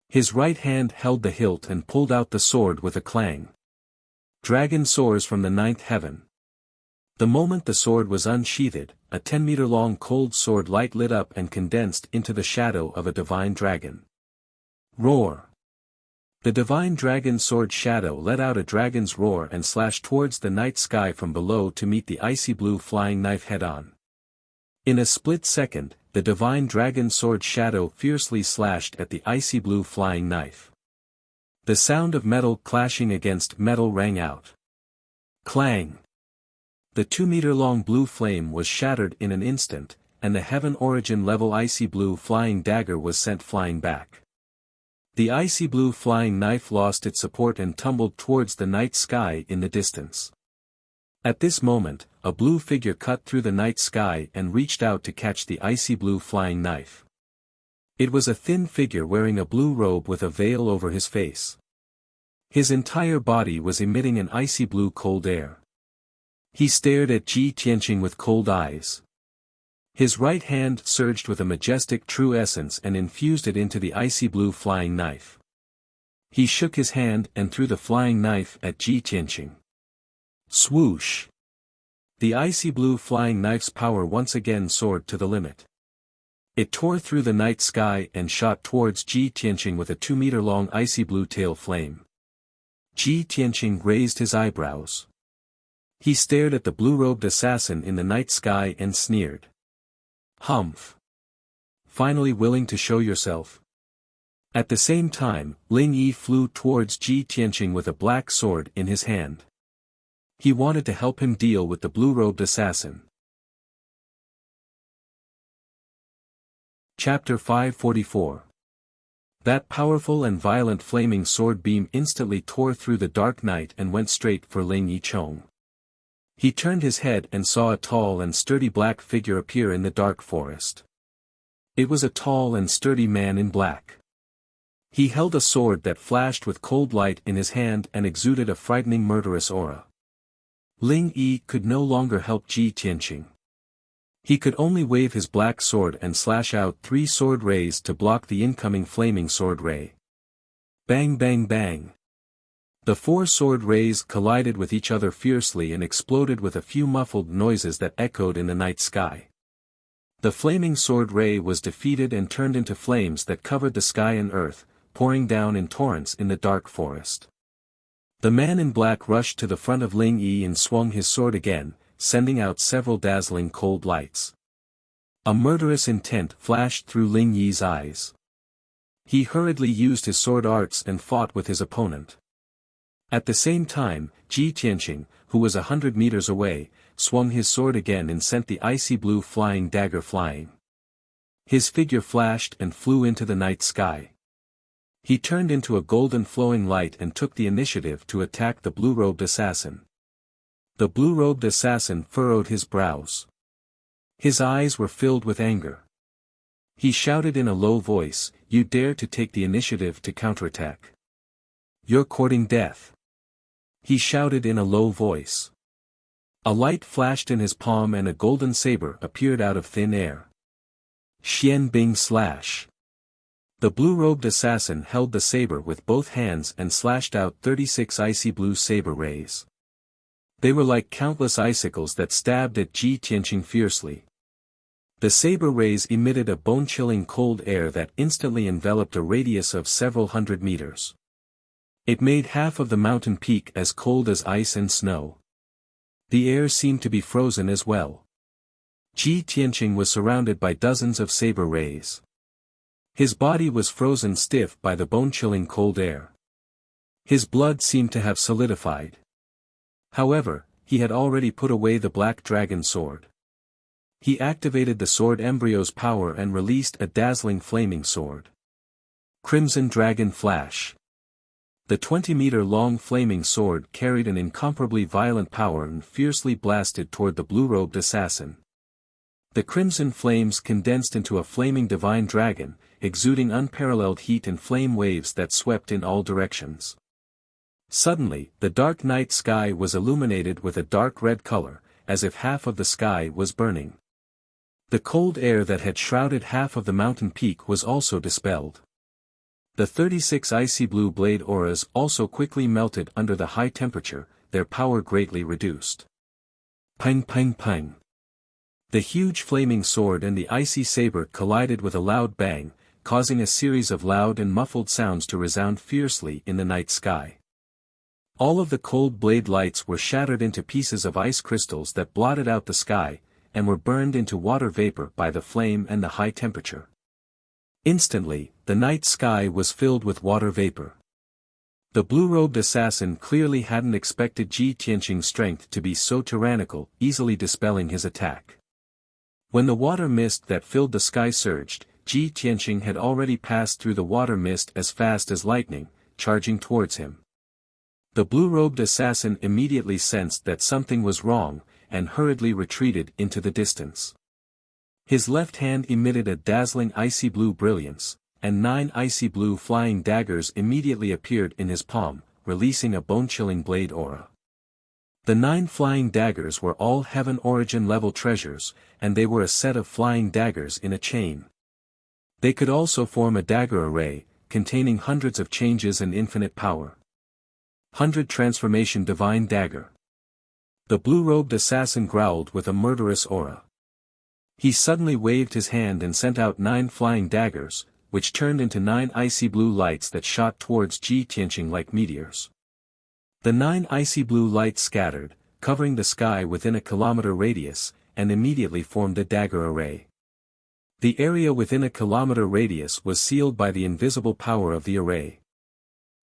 His right hand held the hilt and pulled out the sword with a clang. Dragon soars from the 9th heaven. The moment the sword was unsheathed, a 10-meter-long cold sword light lit up and condensed into the shadow of a divine dragon. Roar! The divine dragon sword shadow let out a dragon's roar and slashed towards the night sky from below to meet the icy blue flying knife head-on. In a split second, the divine dragon sword shadow fiercely slashed at the icy blue flying knife. The sound of metal clashing against metal rang out. Clang! The 2-meter-long blue flame was shattered in an instant, and the heaven-origin level icy blue flying dagger was sent flying back. The icy blue flying knife lost its support and tumbled towards the night sky in the distance. At this moment, a blue figure cut through the night sky and reached out to catch the icy blue flying knife. It was a thin figure wearing a blue robe with a veil over his face. His entire body was emitting an icy blue cold air. He stared at Ji Tianqing with cold eyes. His right hand surged with a majestic true essence and infused it into the icy blue flying knife. He shook his hand and threw the flying knife at Ji Tianqing. Swoosh! The icy blue flying knife's power once again soared to the limit. It tore through the night sky and shot towards Ji Tianqing with a 2-meter-long icy blue tail flame. Ji Tianqing raised his eyebrows. He stared at the blue-robed assassin in the night sky and sneered. Humph! Finally willing to show yourself? At the same time, Ling Yi flew towards Ji Tianqing with a black sword in his hand. He wanted to help him deal with the blue-robed assassin. Chapter 544. That powerful and violent flaming sword beam instantly tore through the dark night and went straight for Ling Yi Chong. He turned his head and saw a tall and sturdy black figure appear in the dark forest. It was a tall and sturdy man in black. He held a sword that flashed with cold light in his hand and exuded a frightening murderous aura. Ling Yi could no longer help Ji Tianqing. He could only wave his black sword and slash out 3 sword rays to block the incoming flaming sword ray. Bang bang bang. The 4 sword rays collided with each other fiercely and exploded with a few muffled noises that echoed in the night sky. The flaming sword ray was defeated and turned into flames that covered the sky and earth, pouring down in torrents in the dark forest. The man in black rushed to the front of Ling Yi and swung his sword again, sending out several dazzling cold lights. A murderous intent flashed through Ling Yi's eyes. He hurriedly used his sword arts and fought with his opponent. At the same time, Ji Tianqing, who was 100 meters away, swung his sword again and sent the icy blue flying dagger flying. His figure flashed and flew into the night sky. He turned into a golden flowing light and took the initiative to attack the blue-robed assassin. The blue-robed assassin furrowed his brows. His eyes were filled with anger. He shouted in a low voice, "You dare to take the initiative to counterattack? You're courting death." He shouted in a low voice. A light flashed in his palm and a golden saber appeared out of thin air. Xian Bing slash. The blue-robed assassin held the saber with both hands and slashed out 36 icy blue saber rays. They were like countless icicles that stabbed at Ji Tianqing fiercely. The saber rays emitted a bone-chilling cold air that instantly enveloped a radius of several hundred meters. It made half of the mountain peak as cold as ice and snow. The air seemed to be frozen as well. Ji Tianqing was surrounded by dozens of saber rays. His body was frozen stiff by the bone-chilling cold air. His blood seemed to have solidified. However, he had already put away the black dragon sword. He activated the sword embryo's power and released a dazzling flaming sword. Crimson Dragon Flash. The 20-meter-long flaming sword carried an incomparably violent power and fiercely blasted toward the blue-robed assassin. The crimson flames condensed into a flaming divine dragon, exuding unparalleled heat and flame waves that swept in all directions. Suddenly, the dark night sky was illuminated with a dark red color, as if half of the sky was burning. The cold air that had shrouded half of the mountain peak was also dispelled. The 36 icy blue blade auras also quickly melted under the high temperature, their power greatly reduced. Pang pang pang. The huge flaming sword and the icy saber collided with a loud bang, causing a series of loud and muffled sounds to resound fiercely in the night sky. All of the cold blade lights were shattered into pieces of ice crystals that blotted out the sky, and were burned into water vapor by the flame and the high temperature. Instantly, the night sky was filled with water vapor. The blue-robed assassin clearly hadn't expected Ji Tianqing's strength to be so tyrannical, easily dispelling his attack. When the water mist that filled the sky surged, Ji Tianqing had already passed through the water mist as fast as lightning, charging towards him. The blue-robed assassin immediately sensed that something was wrong, and hurriedly retreated into the distance. His left hand emitted a dazzling icy blue brilliance, and 9 icy blue flying daggers immediately appeared in his palm, releasing a bone-chilling blade aura. The 9 flying daggers were all Heaven Origin level treasures, and they were a set of flying daggers in a chain. They could also form a dagger array, containing hundreds of changes and infinite power. 100 Transformation Divine Dagger. The blue-robed assassin growled with a murderous aura. He suddenly waved his hand and sent out 9 flying daggers, which turned into 9 icy blue lights that shot towards Ji Tianqing like meteors. The 9 icy blue lights scattered, covering the sky within a kilometer radius, and immediately formed a dagger array. The area within a kilometer radius was sealed by the invisible power of the array.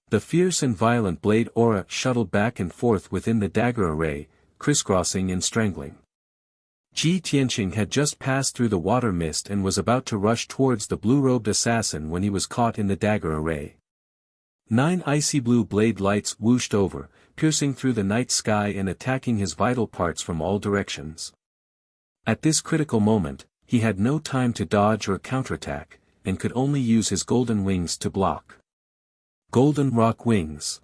The fierce and violent blade aura shuttled back and forth within the dagger array, crisscrossing and strangling. Ji Tianqing had just passed through the water mist and was about to rush towards the blue-robed assassin when he was caught in the dagger array. 9 icy blue blade lights whooshed over, piercing through the night sky and attacking his vital parts from all directions. At this critical moment, he had no time to dodge or counterattack, and could only use his golden wings to block. Golden Rock Wings.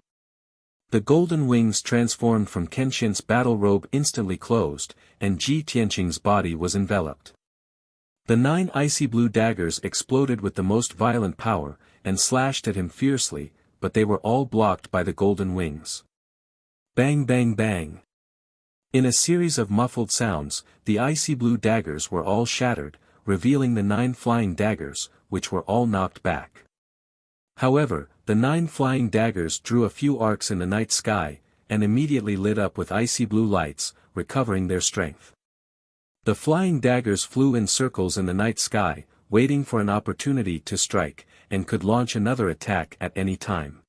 The golden wings transformed from Kenshin's battle robe instantly closed, and Ji Tianqing's body was enveloped. The 9 icy blue daggers exploded with the most violent power, and slashed at him fiercely, but they were all blocked by the golden wings. Bang bang bang. In a series of muffled sounds, the icy blue daggers were all shattered, revealing the 9 flying daggers, which were all knocked back. However, the 9 flying daggers drew a few arcs in the night sky, and immediately lit up with icy blue lights, recovering their strength. The flying daggers flew in circles in the night sky, waiting for an opportunity to strike, and could launch another attack at any time.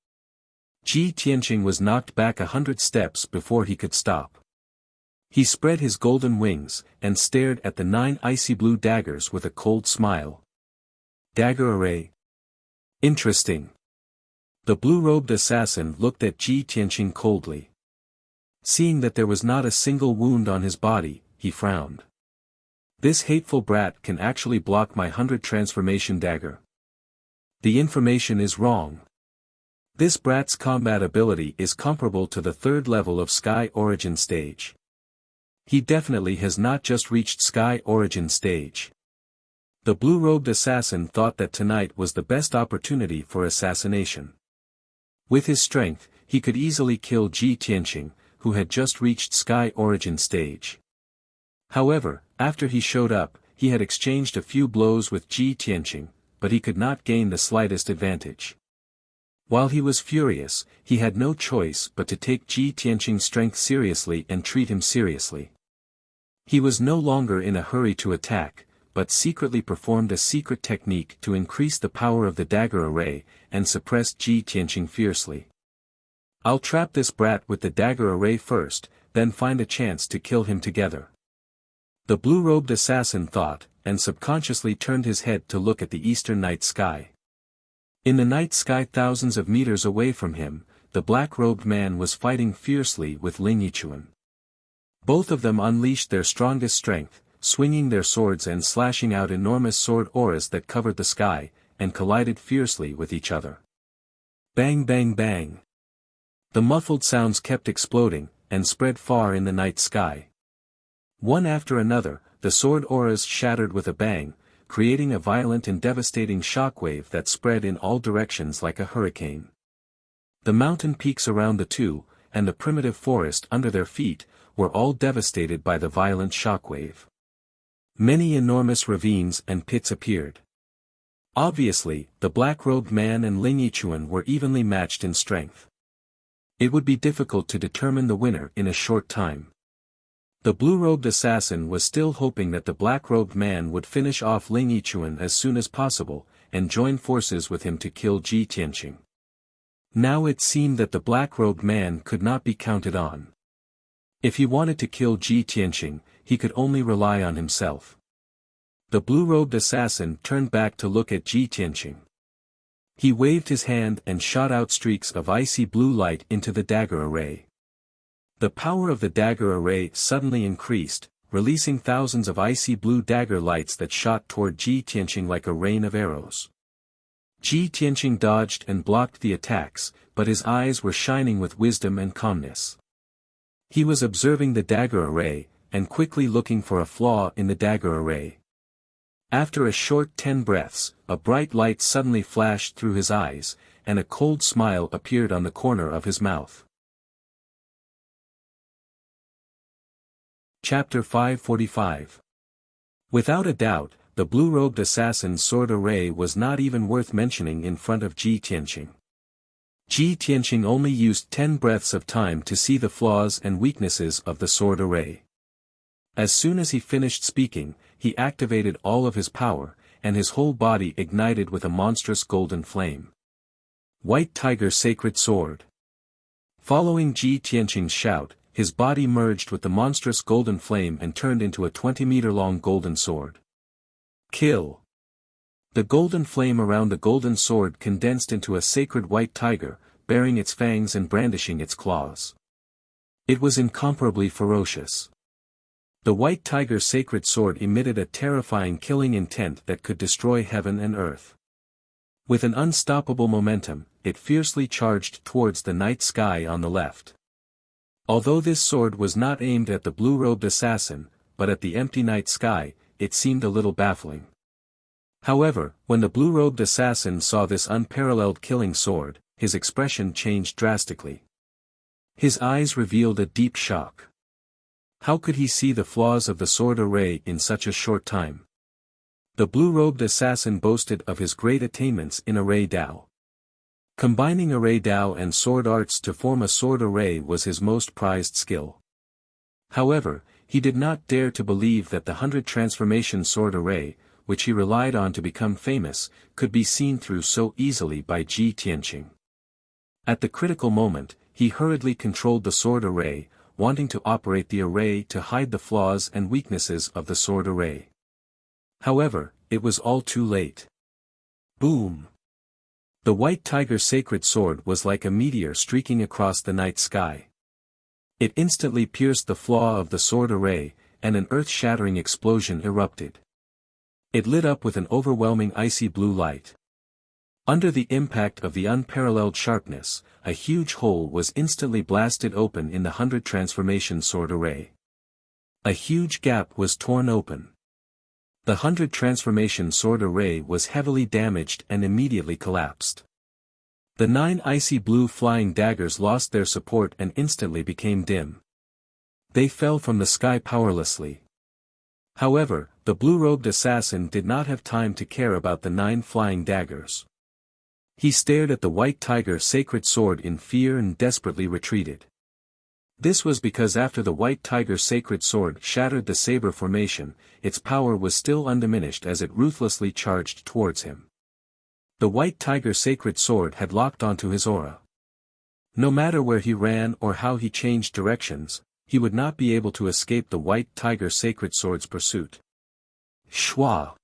Ji Tianqing was knocked back 100 steps before he could stop. He spread his golden wings, and stared at the 9 icy blue daggers with a cold smile. Dagger array. Interesting. The blue-robed assassin looked at Ji Tianqing coldly. Seeing that there was not a single wound on his body, he frowned. This hateful brat can actually block my 100 transformation dagger. The information is wrong. This brat's combat ability is comparable to the 3rd level of Sky Origin stage. He definitely has not just reached Sky Origin stage. The blue-robed assassin thought that tonight was the best opportunity for assassination. With his strength, he could easily kill Ji Tianqing, who had just reached Sky Origin stage. However, after he showed up, he had exchanged a few blows with Ji Tianqing, but he could not gain the slightest advantage. While he was furious, he had no choice but to take Ji Tianqing's strength seriously and treat him seriously. He was no longer in a hurry to attack, but secretly performed a secret technique to increase the power of the dagger array, and suppressed Ji Tianqing fiercely. I'll trap this brat with the dagger array first, then find a chance to kill him together. The blue-robed assassin thought, and subconsciously turned his head to look at the eastern night sky. In the night sky thousands of meters away from him, the black-robed man was fighting fiercely with Ling Yichuan. Both of them unleashed their strongest strength, swinging their swords and slashing out enormous sword auras that covered the sky, and collided fiercely with each other. Bang bang bang. The muffled sounds kept exploding, and spread far in the night sky. One after another, the sword auras shattered with a bang, creating a violent and devastating shockwave that spread in all directions like a hurricane. The mountain peaks around the two, and the primitive forest under their feet, were all devastated by the violent shockwave. Many enormous ravines and pits appeared. Obviously, the black-robed man and Ling Yichuan were evenly matched in strength. It would be difficult to determine the winner in a short time. The blue-robed assassin was still hoping that the black-robed man would finish off Ling Yichuan as soon as possible, and join forces with him to kill Ji Tianqing. Now it seemed that the black-robed man could not be counted on. If he wanted to kill Ji Tianqing, he could only rely on himself. The blue-robed assassin turned back to look at Ji Tianqing. He waved his hand and shot out streaks of icy blue light into the dagger array. The power of the dagger array suddenly increased, releasing thousands of icy blue dagger lights that shot toward Ji Tianqing like a rain of arrows. Ji Tianqing dodged and blocked the attacks, but his eyes were shining with wisdom and calmness. He was observing the dagger array, and quickly looking for a flaw in the dagger array. After a short 10 breaths, a bright light suddenly flashed through his eyes, and a cold smile appeared on the corner of his mouth. Chapter 545. Without a doubt, the blue-robed assassin's sword array was not even worth mentioning in front of Ji Tianqing. Ji Tianqing only used 10 breaths of time to see the flaws and weaknesses of the sword array. As soon as he finished speaking, he activated all of his power, and his whole body ignited with a monstrous golden flame. White Tiger Sacred Sword. Following Ji Tianqing's shout, his body merged with the monstrous golden flame and turned into a 20-meter-long golden sword. Kill! The golden flame around the golden sword condensed into a sacred white tiger, baring its fangs and brandishing its claws. It was incomparably ferocious. The white tiger sacred sword emitted a terrifying killing intent that could destroy heaven and earth. With an unstoppable momentum, it fiercely charged towards the night sky on the left. Although this sword was not aimed at the blue-robed assassin, but at the empty night sky, it seemed a little baffling. However, when the blue-robed assassin saw this unparalleled killing sword, his expression changed drastically. His eyes revealed a deep shock. How could he see the flaws of the sword array in such a short time? The blue-robed assassin boasted of his great attainments in array Dao. Combining array Dao and sword arts to form a sword array was his most prized skill. However, he did not dare to believe that the 100 transformation sword array, which he relied on to become famous, could be seen through so easily by Ji Tianqing. At the critical moment, he hurriedly controlled the sword array, wanting to operate the array to hide the flaws and weaknesses of the sword array. However, it was all too late. Boom! The white tiger's sacred sword was like a meteor streaking across the night sky. It instantly pierced the flaw of the sword array, and an earth-shattering explosion erupted. It lit up with an overwhelming icy blue light. Under the impact of the unparalleled sharpness, a huge hole was instantly blasted open in the 100 transformation sword array. A huge gap was torn open. The 100 transformation sword array was heavily damaged and immediately collapsed. The 9 icy blue flying daggers lost their support and instantly became dim. They fell from the sky powerlessly. However, the blue-robed assassin did not have time to care about the 9 flying daggers. He stared at the white tiger's sacred sword in fear and desperately retreated. This was because after the white tiger's sacred sword shattered the saber formation, its power was still undiminished as it ruthlessly charged towards him. The white tiger's sacred sword had locked onto his aura. No matter where he ran or how he changed directions, he would not be able to escape the white tiger's sacred sword's pursuit. Shwa!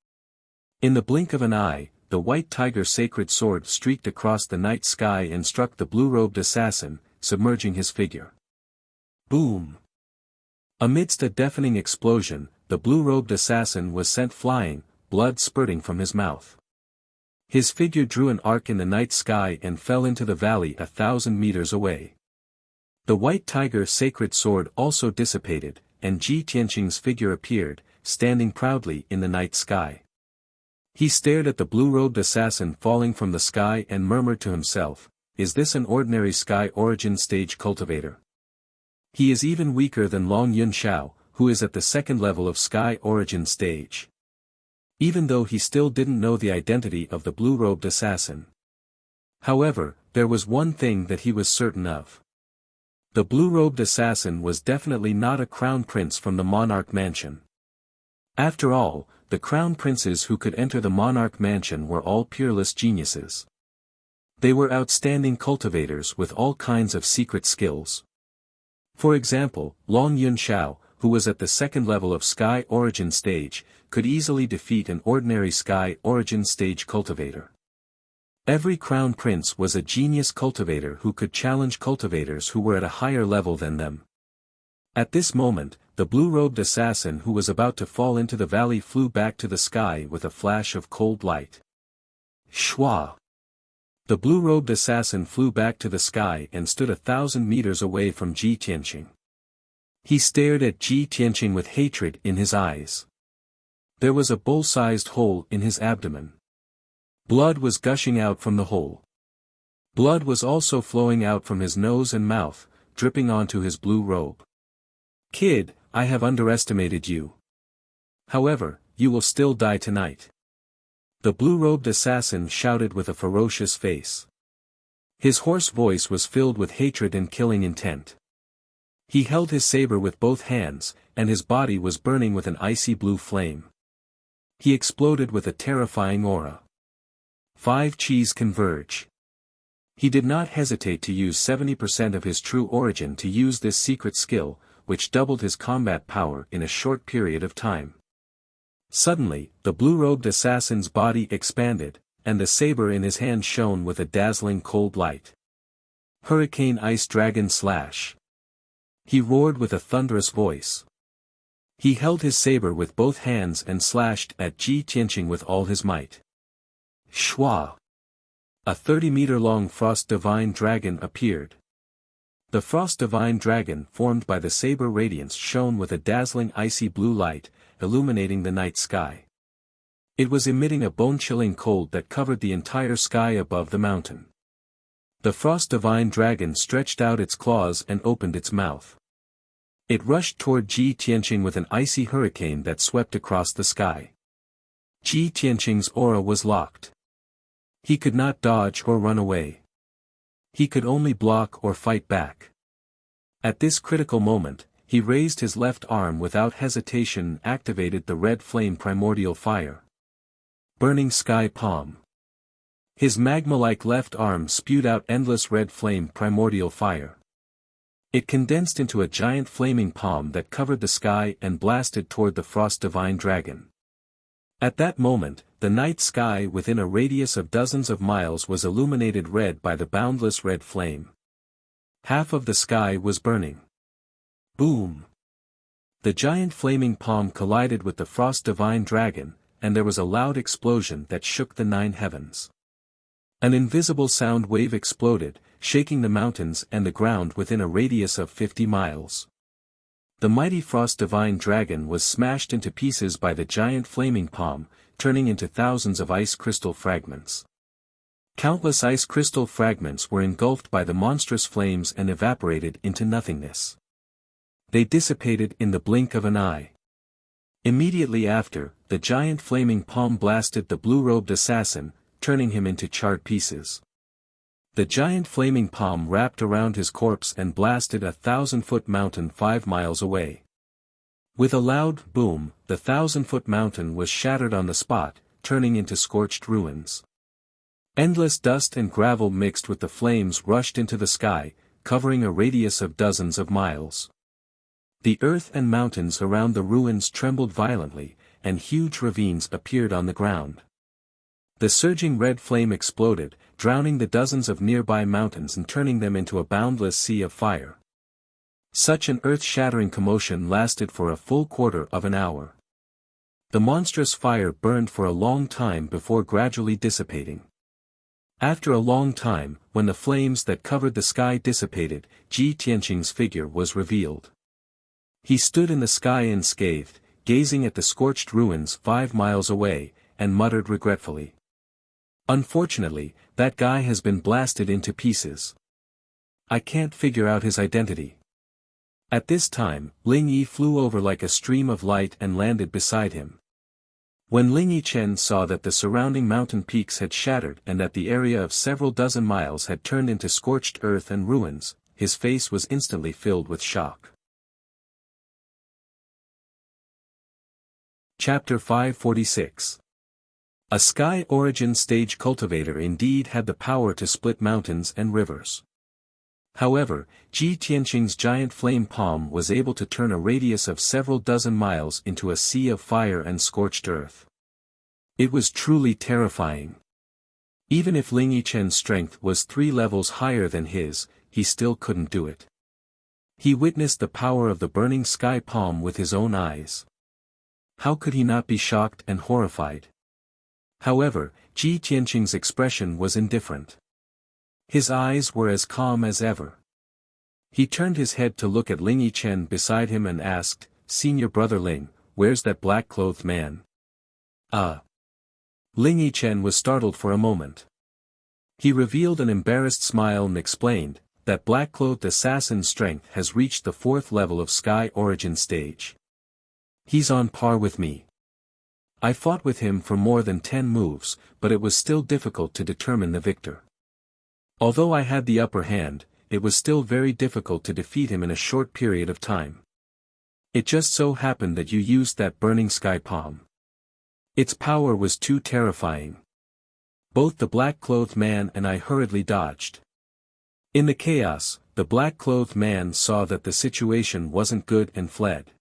In the blink of an eye, the white tiger's sacred sword streaked across the night sky and struck the blue-robed assassin, submerging his figure. Boom! Amidst a deafening explosion, the blue-robed assassin was sent flying, blood spurting from his mouth. His figure drew an arc in the night sky and fell into the valley 1,000 meters away. The white tiger's sacred sword also dissipated, and Ji Tianqing's figure appeared, standing proudly in the night sky. He stared at the blue-robed assassin falling from the sky and murmured to himself, "Is this an ordinary sky origin stage cultivator? He is even weaker than Long Yun Xiao, who is at the second level of sky origin stage." Even though he still didn't know the identity of the blue-robed assassin. However, there was one thing that he was certain of. The blue-robed assassin was definitely not a crown prince from the monarch mansion. After all, the crown princes who could enter the monarch mansion were all peerless geniuses. They were outstanding cultivators with all kinds of secret skills. For example, Long Yun Xiao, who was at the second level of sky origin stage, could easily defeat an ordinary sky origin stage cultivator. Every crown prince was a genius cultivator who could challenge cultivators who were at a higher level than them. At this moment, the blue-robed assassin who was about to fall into the valley flew back to the sky with a flash of cold light. Shwa! The blue-robed assassin flew back to the sky and stood 1,000 meters away from Ji Tianqing. He stared at Ji Tianqing with hatred in his eyes. There was a bowl-sized hole in his abdomen. Blood was gushing out from the hole. Blood was also flowing out from his nose and mouth, dripping onto his blue robe. "Kid, I have underestimated you. However, you will still die tonight." The blue-robed assassin shouted with a ferocious face. His hoarse voice was filled with hatred and killing intent. He held his saber with both hands, and his body was burning with an icy blue flame. He exploded with a terrifying aura. 5 Qis converge. He did not hesitate to use 70% of his true origin to use this secret skill, which doubled his combat power in a short period of time. Suddenly, the blue-robed assassin's body expanded, and the saber in his hand shone with a dazzling cold light. Hurricane Ice Dragon Slash. He roared with a thunderous voice. He held his saber with both hands and slashed at Ji Tianqing with all his might. Shwa! A 30-meter-long Frost Divine Dragon appeared. The Frost Divine Dragon formed by the saber radiance shone with a dazzling icy blue light, illuminating the night sky. It was emitting a bone-chilling cold that covered the entire sky above the mountain. The Frost Divine Dragon stretched out its claws and opened its mouth. It rushed toward Ji Tianqing with an icy hurricane that swept across the sky. Ji Tianqing's aura was locked. He could not dodge or run away. He could only block or fight back. At this critical moment, he raised his left arm without hesitation and activated the red flame primordial fire. Burning Sky Palm. His magma-like left arm spewed out endless red flame primordial fire. It condensed into a giant flaming palm that covered the sky and blasted toward the Frost Divine Dragon. At that moment, the night sky within a radius of dozens of miles was illuminated red by the boundless red flame. Half of the sky was burning. Boom! The giant flaming palm collided with the frost divine dragon, and there was a loud explosion that shook the 9 heavens. An invisible sound wave exploded, shaking the mountains and the ground within a radius of 50 miles. The mighty frost divine dragon was smashed into pieces by the giant flaming palm, turning into thousands of ice crystal fragments. Countless ice crystal fragments were engulfed by the monstrous flames and evaporated into nothingness. They dissipated in the blink of an eye. Immediately after, the giant flaming palm blasted the blue-robed assassin, turning him into charred pieces. The giant flaming palm wrapped around his corpse and blasted a 1,000-foot mountain 5 miles away. With a loud boom, the 1,000-foot mountain was shattered on the spot, turning into scorched ruins. Endless dust and gravel mixed with the flames rushed into the sky, covering a radius of dozens of miles. The earth and mountains around the ruins trembled violently, and huge ravines appeared on the ground. The surging red flame exploded, drowning the dozens of nearby mountains and turning them into a boundless sea of fire. Such an earth-shattering commotion lasted for a full quarter of an hour. The monstrous fire burned for a long time before gradually dissipating. After a long time, when the flames that covered the sky dissipated, Ji Tianqing's figure was revealed. He stood in the sky unscathed, gazing at the scorched ruins 5 miles away, and muttered regretfully. "Unfortunately, that guy has been blasted into pieces. I can't figure out his identity." At this time, Ling Yi flew over like a stream of light and landed beside him. When Ling Yichen saw that the surrounding mountain peaks had shattered and that the area of several dozen miles had turned into scorched earth and ruins, his face was instantly filled with shock. Chapter 546. A Sky Origin Stage Cultivator indeed had the power to split mountains and rivers. However, Ji Tianqing's giant flame palm was able to turn a radius of several dozen miles into a sea of fire and scorched earth. It was truly terrifying. Even if Ling Yichen's strength was 3 levels higher than his, he still couldn't do it. He witnessed the power of the burning sky palm with his own eyes. How could he not be shocked and horrified? However, Ji Tianqing's expression was indifferent. His eyes were as calm as ever. He turned his head to look at Ling Yichen beside him and asked, "Senior brother Ling, where's that black-clothed man?" Ling Yichen was startled for a moment. He revealed an embarrassed smile and explained, "That black-clothed assassin's strength has reached the 4th level of Sky Origin Stage. He's on par with me. I fought with him for more than 10 moves, but it was still difficult to determine the victor. Although I had the upper hand, it was still very difficult to defeat him in a short period of time. It just so happened that you used that burning sky palm. Its power was too terrifying." Both the black-clothed man and I hurriedly dodged. In the chaos, the black-clothed man saw that the situation wasn't good and fled.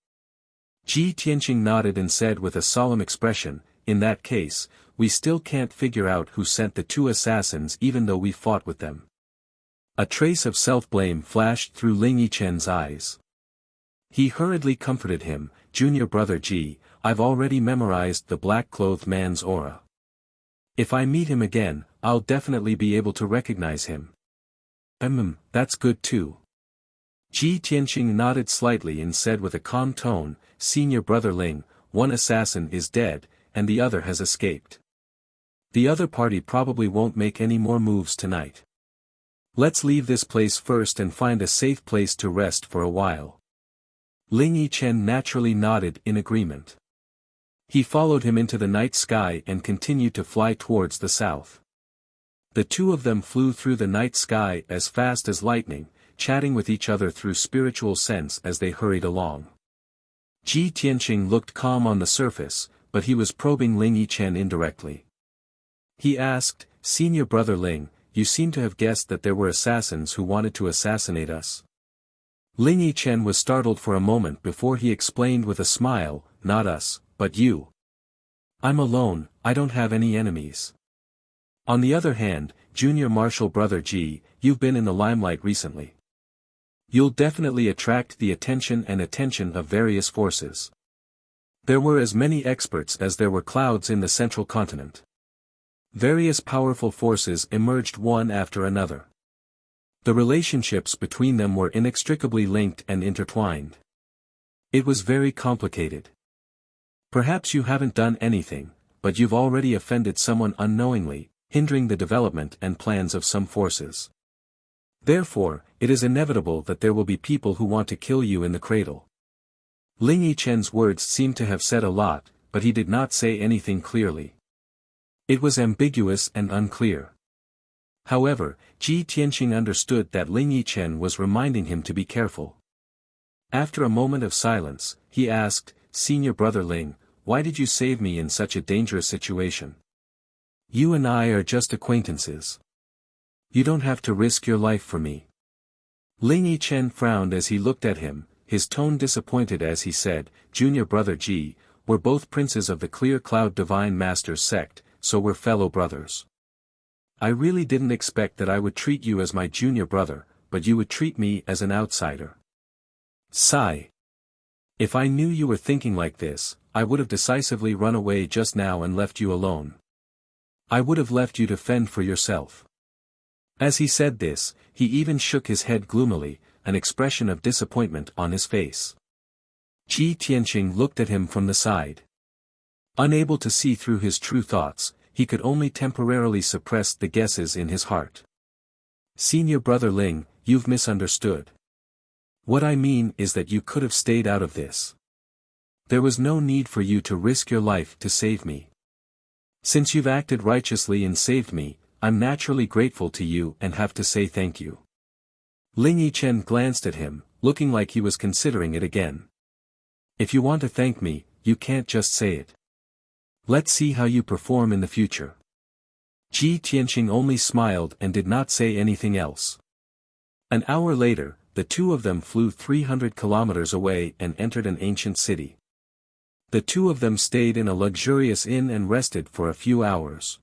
Ji Tianqing nodded and said with a solemn expression, "In that case, we still can't figure out who sent the 2 assassins even though we fought with them." A trace of self-blame flashed through Ling Yichen's eyes. He hurriedly comforted him, "Junior brother Ji, I've already memorized the black-clothed man's aura. If I meet him again, I'll definitely be able to recognize him." That's good too." Ji Tianqing nodded slightly and said with a calm tone, "Senior brother Ling, one assassin is dead, and the other has escaped. The other party probably won't make any more moves tonight. Let's leave this place first and find a safe place to rest for a while." Ling Yichen naturally nodded in agreement. He followed him into the night sky and continued to fly towards the south. The 2 of them flew through the night sky as fast as lightning, chatting with each other through spiritual sense as they hurried along. Ji Tianqing looked calm on the surface, but he was probing Ling Yichen indirectly. He asked, "Senior brother Ling, you seem to have guessed that there were assassins who wanted to assassinate us." Ling Yichen was startled for a moment before he explained with a smile, "Not us, but you." I'm alone, I don't have any enemies. On the other hand, Junior Marshal Brother G, you've been in the limelight recently. You'll definitely attract the attention of various forces. There were as many experts as there were clouds in the central continent. Various powerful forces emerged one after another. The relationships between them were inextricably linked and intertwined. It was very complicated. Perhaps you haven't done anything, but you've already offended someone unknowingly, hindering the development and plans of some forces. Therefore, it is inevitable that there will be people who want to kill you in the cradle. Ling Yichen's words seemed to have said a lot, but he did not say anything clearly. It was ambiguous and unclear. However, Ji Tianqing understood that Ling Yichen was reminding him to be careful. After a moment of silence, he asked, "Senior Brother Ling, why did you save me in such a dangerous situation? You and I are just acquaintances. You don't have to risk your life for me." Ling Yichen frowned as he looked at him, his tone disappointed as he said, "Junior Brother Ji, we're both princes of the Clear Cloud Divine Masters sect, so we're fellow brothers. I really didn't expect that I would treat you as my junior brother, but you would treat me as an outsider. Sigh. If I knew you were thinking like this, I would have decisively run away just now and left you alone. I would have left you to fend for yourself." As he said this, he even shook his head gloomily, an expression of disappointment on his face. Ji Tianqing looked at him from the side. Unable to see through his true thoughts, he could only temporarily suppress the guesses in his heart. "Senior Brother Ling, you've misunderstood. What I mean is that you could have stayed out of this. There was no need for you to risk your life to save me. Since you've acted righteously and saved me, I'm naturally grateful to you and have to say thank you." Ling Yichen glanced at him, looking like he was considering it again. "If you want to thank me, you can't just say it. Let's see how you perform in the future." Ji Tianqing only smiled and did not say anything else. An hour later, the two of them flew 300 kilometers away and entered an ancient city. The two of them stayed in a luxurious inn and rested for a few hours.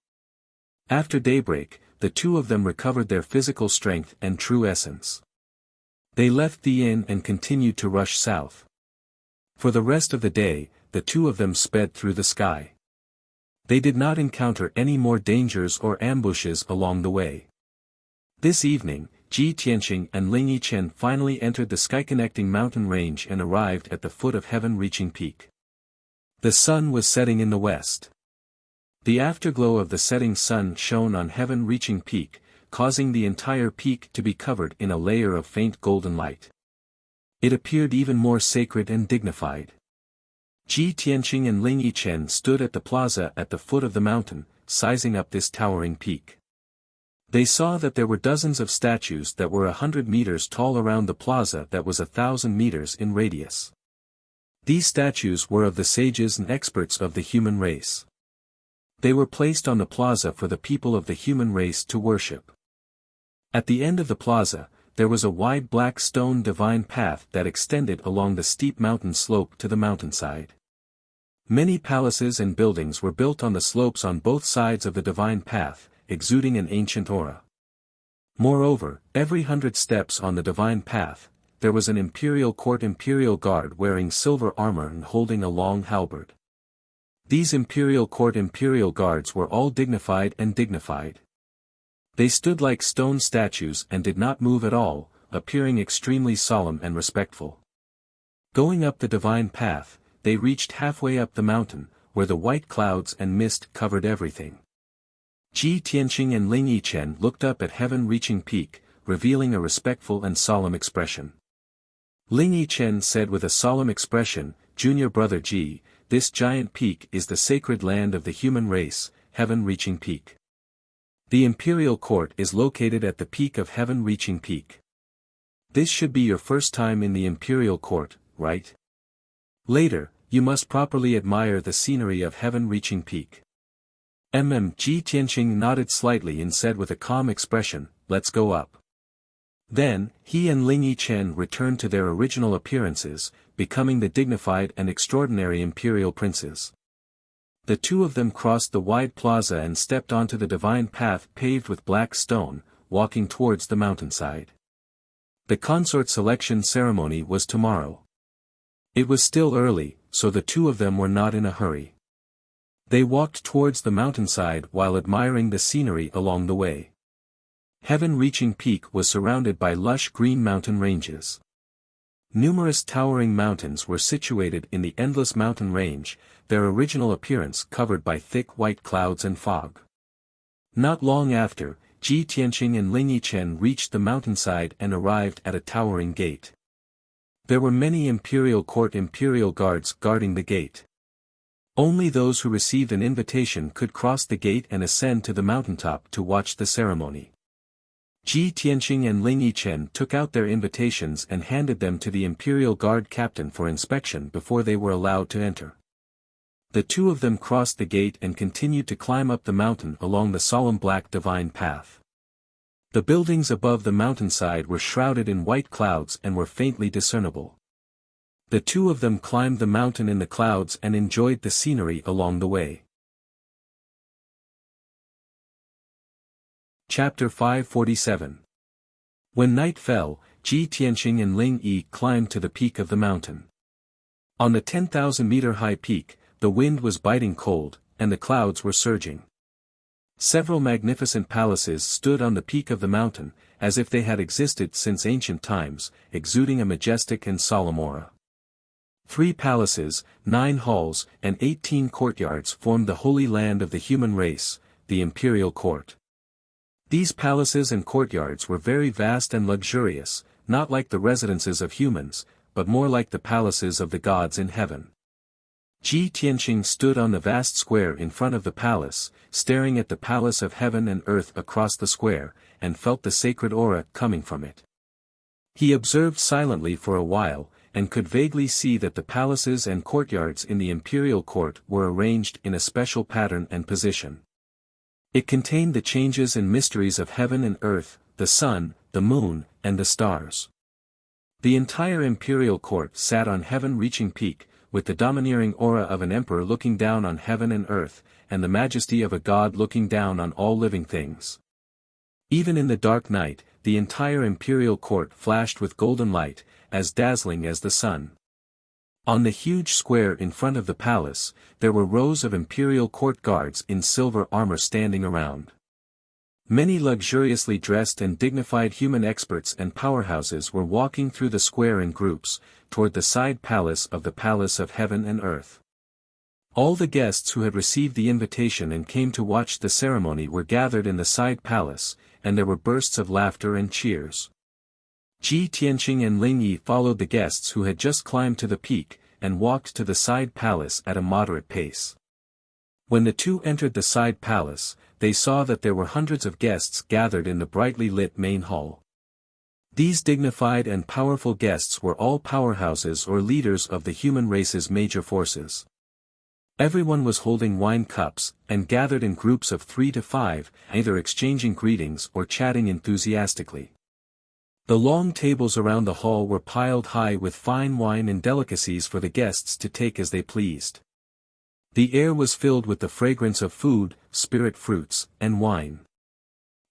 After daybreak, the two of them recovered their physical strength and true essence. They left the inn and continued to rush south. For the rest of the day, the two of them sped through the sky. They did not encounter any more dangers or ambushes along the way. This evening, Ji Tianqing and Ling Yichen finally entered the sky-connecting mountain range and arrived at the foot of heaven-reaching peak. The sun was setting in the west. The afterglow of the setting sun shone on heaven-reaching peak, causing the entire peak to be covered in a layer of faint golden light. It appeared even more sacred and dignified. Ji Tianqing and Ling Yichen stood at the plaza at the foot of the mountain, sizing up this towering peak. They saw that there were dozens of statues that were 100 meters tall around the plaza that was 1,000 meters in radius. These statues were of the sages and experts of the human race. They were placed on the plaza for the people of the human race to worship. At the end of the plaza, there was a wide black stone divine path that extended along the steep mountain slope to the mountainside. Many palaces and buildings were built on the slopes on both sides of the divine path, exuding an ancient aura. Moreover, every 100 steps on the divine path, there was an imperial court imperial guard wearing silver armor and holding a long halberd. These imperial court imperial guards were all dignified. They stood like stone statues and did not move at all, appearing extremely solemn and respectful. Going up the divine path, they reached halfway up the mountain, where the white clouds and mist covered everything. Ji Tianqing and Ling Yichen looked up at heaven-reaching peak, revealing a respectful and solemn expression. Ling Yichen said with a solemn expression, "Junior Brother Ji, this giant peak is the sacred land of the human race, heaven-reaching peak. The imperial court is located at the peak of heaven-reaching peak. This should be your first time in the imperial court, right? Later, you must properly admire the scenery of heaven-reaching peak." Ji Tianqing nodded slightly and said with a calm expression, "Let's go up." Then, he and Ling Yichen returned to their original appearances, becoming the dignified and extraordinary imperial princes. The two of them crossed the wide plaza and stepped onto the divine path paved with black stone, walking towards the mountainside. The consort selection ceremony was tomorrow. It was still early, so the two of them were not in a hurry. They walked towards the mountainside while admiring the scenery along the way. Heaven-reaching peak was surrounded by lush green mountain ranges. Numerous towering mountains were situated in the endless mountain range, their original appearance covered by thick white clouds and fog. Not long after, Ji Tianqing and Ling Yichen reached the mountainside and arrived at a towering gate. There were many imperial guards guarding the gate. Only those who received an invitation could cross the gate and ascend to the mountaintop to watch the ceremony. Ji Tianqing and Ling Yichen took out their invitations and handed them to the Imperial Guard captain for inspection before they were allowed to enter. The two of them crossed the gate and continued to climb up the mountain along the solemn black divine path. The buildings above the mountainside were shrouded in white clouds and were faintly discernible. The two of them climbed the mountain in the clouds and enjoyed the scenery along the way. Chapter 547. When night fell, Ji Tianqing and Ling Yi climbed to the peak of the mountain. On the 10,000-meter-high peak, the wind was biting cold, and the clouds were surging. Several magnificent palaces stood on the peak of the mountain, as if they had existed since ancient times, exuding a majestic and solemn aura. 3 palaces, 9 halls, and 18 courtyards formed the holy land of the human race, the imperial court. These palaces and courtyards were very vast and luxurious, not like the residences of humans, but more like the palaces of the gods in heaven. Ji Tianqing stood on the vast square in front of the palace, staring at the palace of heaven and earth across the square, and felt the sacred aura coming from it. He observed silently for a while, and could vaguely see that the palaces and courtyards in the imperial court were arranged in a special pattern and position. It contained the changes and mysteries of heaven and earth, the sun, the moon, and the stars. The entire imperial court sat on heaven-reaching peak, with the domineering aura of an emperor looking down on heaven and earth, and the majesty of a god looking down on all living things. Even in the dark night, the entire imperial court flashed with golden light, as dazzling as the sun. On the huge square in front of the palace, there were rows of imperial court guards in silver armor standing around. Many luxuriously dressed and dignified human experts and powerhouses were walking through the square in groups, toward the side palace of the Palace of Heaven and Earth. All the guests who had received the invitation and came to watch the ceremony were gathered in the side palace, and there were bursts of laughter and cheers. Ji Tianqing and Ling Yi followed the guests who had just climbed to the peak, and walked to the side palace at a moderate pace. When the two entered the side palace, they saw that there were hundreds of guests gathered in the brightly lit main hall. These dignified and powerful guests were all powerhouses or leaders of the human race's major forces. Everyone was holding wine cups, and gathered in groups of 3 to 5, either exchanging greetings or chatting enthusiastically. The long tables around the hall were piled high with fine wine and delicacies for the guests to take as they pleased. The air was filled with the fragrance of food, spirit fruits, and wine.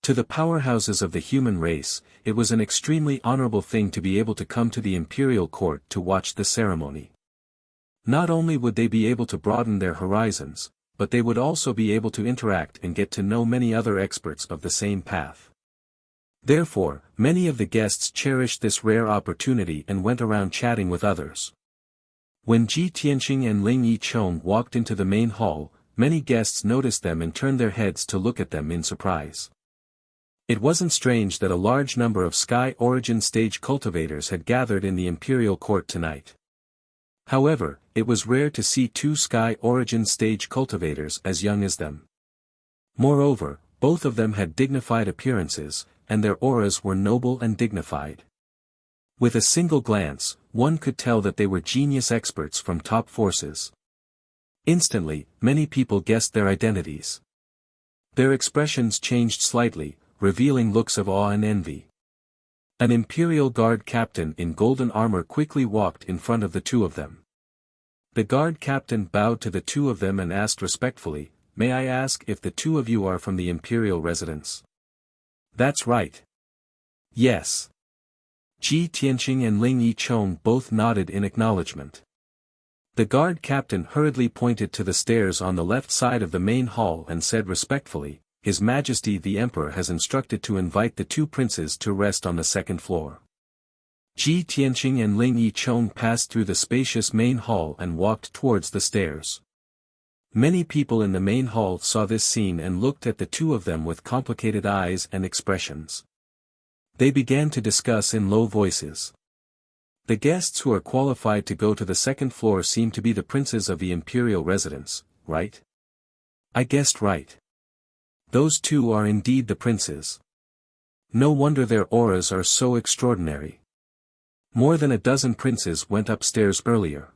To the powerhouses of the human race, it was an extremely honorable thing to be able to come to the imperial court to watch the ceremony. Not only would they be able to broaden their horizons, but they would also be able to interact and get to know many other experts of the same path. Therefore, many of the guests cherished this rare opportunity and went around chatting with others. When Ji Tianqing and Ling Yichen walked into the main hall, many guests noticed them and turned their heads to look at them in surprise. It wasn't strange that a large number of Sky Origin stage cultivators had gathered in the imperial court tonight. However, it was rare to see 2 Sky Origin stage cultivators as young as them. Moreover, both of them had dignified appearances, and their auras were noble and dignified. With a single glance, one could tell that they were genius experts from top forces. Instantly, many people guessed their identities. Their expressions changed slightly, revealing looks of awe and envy. An Imperial Guard captain in golden armor quickly walked in front of the two of them. The guard captain bowed to the two of them and asked respectfully, "May I ask if the two of you are from the imperial residence?" "That's right." "Yes." Ji Tianqing and Ling Yicheng both nodded in acknowledgement. The guard captain hurriedly pointed to the stairs on the left side of the main hall and said respectfully, "His Majesty the Emperor has instructed to invite the two princes to rest on the second floor." Ji Tianqing and Ling Yicheng passed through the spacious main hall and walked towards the stairs. Many people in the main hall saw this scene and looked at the two of them with complicated eyes and expressions. They began to discuss in low voices. "The guests who are qualified to go to the second floor seem to be the princes of the imperial residence, right?" "I guessed right. Those two are indeed the princes. No wonder their auras are so extraordinary. More than a dozen princes went upstairs earlier.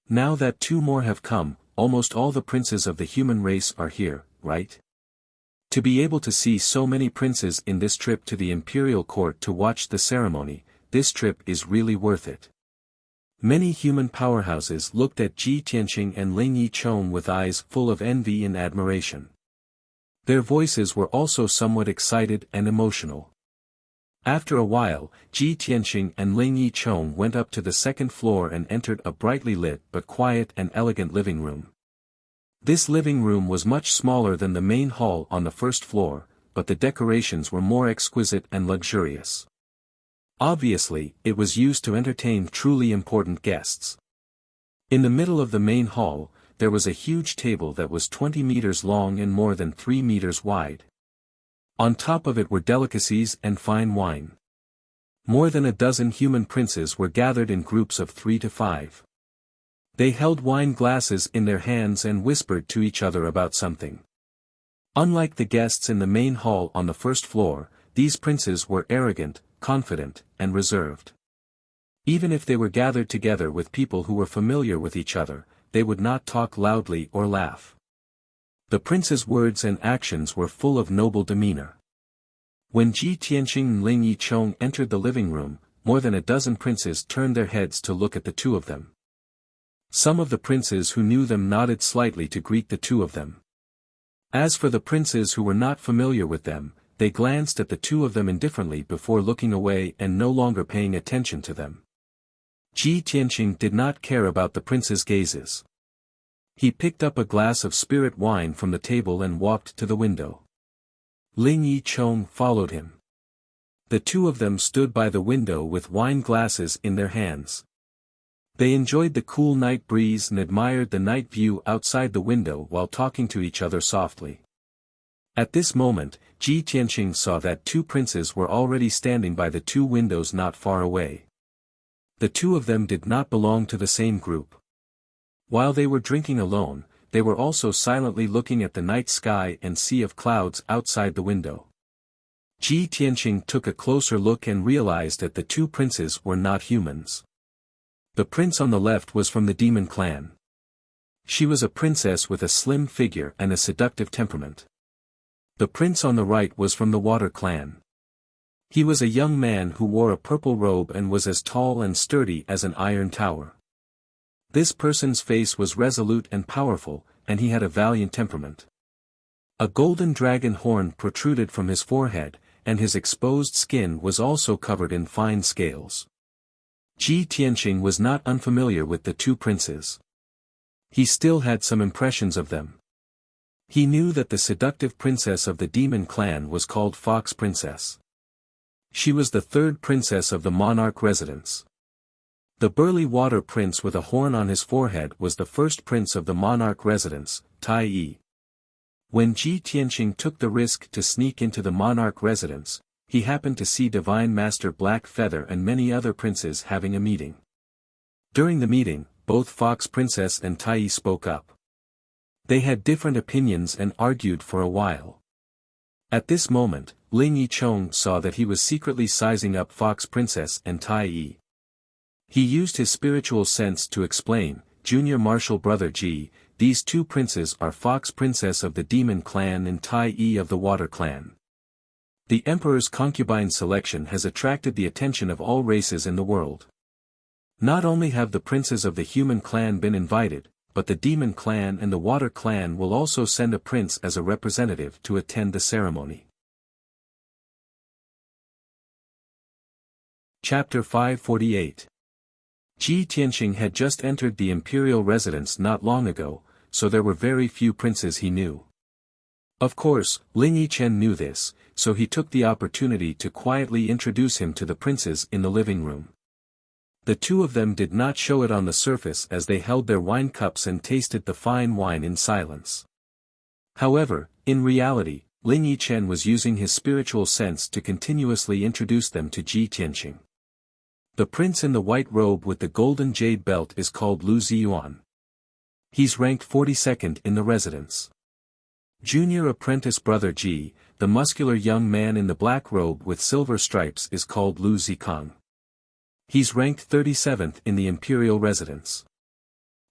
Now that two more have come, almost all the princes of the human race are here, right? To be able to see so many princes in this trip to the imperial court to watch the ceremony, this trip is really worth it." Many human powerhouses looked at Ji Tianqing and Ling Yicheng with eyes full of envy and admiration. Their voices were also somewhat excited and emotional. After a while, Ji Tianqing and Ling Yicheng went up to the second floor and entered a brightly lit but quiet and elegant living room. This living room was much smaller than the main hall on the first floor, but the decorations were more exquisite and luxurious. Obviously, it was used to entertain truly important guests. In the middle of the main hall, there was a huge table that was 20 meters long and more than 3 meters wide. On top of it were delicacies and fine wine. More than a dozen human princes were gathered in groups of 3 to 5. They held wine glasses in their hands and whispered to each other about something. Unlike the guests in the main hall on the first floor, these princes were arrogant, confident, and reserved. Even if they were gathered together with people who were familiar with each other, they would not talk loudly or laugh. The prince's words and actions were full of noble demeanor. When Ji Tianqing and Ling Yicheng entered the living room, more than a dozen princes turned their heads to look at the two of them. Some of the princes who knew them nodded slightly to greet the two of them. As for the princes who were not familiar with them, they glanced at the two of them indifferently before looking away and no longer paying attention to them. Ji Tianqing did not care about the prince's gazes. He picked up a glass of spirit wine from the table and walked to the window. Ling Yicheng followed him. The two of them stood by the window with wine glasses in their hands. They enjoyed the cool night breeze and admired the night view outside the window while talking to each other softly. At this moment, Ji Tianqing saw that two princes were already standing by the two windows not far away. The two of them did not belong to the same group. While they were drinking alone, they were also silently looking at the night sky and sea of clouds outside the window. Ji Tianqing took a closer look and realized that the two princes were not humans. The prince on the left was from the demon clan. She was a princess with a slim figure and a seductive temperament. The prince on the right was from the water clan. He was a young man who wore a purple robe and was as tall and sturdy as an iron tower. This person's face was resolute and powerful, and he had a valiant temperament. A golden dragon horn protruded from his forehead, and his exposed skin was also covered in fine scales. Ji Tianqing was not unfamiliar with the two princes. He still had some impressions of them. He knew that the seductive princess of the demon clan was called Fox Princess. She was the third princess of the monarch residence. The burly water prince with a horn on his forehead was the first prince of the monarch residence, Tai Yi. When Ji Tianqing took the risk to sneak into the monarch residence, he happened to see Divine Master Black Feather and many other princes having a meeting. During the meeting, both Fox Princess and Tai Yi spoke up. They had different opinions and argued for a while. At this moment, Ling Yicheng saw that he was secretly sizing up Fox Princess and Tai Yi. He used his spiritual sense to explain, "Junior Martial Brother Ji, these two princes are Fox Princess of the Demon Clan and Tai Yi of the Water Clan. The Emperor's concubine selection has attracted the attention of all races in the world. Not only have the princes of the human clan been invited, but the demon clan and the water clan will also send a prince as a representative to attend the ceremony. Chapter 548. Ji Tianqing had just entered the imperial residence not long ago, so there were very few princes he knew. Of course, Ling Yichen knew this, so he took the opportunity to quietly introduce him to the princes in the living room. The two of them did not show it on the surface as they held their wine cups and tasted the fine wine in silence. However, in reality, Ling Yichen was using his spiritual sense to continuously introduce them to Ji Tianqing. The prince in the white robe with the golden jade belt is called Lu Ziyuan. He's ranked 42nd in the residence. Junior apprentice brother Ji, the muscular young man in the black robe with silver stripes is called Lu Zikang. He's ranked 37th in the imperial residence.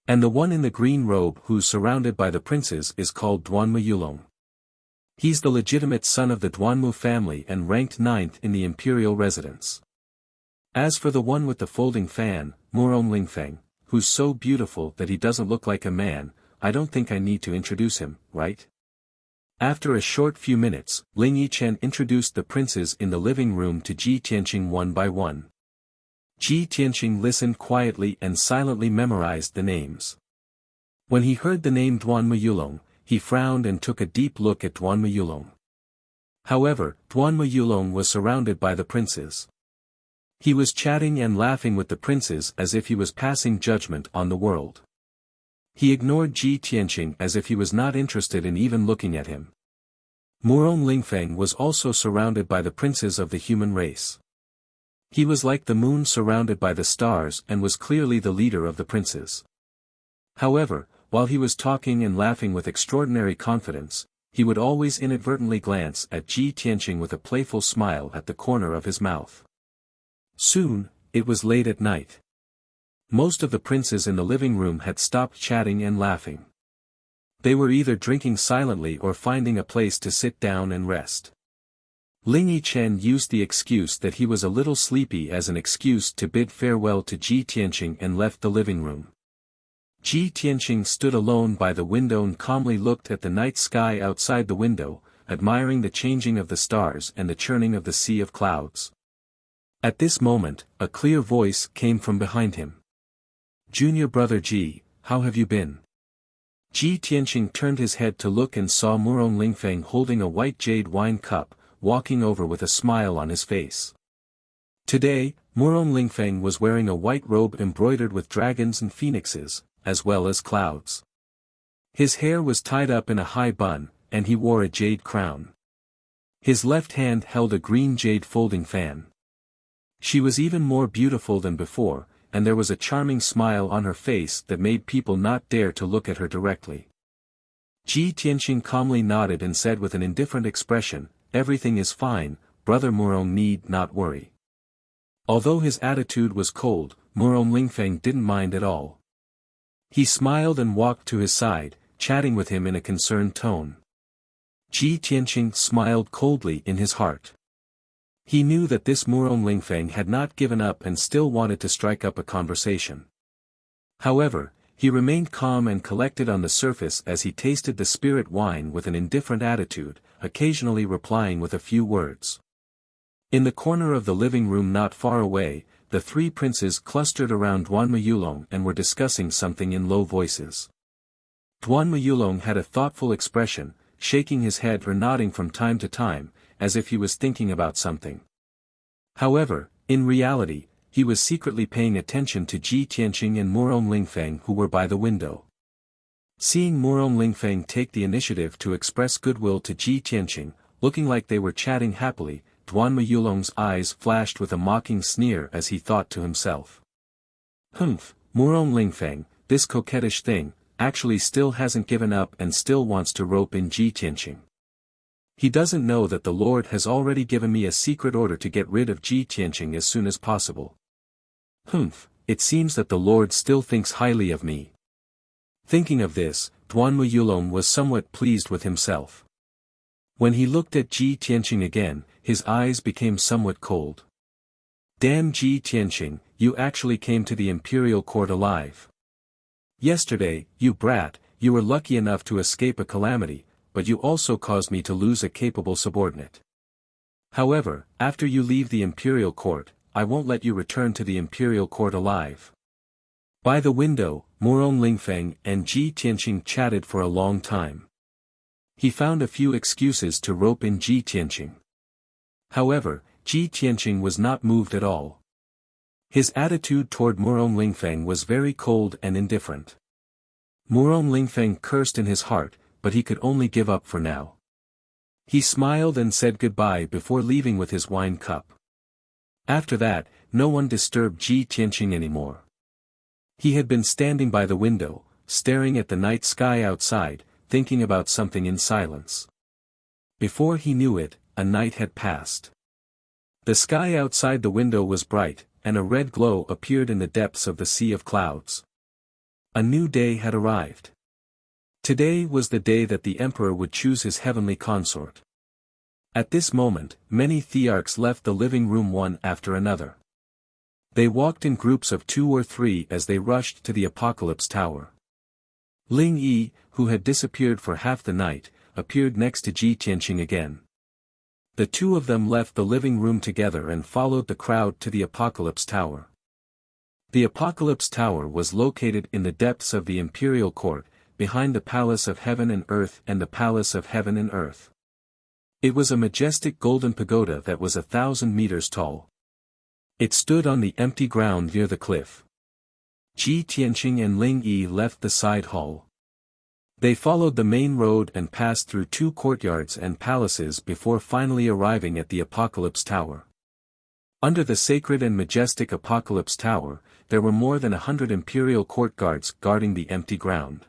And the one in the green robe who's surrounded by the princes is called Duanmu Yulong. He's the legitimate son of the Duanmu family and ranked 9th in the imperial residence. As for the one with the folding fan, Murong Lingfeng, who's so beautiful that he doesn't look like a man, I don't think I need to introduce him, right? After a short few minutes, Ling Yichen introduced the princes in the living room to Ji Tianqing one by one. Ji Tianqing listened quietly and silently memorized the names. When he heard the name Duanmu Yulong, he frowned and took a deep look at Duanmu Yulong. However, Duanmu Yulong was surrounded by the princes. He was chatting and laughing with the princes as if he was passing judgment on the world. He ignored Ji Tianqing as if he was not interested in even looking at him. Murong Lingfeng was also surrounded by the princes of the human race. He was like the moon surrounded by the stars and was clearly the leader of the princes. However, while he was talking and laughing with extraordinary confidence, he would always inadvertently glance at Ji Tianqing with a playful smile at the corner of his mouth. Soon, it was late at night. Most of the princes in the living room had stopped chatting and laughing. They were either drinking silently or finding a place to sit down and rest. Ling Yichen used the excuse that he was a little sleepy as an excuse to bid farewell to Ji Tianqing and left the living room. Ji Tianqing stood alone by the window and calmly looked at the night sky outside the window, admiring the changing of the stars and the churning of the sea of clouds. At this moment, a clear voice came from behind him. "Junior brother Ji, how have you been?" Ji Tianqing turned his head to look and saw Murong Lingfeng holding a white jade wine cup, walking over with a smile on his face. Today, Murong Lingfeng was wearing a white robe embroidered with dragons and phoenixes, as well as clouds. His hair was tied up in a high bun, and he wore a jade crown. His left hand held a green jade folding fan. She was even more beautiful than before, and there was a charming smile on her face that made people not dare to look at her directly. Ji Tianqing calmly nodded and said with an indifferent expression, "Everything is fine, brother Murong need not worry." Although his attitude was cold, Murong Lingfeng didn't mind at all. He smiled and walked to his side, chatting with him in a concerned tone. Ji Tianqing smiled coldly in his heart. He knew that this Murong Lingfeng had not given up and still wanted to strike up a conversation. However, he remained calm and collected on the surface as he tasted the spirit wine with an indifferent attitude, occasionally replying with a few words. In the corner of the living room not far away, the three princes clustered around Duanmu Yulong and were discussing something in low voices. Duanmu Yulong had a thoughtful expression, shaking his head or nodding from time to time, as if he was thinking about something. However, in reality, he was secretly paying attention to Ji Tianqing and Murong Lingfeng who were by the window. Seeing Murong Lingfeng take the initiative to express goodwill to Ji Tianqing, looking like they were chatting happily, Duanmu Yulong's eyes flashed with a mocking sneer as he thought to himself. "Humph, Murong Lingfeng, this coquettish thing, actually still hasn't given up and still wants to rope in Ji Tianqing. He doesn't know that the Lord has already given me a secret order to get rid of Ji Tianqing as soon as possible. Humph, it seems that the Lord still thinks highly of me." Thinking of this, Duanmu Yulong was somewhat pleased with himself. When he looked at Ji Tianqing again, his eyes became somewhat cold. "Damn Ji Tianqing, you actually came to the imperial court alive. Yesterday, you brat, you were lucky enough to escape a calamity, but you also caused me to lose a capable subordinate. However, after you leave the imperial court, I won't let you return to the imperial court alive. By the window, Murong Lingfeng and Ji Tianqing chatted for a long time. He found a few excuses to rope in Ji Tianqing. However, Ji Tianqing was not moved at all. His attitude toward Murong Lingfeng was very cold and indifferent. Murong Lingfeng cursed in his heart, but he could only give up for now. He smiled and said goodbye before leaving with his wine cup. After that, no one disturbed Ji Tianqing anymore. He had been standing by the window, staring at the night sky outside, thinking about something in silence. Before he knew it, a night had passed. The sky outside the window was bright, and a red glow appeared in the depths of the sea of clouds. A new day had arrived. Today was the day that the emperor would choose his heavenly consort. At this moment, many thearchs left the living room one after another. They walked in groups of 2 or 3 as they rushed to the Apocalypse Tower. Ling Yi, who had disappeared for half the night, appeared next to Ji Tianqing again. The two of them left the living room together and followed the crowd to the Apocalypse Tower. The Apocalypse Tower was located in the depths of the Imperial Court, behind the Palace of Heaven and Earth and the Palace of Heaven and Earth. It was a majestic golden pagoda that was 1,000 meters tall. It stood on the empty ground near the cliff. Ji Tianqing and Ling Yi left the side hall. They followed the main road and passed through 2 courtyards and palaces before finally arriving at the Apocalypse Tower. Under the sacred and majestic Apocalypse Tower, there were more than 100 imperial court guards guarding the empty ground.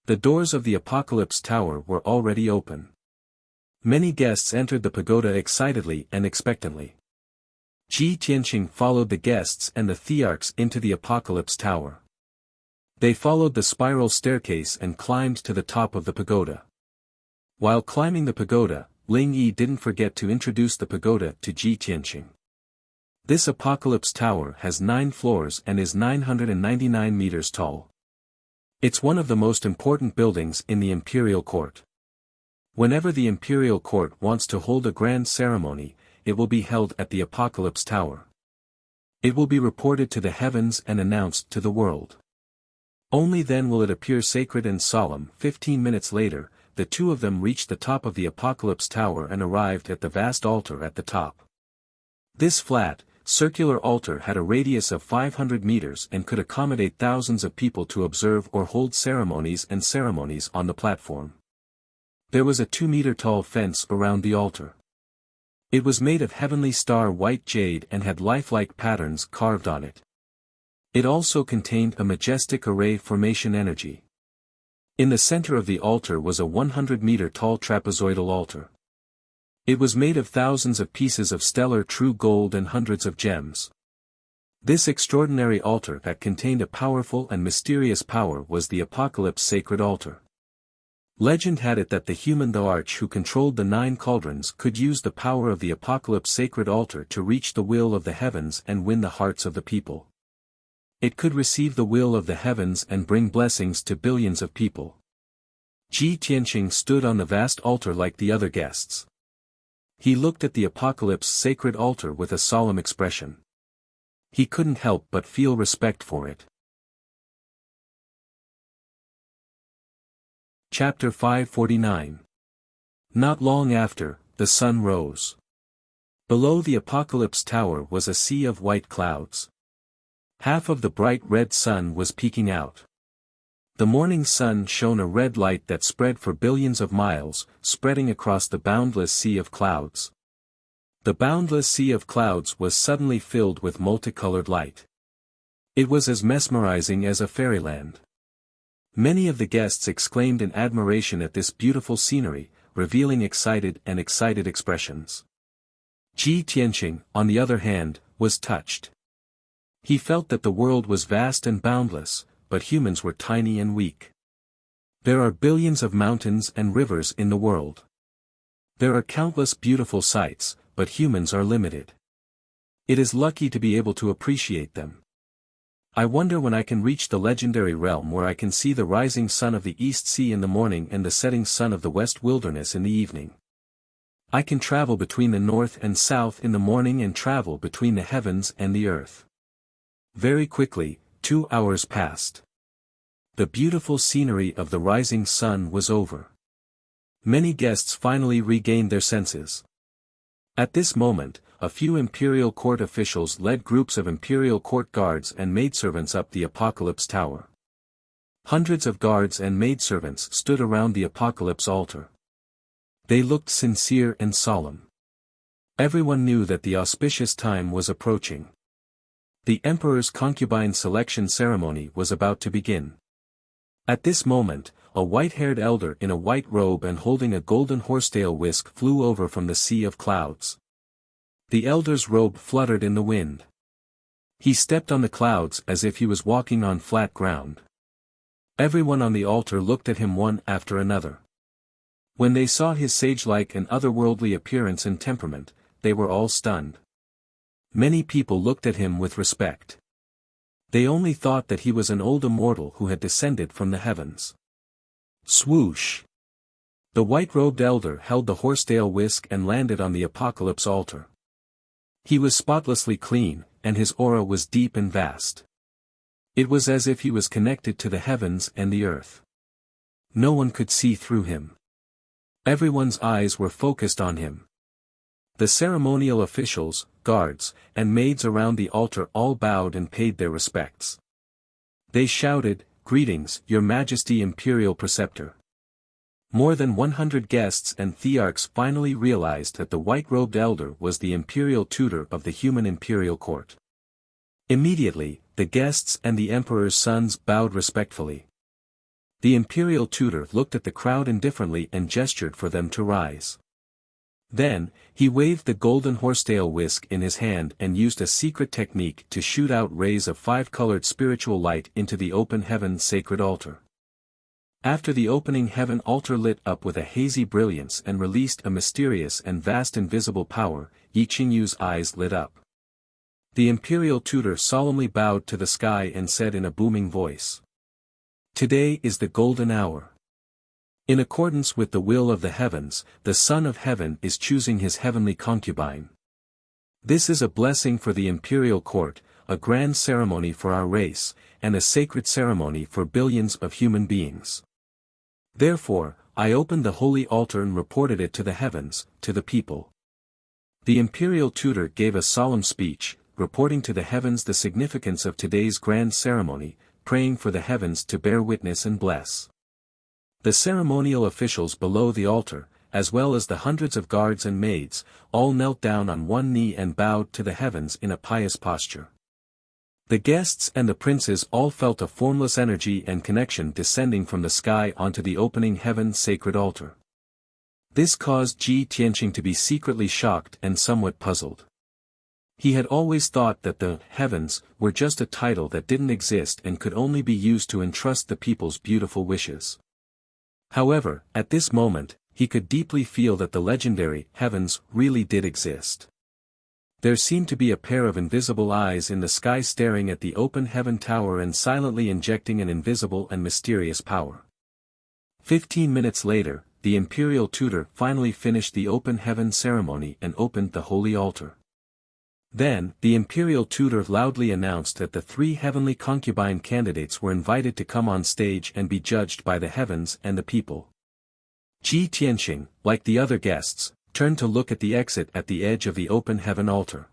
The doors of the Apocalypse Tower were already open. Many guests entered the pagoda excitedly and expectantly. Ji Tianqing followed the guests and the thearchs into the Apocalypse Tower. They followed the spiral staircase and climbed to the top of the pagoda. While climbing the pagoda, Ling Yi didn't forget to introduce the pagoda to Ji Tianqing. This Apocalypse Tower has 9 floors and is 999 meters tall. It's one of the most important buildings in the Imperial Court. Whenever the Imperial Court wants to hold a grand ceremony, it will be held at the Apocalypse Tower. It will be reported to the heavens and announced to the world. Only then will it appear sacred and solemn. 15 minutes later, the two of them reached the top of the Apocalypse Tower and arrived at the vast altar at the top. This flat, circular altar had a radius of 500 meters and could accommodate thousands of people to observe or hold ceremonies on the platform. There was a 2-meter-tall fence around the altar. It was made of heavenly star white jade and had lifelike patterns carved on it. It also contained a majestic array formation energy. In the center of the altar was a 100-meter-tall trapezoidal altar. It was made of thousands of pieces of stellar true gold and hundreds of gems. This extraordinary altar that contained a powerful and mysterious power was the Apocalypse Sacred Altar. Legend had it that the human Thearch who controlled the 9 cauldrons could use the power of the Apocalypse Sacred Altar to reach the will of the heavens and win the hearts of the people. It could receive the will of the heavens and bring blessings to billions of people. Ji Tianqing stood on the vast altar like the other guests. He looked at the Apocalypse Sacred Altar with a solemn expression. He couldn't help but feel respect for it. Chapter 549. Not long after, the sun rose. Below the Apocalypse Tower was a sea of white clouds. Half of the bright red sun was peeking out. The morning sun shone a red light that spread for billions of miles, spreading across the boundless sea of clouds. The boundless sea of clouds was suddenly filled with multicolored light. It was as mesmerizing as a fairyland. Many of the guests exclaimed in admiration at this beautiful scenery, revealing excited expressions. Ji Tianqing, on the other hand, was touched. He felt that the world was vast and boundless, but humans were tiny and weak. There are billions of mountains and rivers in the world. There are countless beautiful sights, but humans are limited. It is lucky to be able to appreciate them. I wonder when I can reach the legendary realm where I can see the rising sun of the East Sea in the morning and the setting sun of the West Wilderness in the evening. I can travel between the north and south in the morning and travel between the heavens and the earth. Very quickly, 2 hours passed. The beautiful scenery of the rising sun was over. Many guests finally regained their senses. At this moment, a few imperial court officials led groups of imperial court guards and maidservants up the Apocalypse Tower. Hundreds of guards and maidservants stood around the Apocalypse altar. They looked sincere and solemn. Everyone knew that the auspicious time was approaching. The emperor's concubine selection ceremony was about to begin. At this moment, a white-haired elder in a white robe and holding a golden horsetail whisk flew over from the sea of clouds. The elder's robe fluttered in the wind. He stepped on the clouds as if he was walking on flat ground. Everyone on the altar looked at him one after another. When they saw his sage-like and otherworldly appearance and temperament, they were all stunned. Many people looked at him with respect. They only thought that he was an old immortal who had descended from the heavens. Swoosh! The white-robed elder held the horsetail whisk and landed on the Apocalypse altar. He was spotlessly clean, and his aura was deep and vast. It was as if he was connected to the heavens and the earth. No one could see through him. Everyone's eyes were focused on him. The ceremonial officials, guards, and maids around the altar all bowed and paid their respects. They shouted, "Greetings, Your Majesty Imperial Preceptor." More than 100 guests and thearchs finally realized that the white-robed elder was the imperial tutor of the human imperial court. Immediately, the guests and the emperor's sons bowed respectfully. The imperial tutor looked at the crowd indifferently and gestured for them to rise. Then, he waved the golden horsetail whisk in his hand and used a secret technique to shoot out rays of 5-colored spiritual light into the open heaven sacred altar. After the opening heaven altar lit up with a hazy brilliance and released a mysterious and vast invisible power, Yi Qingyu's eyes lit up. The imperial tutor solemnly bowed to the sky and said in a booming voice, "Today is the golden hour. In accordance with the will of the heavens, the Son of Heaven is choosing his heavenly concubine. This is a blessing for the imperial court, a grand ceremony for our race, and a sacred ceremony for billions of human beings. Therefore, I opened the holy altar and reported it to the heavens, to the people." The imperial tutor gave a solemn speech, reporting to the heavens the significance of today's grand ceremony, praying for the heavens to bear witness and bless. The ceremonial officials below the altar, as well as the hundreds of guards and maids, all knelt down on one knee and bowed to the heavens in a pious posture. The guests and the princes all felt a formless energy and connection descending from the sky onto the opening heaven sacred altar. This caused Ji Tianqing to be secretly shocked and somewhat puzzled. He had always thought that the heavens were just a title that didn't exist and could only be used to entrust the people's beautiful wishes. However, at this moment, he could deeply feel that the legendary heavens really did exist. There seemed to be a pair of invisible eyes in the sky staring at the open heaven tower and silently injecting an invisible and mysterious power. 15 minutes later, the imperial tutor finally finished the open heaven ceremony and opened the holy altar. Then, the imperial tutor loudly announced that the 3 heavenly concubine candidates were invited to come on stage and be judged by the heavens and the people. Ji Tianqing, like the other guests, turned to look at the exit at the edge of the open heaven altar.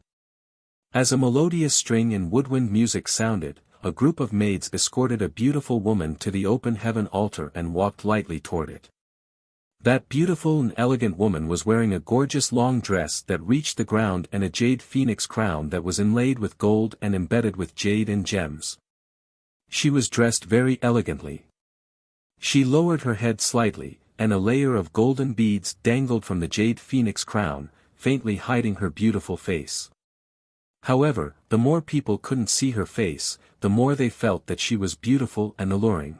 As a melodious string and woodwind music sounded, a group of maids escorted a beautiful woman to the open heaven altar and walked lightly toward it. That beautiful and elegant woman was wearing a gorgeous long dress that reached the ground and a jade phoenix crown that was inlaid with gold and embedded with jade and gems. She was dressed very elegantly. She lowered her head slightly, and a layer of golden beads dangled from the jade phoenix crown, faintly hiding her beautiful face. However, the more people couldn't see her face, the more they felt that she was beautiful and alluring.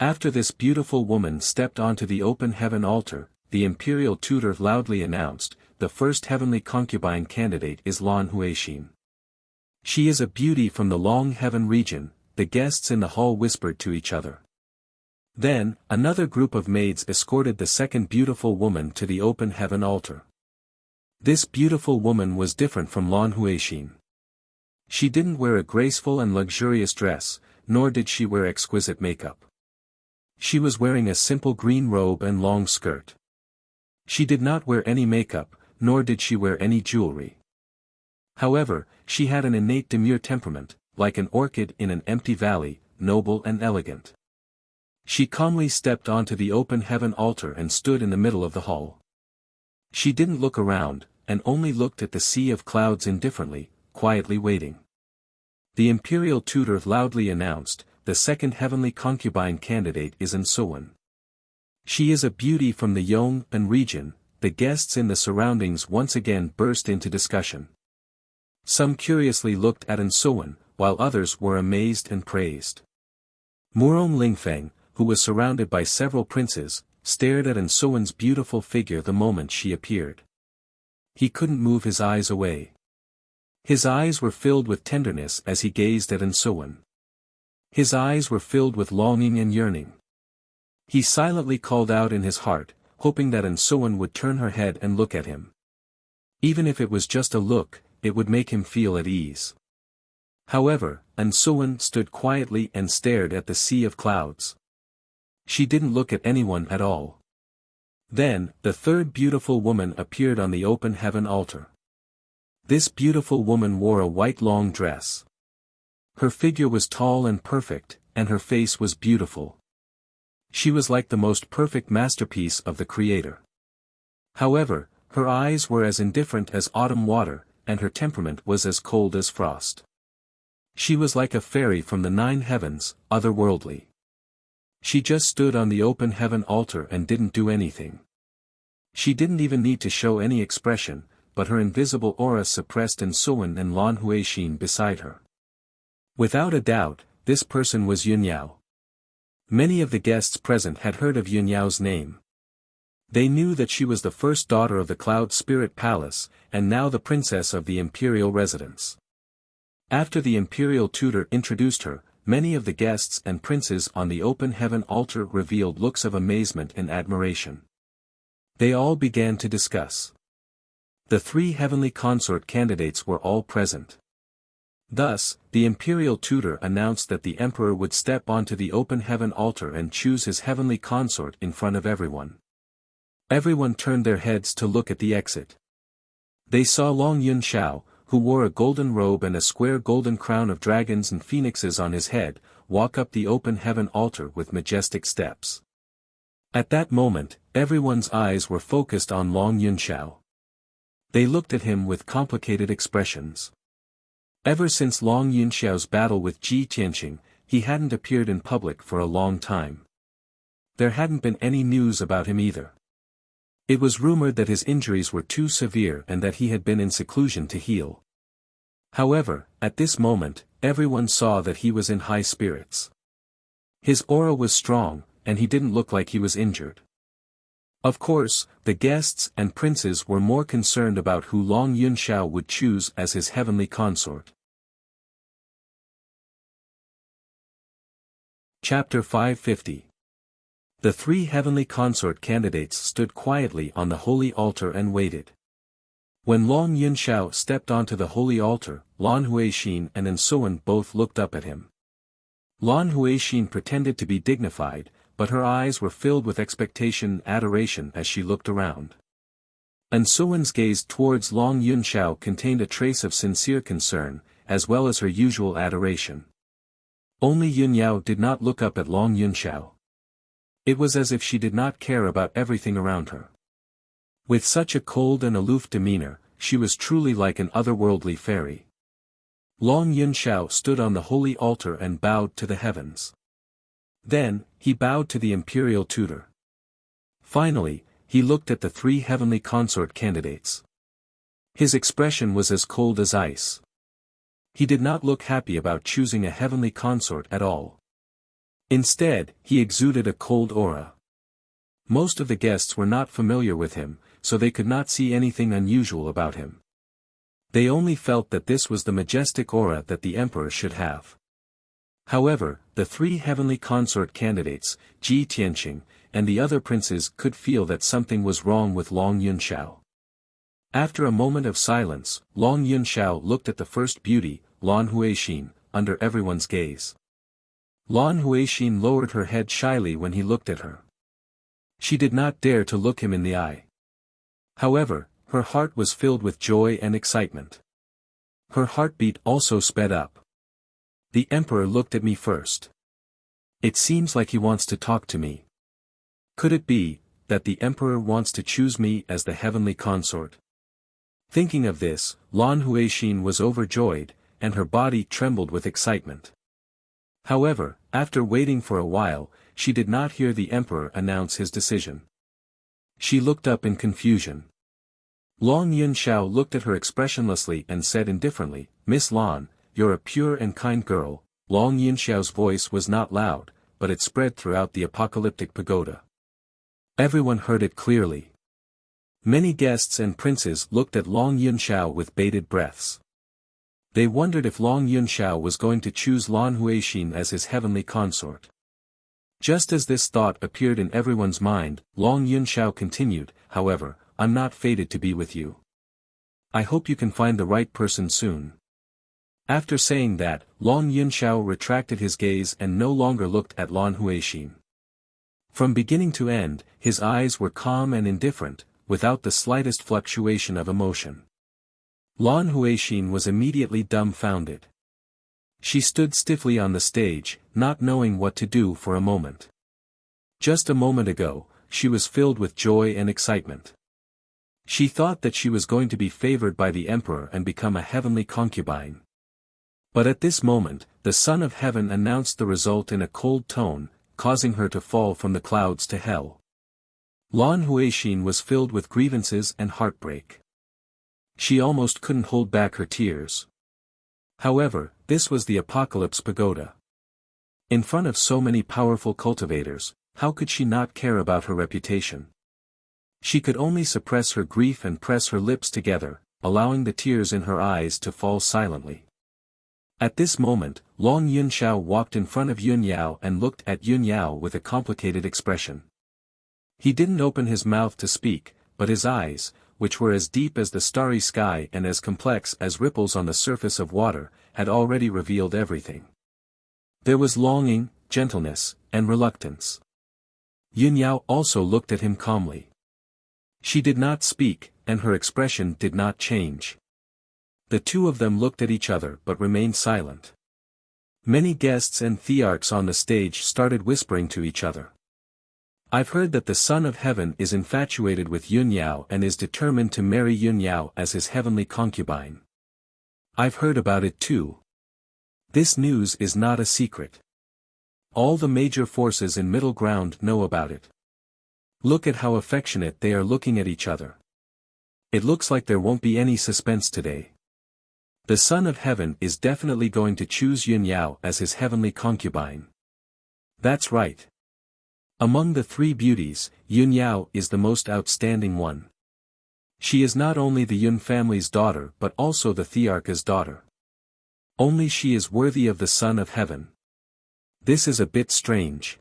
After this beautiful woman stepped onto the open heaven altar, the imperial tutor loudly announced, the first heavenly concubine candidate is Lan Huixin. She is a beauty from the long heaven region, the guests in the hall whispered to each other. Then, another group of maids escorted the second beautiful woman to the open heaven altar. This beautiful woman was different from Lan Huixin. She didn't wear a graceful and luxurious dress, nor did she wear exquisite makeup. She was wearing a simple green robe and long skirt. She did not wear any makeup, nor did she wear any jewelry. However, she had an innate demure temperament, like an orchid in an empty valley, noble and elegant. She calmly stepped onto the open heaven altar and stood in the middle of the hall. She didn't look around, and only looked at the sea of clouds indifferently, quietly waiting. The imperial tutor loudly announced, "The second heavenly concubine candidate is Ansuan. She is a beauty from the Yong'an region." The guests in the surroundings once again burst into discussion. Some curiously looked at Ansuan, while others were amazed and praised. Murong Lingfeng, who was surrounded by several princes, stared at Ansuan's beautiful figure the moment she appeared. He couldn't move his eyes away. His eyes were filled with tenderness as he gazed at Ansuan. His eyes were filled with longing and yearning. He silently called out in his heart, hoping that Ansuan would turn her head and look at him. Even if it was just a look, it would make him feel at ease. However, Ansuan stood quietly and stared at the sea of clouds. She didn't look at anyone at all. Then, the third beautiful woman appeared on the open heaven altar. This beautiful woman wore a white long dress. Her figure was tall and perfect, and her face was beautiful. She was like the most perfect masterpiece of the Creator. However, her eyes were as indifferent as autumn water, and her temperament was as cold as frost. She was like a fairy from the 9 heavens, otherworldly. She just stood on the open heaven altar and didn't do anything. She didn't even need to show any expression, but her invisible aura suppressed Ansuan and Lan Huixin beside her. Without a doubt, this person was Yunyao. Many of the guests present had heard of Yunyao's name. They knew that she was the first daughter of the Cloud Spirit Palace, and now the princess of the imperial residence. After the imperial tutor introduced her, many of the guests and princes on the open heaven altar revealed looks of amazement and admiration. They all began to discuss. The 3 heavenly consort candidates were all present. Thus, the imperial tutor announced that the emperor would step onto the open heaven altar and choose his heavenly consort in front of everyone. Everyone turned their heads to look at the exit. They saw Long Yunxiao, who wore a golden robe and a square golden crown of dragons and phoenixes on his head, walk up the open heaven altar with majestic steps. At that moment, everyone's eyes were focused on Long Yunxiao. They looked at him with complicated expressions. Ever since Long Yunxiao's battle with Ji Tianqing, he hadn't appeared in public for a long time. There hadn't been any news about him either. It was rumored that his injuries were too severe and that he had been in seclusion to heal. However, at this moment, everyone saw that he was in high spirits. His aura was strong, and he didn't look like he was injured. Of course, the guests and princes were more concerned about who Long Yunxiao would choose as his heavenly consort. Chapter 550. The 3 heavenly consort candidates stood quietly on the holy altar and waited. When Long Yunxiao stepped onto the holy altar, Lan Huixin and Ansuan both looked up at him. Lan Huixin pretended to be dignified, but her eyes were filled with expectation and adoration as she looked around. Ansuan's gaze towards Long Yunxiao contained a trace of sincere concern, as well as her usual adoration. Only Yunyao did not look up at Long Yunxiao. It was as if she did not care about everything around her. With such a cold and aloof demeanor, she was truly like an otherworldly fairy. Long Yunxiao stood on the holy altar and bowed to the heavens. Then, he bowed to the imperial tutor. Finally, he looked at the 3 heavenly consort candidates. His expression was as cold as ice. He did not look happy about choosing a heavenly consort at all. Instead, he exuded a cold aura. Most of the guests were not familiar with him, so they could not see anything unusual about him. They only felt that this was the majestic aura that the emperor should have. However, the three heavenly consort candidates, Ji Tianqing, and the other princes could feel that something was wrong with Long Yunxiao. After a moment of silence, Long Yunxiao looked at the first beauty, Lan Huixin, under everyone's gaze. Lan Huixin lowered her head shyly when he looked at her. She did not dare to look him in the eye. However, her heart was filled with joy and excitement. Her heartbeat also sped up. The emperor looked at me first. It seems like he wants to talk to me. Could it be that the emperor wants to choose me as the heavenly consort? Thinking of this, Lan Huixin was overjoyed, and her body trembled with excitement. However, after waiting for a while, she did not hear the emperor announce his decision. She looked up in confusion. Long Yunxiao looked at her expressionlessly and said indifferently, "Miss Lan, you're a pure and kind girl." Long Yunxiao's voice was not loud, but it spread throughout the apocalyptic pagoda. Everyone heard it clearly. Many guests and princes looked at Long Yunxiao with bated breaths. They wondered if Long Yunxiao was going to choose Lan Huixin as his heavenly consort. Just as this thought appeared in everyone's mind, Long Yunxiao continued, "However, I'm not fated to be with you. I hope you can find the right person soon." After saying that, Long Yunxiao retracted his gaze and no longer looked at Lan Huixin. From beginning to end, his eyes were calm and indifferent, without the slightest fluctuation of emotion. Lan Huixin was immediately dumbfounded. She stood stiffly on the stage, not knowing what to do for a moment. Just a moment ago, she was filled with joy and excitement. She thought that she was going to be favored by the emperor and become a heavenly concubine. But at this moment, the Son of Heaven announced the result in a cold tone, causing her to fall from the clouds to hell. Lan Huixin was filled with grievances and heartbreak. She almost couldn't hold back her tears. However, this was the Apocalypse Pagoda. In front of so many powerful cultivators, how could she not care about her reputation? She could only suppress her grief and press her lips together, allowing the tears in her eyes to fall silently. At this moment, Long Yunxiao walked in front of Yun Yao and looked at Yun Yao with a complicated expression. He didn't open his mouth to speak, but his eyes, which were as deep as the starry sky and as complex as ripples on the surface of water, had already revealed everything. There was longing, gentleness, and reluctance. Yun Yao also looked at him calmly. She did not speak, and her expression did not change. The two of them looked at each other but remained silent. Many guests and thearchs on the stage started whispering to each other. "I've heard that the Son of Heaven is infatuated with Yun Yao and is determined to marry Yun Yao as his heavenly concubine. I've heard about it too. This news is not a secret. All the major forces in Middle Ground know about it. Look at how affectionate they are looking at each other. It looks like there won't be any suspense today. The Son of Heaven is definitely going to choose Yun Yao as his heavenly concubine." "That's right. Among the three beauties, Yun Yao is the most outstanding one. She is not only the Yun family's daughter but also the Thearcha's daughter. Only she is worthy of the Son of Heaven. This is a bit strange.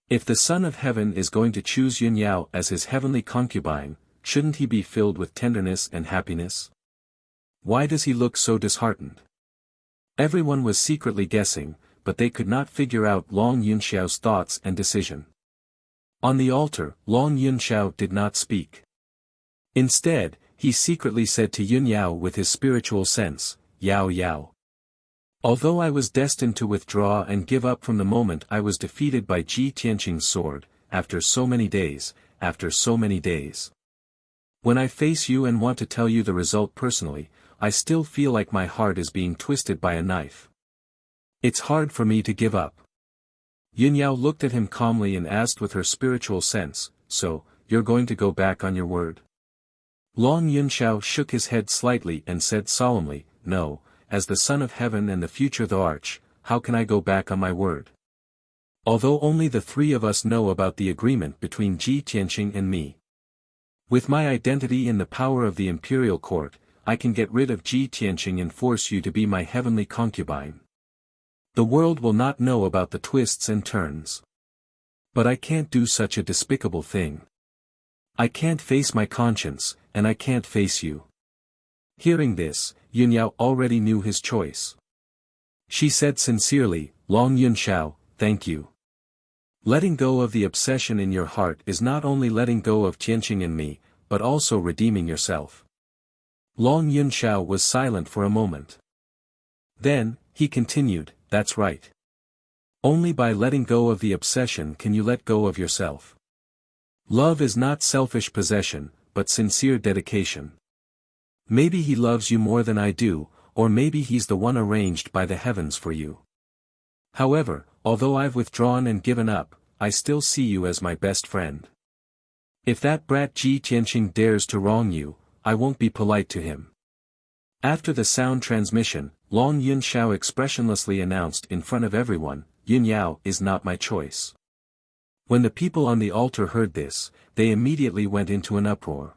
If the Son of Heaven is going to choose Yun Yao as his heavenly concubine, shouldn't he be filled with tenderness and happiness? Why does he look so disheartened?" Everyone was secretly guessing, but they could not figure out Long Yunxiao's thoughts and decision. On the altar, Long Yunxiao did not speak. Instead, he secretly said to Yun Yao with his spiritual sense, "Yao Yao. Although I was destined to withdraw and give up from the moment I was defeated by Ji Tianqing's sword, after so many days, when I face you and want to tell you the result personally, I still feel like my heart is being twisted by a knife. It's hard for me to give up." Yun Yao looked at him calmly and asked with her spiritual sense, "So, you're going to go back on your word?" Long Yunxiao shook his head slightly and said solemnly, "No, as the Son of Heaven and the future Thearch, how can I go back on my word? Although only the three of us know about the agreement between Ji Tianqing and me. With my identity in the power of the imperial court, I can get rid of Ji Tianqing and force you to be my heavenly concubine. The world will not know about the twists and turns. But I can't do such a despicable thing. I can't face my conscience, and I can't face you. Hearing this, Yunyao already knew his choice. She said sincerely, Long Yunxiao, thank you. Letting go of the obsession in your heart is not only letting go of Tianqing and me, but also redeeming yourself. Long Yunxiao was silent for a moment. Then, he continued, that's right. Only by letting go of the obsession can you let go of yourself. Love is not selfish possession, but sincere dedication. Maybe he loves you more than I do, or maybe he's the one arranged by the heavens for you. However, although I've withdrawn and given up, I still see you as my best friend. If that brat Ji Tianqing dares to wrong you, I won't be polite to him. After the sound transmission, Long Yunxiao expressionlessly announced in front of everyone, Yunyao is not my choice. When the people on the altar heard this, they immediately went into an uproar.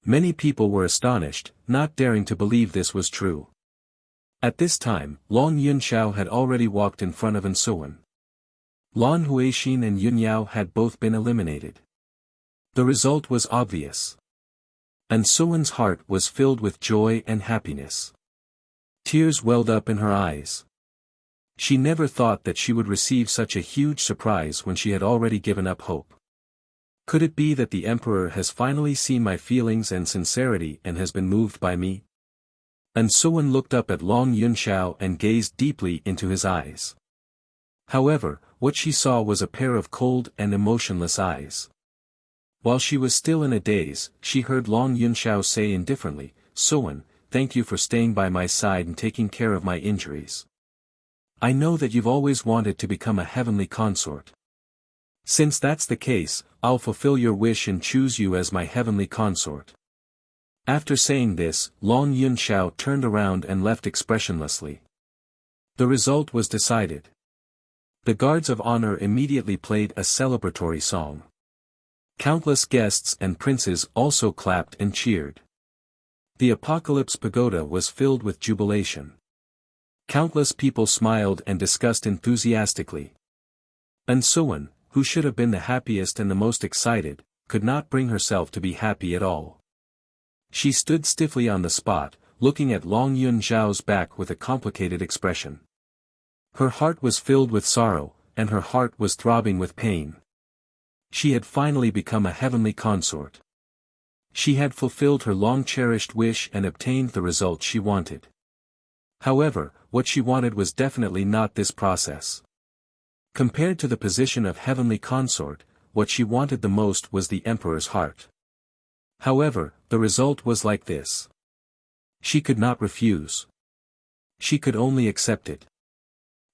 Many people were astonished, not daring to believe this was true. At this time, Long Yunxiao had already walked in front of Ansuwen. Lan Huixin and Yunyao had both been eliminated. The result was obvious. Ansuwen's heart was filled with joy and happiness. Tears welled up in her eyes. She never thought that she would receive such a huge surprise when she had already given up hope. Could it be that the emperor has finally seen my feelings and sincerity and has been moved by me? Ansuwen looked up at Long Yunxiao and gazed deeply into his eyes. However, what she saw was a pair of cold and emotionless eyes. While she was still in a daze, she heard Long Yunxiao say indifferently, Suwen, thank you for staying by my side and taking care of my injuries. I know that you've always wanted to become a heavenly consort. Since that's the case, I'll fulfill your wish and choose you as my heavenly consort. After saying this, Long Yunxiao turned around and left expressionlessly. The result was decided. The guards of honor immediately played a celebratory song. Countless guests and princes also clapped and cheered. The Apocalypse Pagoda was filled with jubilation. Countless people smiled and discussed enthusiastically. Ansuwen, who should have been the happiest and the most excited, could not bring herself to be happy at all. She stood stiffly on the spot, looking at Long Yunxiao's back with a complicated expression. Her heart was filled with sorrow, and her heart was throbbing with pain. She had finally become a heavenly consort. She had fulfilled her long-cherished wish and obtained the result she wanted. However, what she wanted was definitely not this process. Compared to the position of heavenly consort, what she wanted the most was the emperor's heart. However, the result was like this. She could not refuse. She could only accept it.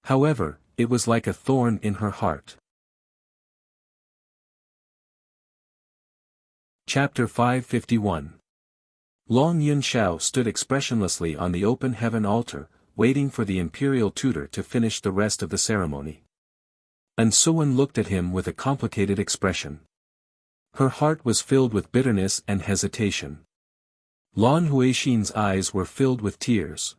However, it was like a thorn in her heart. Chapter 551. Long Yunxiao stood expressionlessly on the open heaven altar, waiting for the imperial tutor to finish the rest of the ceremony. Ansuwen looked at him with a complicated expression. Her heart was filled with bitterness and hesitation. Lan Huixin's eyes were filled with tears.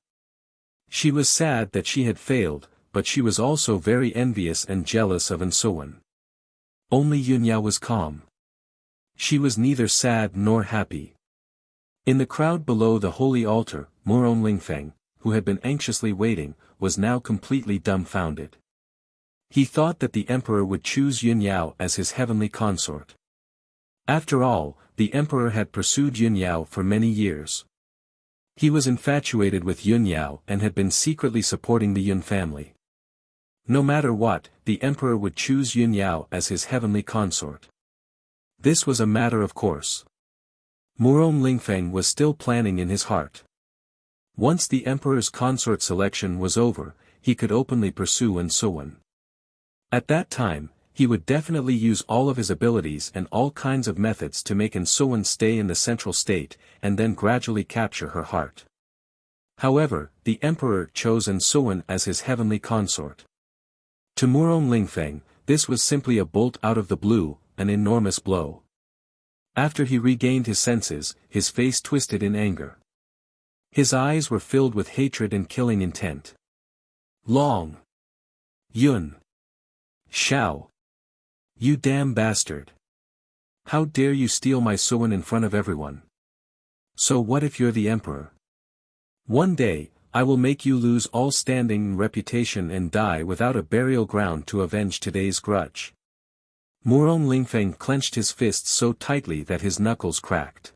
She was sad that she had failed, but she was also very envious and jealous of Ansuwen. Only Yunyao was calm. She was neither sad nor happy. In the crowd below the holy altar, Muron Lingfeng, who had been anxiously waiting, was now completely dumbfounded. He thought that the emperor would choose Yunyao as his heavenly consort. After all, the emperor had pursued Yunyao for many years. He was infatuated with Yunyao and had been secretly supporting the Yun family. No matter what, the emperor would choose Yunyao as his heavenly consort. This was a matter of course. Muron Lingfeng was still planning in his heart. Once the emperor's consort selection was over, he could openly pursue Ansuwen. At that time, he would definitely use all of his abilities and all kinds of methods to make Ansuwen stay in the central state, and then gradually capture her heart. However, the emperor chose Ansuwen as his heavenly consort. To Murong Lingfeng, this was simply a bolt out of the blue, an enormous blow. After he regained his senses, his face twisted in anger. His eyes were filled with hatred and killing intent. Long Yun Shao. You damn bastard. How dare you steal my Suan in front of everyone? So what if you're the emperor? One day, I will make you lose all standing and reputation and die without a burial ground to avenge today's grudge. Murong Lingfeng clenched his fists so tightly that his knuckles cracked.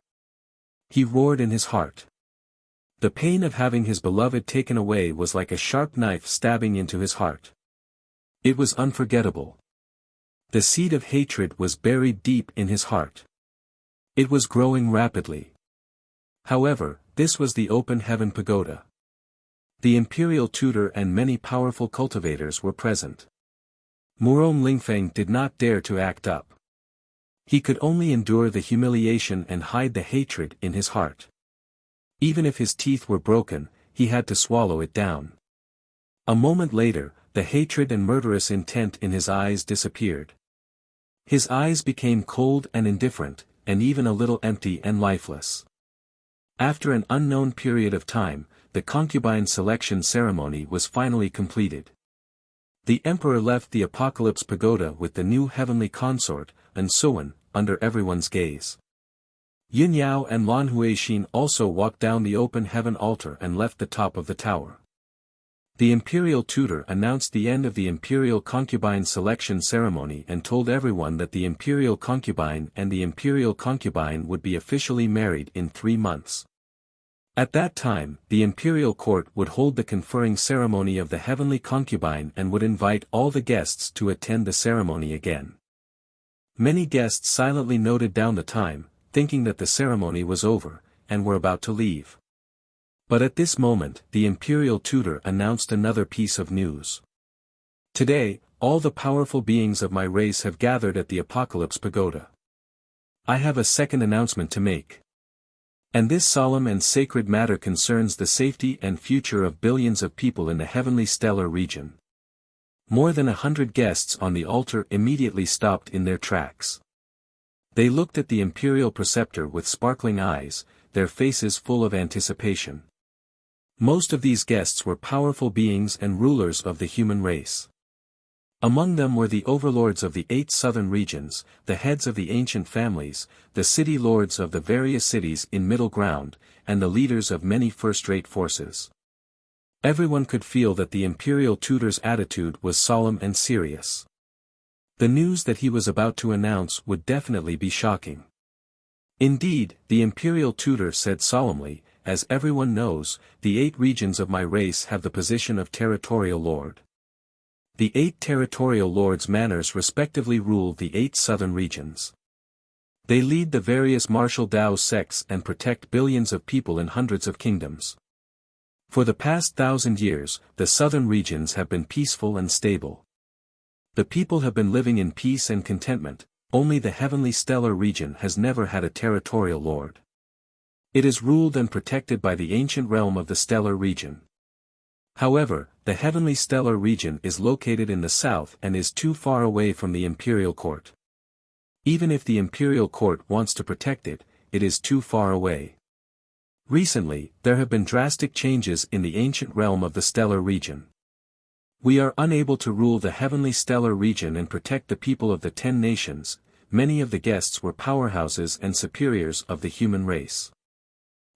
He roared in his heart. The pain of having his beloved taken away was like a sharp knife stabbing into his heart. It was unforgettable. The seed of hatred was buried deep in his heart. It was growing rapidly. However, this was the open heaven pagoda. The imperial tutor and many powerful cultivators were present. Murong Lingfeng did not dare to act up. He could only endure the humiliation and hide the hatred in his heart. Even if his teeth were broken, he had to swallow it down. A moment later, the hatred and murderous intent in his eyes disappeared. His eyes became cold and indifferent, and even a little empty and lifeless. After an unknown period of time, the concubine selection ceremony was finally completed. The emperor left the Apocalypse Pagoda with the new heavenly consort, and Suan, under everyone's gaze. Yin Yao and Lan Huixin also walked down the open heaven altar and left the top of the tower. The imperial tutor announced the end of the imperial concubine selection ceremony and told everyone that the imperial concubine and the imperial concubine would be officially married in 3 months. At that time, the imperial court would hold the conferring ceremony of the heavenly concubine and would invite all the guests to attend the ceremony again. Many guests silently noted down the time, thinking that the ceremony was over, and were about to leave. But at this moment, the imperial tutor announced another piece of news. Today, all the powerful beings of my race have gathered at the Apocalypse Pagoda. I have a second announcement to make. And this solemn and sacred matter concerns the safety and future of billions of people in the heavenly stellar region. More than 100 guests on the altar immediately stopped in their tracks. They looked at the imperial preceptor with sparkling eyes, their faces full of anticipation. Most of these guests were powerful beings and rulers of the human race. Among them were the overlords of the 8 southern regions, the heads of the ancient families, the city lords of the various cities in Middle Ground, and the leaders of many first-rate forces. Everyone could feel that the imperial tutor's attitude was solemn and serious. The news that he was about to announce would definitely be shocking. Indeed, the imperial tutor said solemnly, as everyone knows, the 8 regions of my race have the position of territorial lord. The 8 territorial lords manors respectively rule the 8 southern regions. They lead the various martial Dao sects and protect billions of people in hundreds of kingdoms. For the past 1,000 years, the southern regions have been peaceful and stable. The people have been living in peace and contentment, only the heavenly stellar region has never had a territorial lord. It is ruled and protected by the ancient realm of the stellar region. However, the heavenly stellar region is located in the south and is too far away from the imperial court. Even if the imperial court wants to protect it, it is too far away. Recently, there have been drastic changes in the ancient realm of the stellar region. We are unable to rule the heavenly stellar region and protect the people of the 10 nations. Many of the guests were powerhouses and superiors of the human race.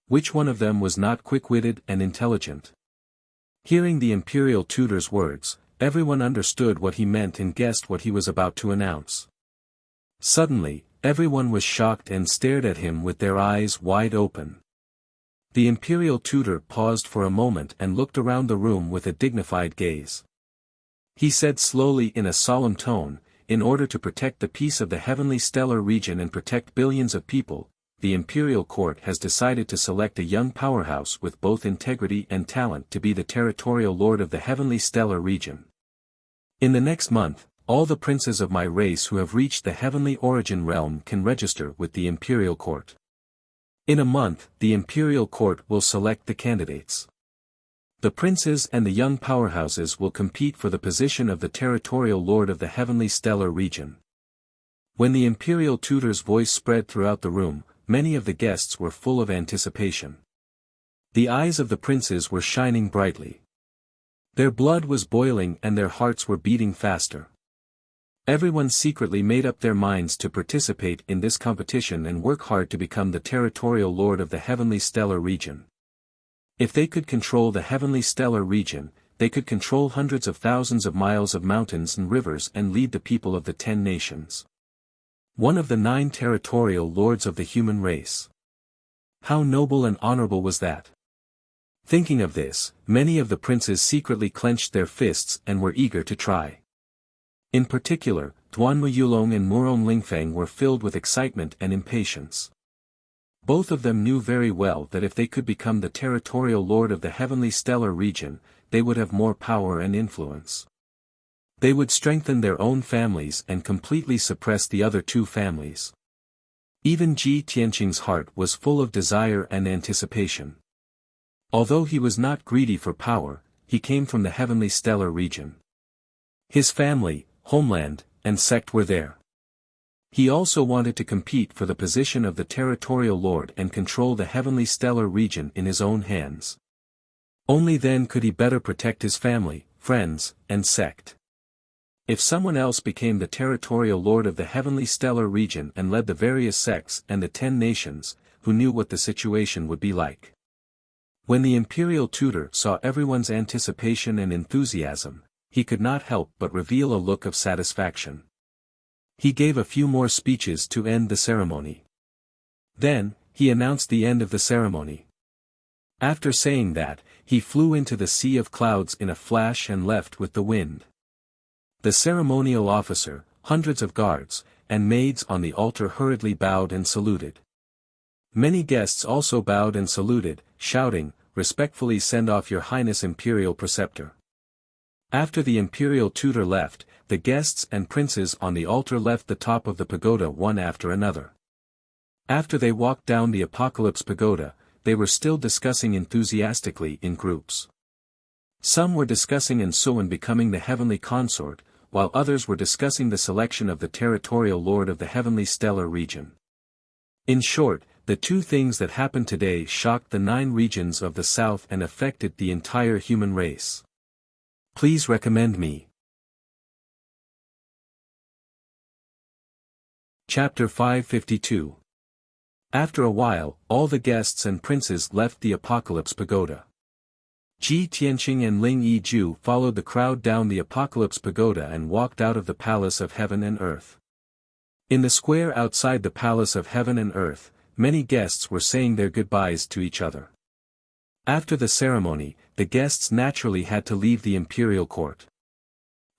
Which one of them was not quick-witted and intelligent? Hearing the imperial tutor's words, everyone understood what he meant and guessed what he was about to announce. Suddenly, everyone was shocked and stared at him with their eyes wide open. The imperial tutor paused for a moment and looked around the room with a dignified gaze. He said slowly in a solemn tone, in order to protect the peace of the heavenly stellar region and protect billions of people, the imperial court has decided to select a young powerhouse with both integrity and talent to be the territorial lord of the heavenly stellar region. In the next month, all the princes of my race who have reached the heavenly origin realm can register with the imperial court. In a month, the imperial court will select the candidates. The princes and the young powerhouses will compete for the position of the territorial lord of the heavenly stellar region. When the imperial tutor's voice spread throughout the room, many of the guests were full of anticipation. The eyes of the princes were shining brightly. Their blood was boiling and their hearts were beating faster. Everyone secretly made up their minds to participate in this competition and work hard to become the territorial lord of the heavenly stellar region. If they could control the heavenly stellar region, they could control hundreds of thousands of miles of mountains and rivers and lead the people of the 10 nations. One of the 9 territorial lords of the human race. How noble and honorable was that? Thinking of this, many of the princes secretly clenched their fists and were eager to try. In particular, Duanmu Yulong and Murong Lingfeng were filled with excitement and impatience. Both of them knew very well that if they could become the territorial lord of the heavenly stellar region, they would have more power and influence. They would strengthen their own families and completely suppress the other 2 families. Even Ji Tianqing's heart was full of desire and anticipation. Although he was not greedy for power, he came from the heavenly stellar region. His family, homeland, and sect were there. He also wanted to compete for the position of the territorial lord and control the heavenly stellar region in his own hands. Only then could he better protect his family, friends, and sect. If someone else became the territorial lord of the heavenly stellar region and led the various sects and the 10 nations, who knew what the situation would be like? When the imperial tutor saw everyone's anticipation and enthusiasm, he could not help but reveal a look of satisfaction. He gave a few more speeches to end the ceremony. Then, he announced the end of the ceremony. After saying that, he flew into the sea of clouds in a flash and left with the wind. The ceremonial officer, hundreds of guards, and maids on the altar hurriedly bowed and saluted. Many guests also bowed and saluted, shouting, "Respectfully send off your Highness Imperial Preceptor." After the imperial tutor left, the guests and princes on the altar left the top of the pagoda one after another. After they walked down the Apocalypse Pagoda, they were still discussing enthusiastically in groups. Some were discussing Ansuan becoming the heavenly consort, while others were discussing the selection of the territorial lord of the heavenly stellar region. In short, the 2 things that happened today shocked the 9 regions of the south and affected the entire human race. Please recommend me. Chapter 552. After a while, all the guests and princes left the Apocalypse Pagoda. Ji Tianqing and Ling Yiju followed the crowd down the Apocalypse Pagoda and walked out of the Palace of Heaven and Earth. In the square outside the Palace of Heaven and Earth, many guests were saying their goodbyes to each other. After the ceremony, the guests naturally had to leave the imperial court.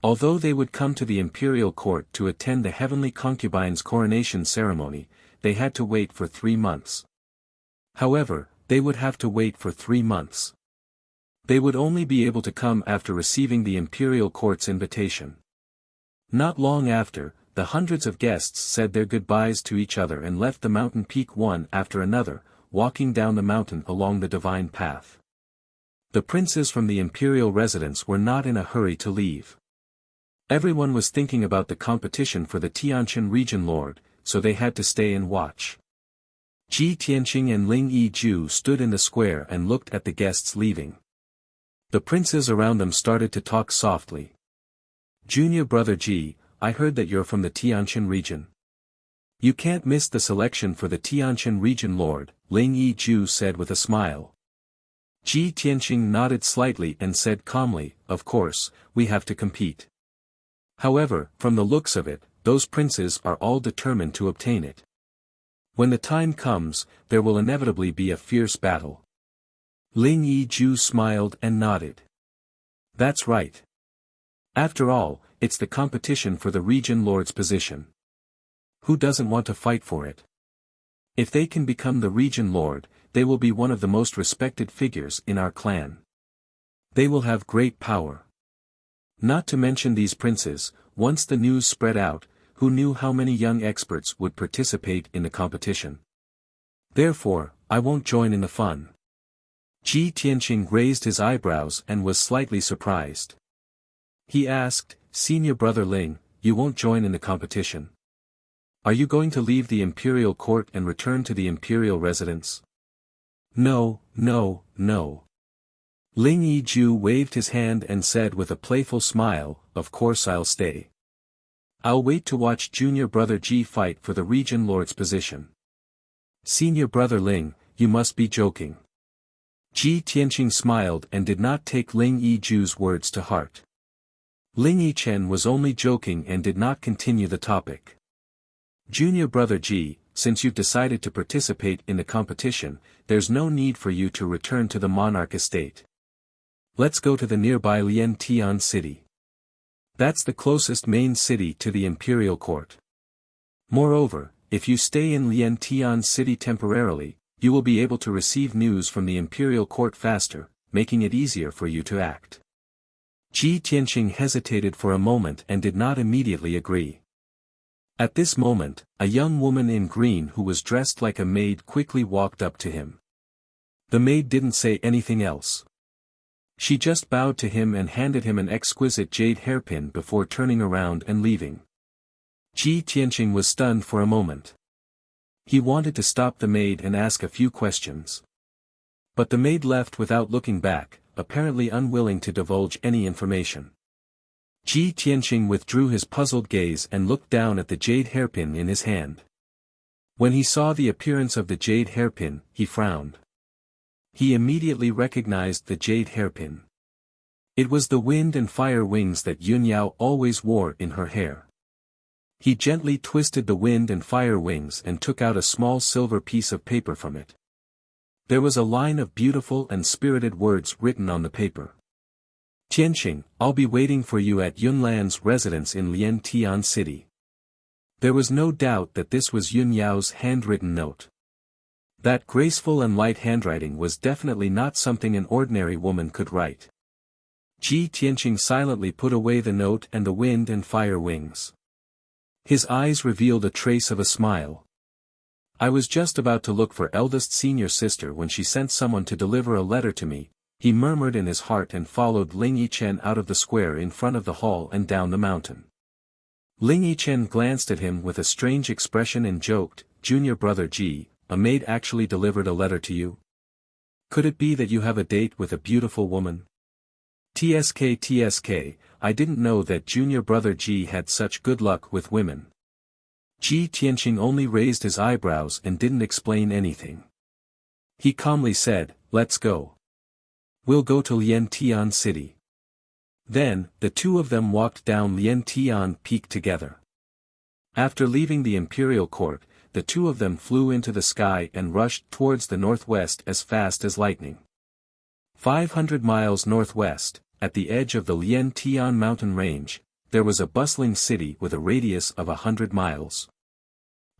Although they would come to the imperial court to attend the heavenly concubine's coronation ceremony, they had to wait for 3 months. However, they would have to wait for 3 months. They would only be able to come after receiving the imperial court's invitation. Not long after, the hundreds of guests said their goodbyes to each other and left the mountain peak one after another, walking down the mountain along the divine path. The princes from the imperial residence were not in a hurry to leave. Everyone was thinking about the competition for the Tianqin region lord, so they had to stay and watch. Ji Tianqing and Ling Yiju stood in the square and looked at the guests leaving. The princes around them started to talk softly. "Junior brother Ji, I heard that you're from the Tianqin region. You can't miss the selection for the Tianqin region lord," Ling Yiju said with a smile. Ji Tianqing nodded slightly and said calmly, "Of course, we have to compete. However, from the looks of it, those princes are all determined to obtain it. When the time comes, there will inevitably be a fierce battle." Ling Yiju smiled and nodded. "That's right. After all, it's the competition for the region lord's position. Who doesn't want to fight for it? If they can become the region lord, they will be one of the most respected figures in our clan. They will have great power. Not to mention these princes, once the news spread out, who knew how many young experts would participate in the competition? Therefore, I won't join in the fun." Ji Tianqing raised his eyebrows and was slightly surprised. He asked, "Senior brother Ling, you won't join in the competition? Are you going to leave the imperial court and return to the imperial residence?" "No, no, no." Ling Yiju waved his hand and said with a playful smile, "Of course I'll stay. I'll wait to watch junior brother Ji fight for the region lord's position." "Senior brother Ling, you must be joking." Ji Tianqing smiled and did not take Ling Yiju's words to heart. Ling Yichen was only joking and did not continue the topic. "Junior brother Ji, since you've decided to participate in the competition, there's no need for you to return to the monarch estate. Let's go to the nearby Liantian city. That's the closest main city to the imperial court. Moreover, if you stay in Liantian city temporarily, you will be able to receive news from the imperial court faster, making it easier for you to act." Ji Tianqing hesitated for a moment and did not immediately agree. At this moment, a young woman in green who was dressed like a maid quickly walked up to him. The maid didn't say anything else. She just bowed to him and handed him an exquisite jade hairpin before turning around and leaving. Ji Tianqing was stunned for a moment. He wanted to stop the maid and ask a few questions. But the maid left without looking back, apparently unwilling to divulge any information. Ji Tianqing withdrew his puzzled gaze and looked down at the jade hairpin in his hand. When he saw the appearance of the jade hairpin, he frowned. He immediately recognized the jade hairpin. It was the wind and fire wings that Yun Yao always wore in her hair. He gently twisted the wind and fire wings and took out a small silver piece of paper from it. There was a line of beautiful and spirited words written on the paper. "Tianqing, I'll be waiting for you at Yunlan's residence in Liantian city." There was no doubt that this was Yun Yao's handwritten note. That graceful and light handwriting was definitely not something an ordinary woman could write. Ji Tianqing silently put away the note and the wind and fire wings. His eyes revealed a trace of a smile. "I was just about to look for eldest senior sister when she sent someone to deliver a letter to me," he murmured in his heart and followed Ling Yichen out of the square in front of the hall and down the mountain. Ling Yichen glanced at him with a strange expression and joked, "Junior brother Ji, a maid actually delivered a letter to you? Could it be that you have a date with a beautiful woman?" TSK, I didn't know that junior brother Ji had such good luck with women." Ji Tianqing only raised his eyebrows and didn't explain anything. He calmly said, "Let's go. We'll go to Liantian city." Then, the two of them walked down Liantian Peak together. After leaving the imperial court, the two of them flew into the sky and rushed towards the northwest as fast as lightning. 500 miles northwest, at the edge of the Liantian mountain range, there was a bustling city with a radius of 100 miles.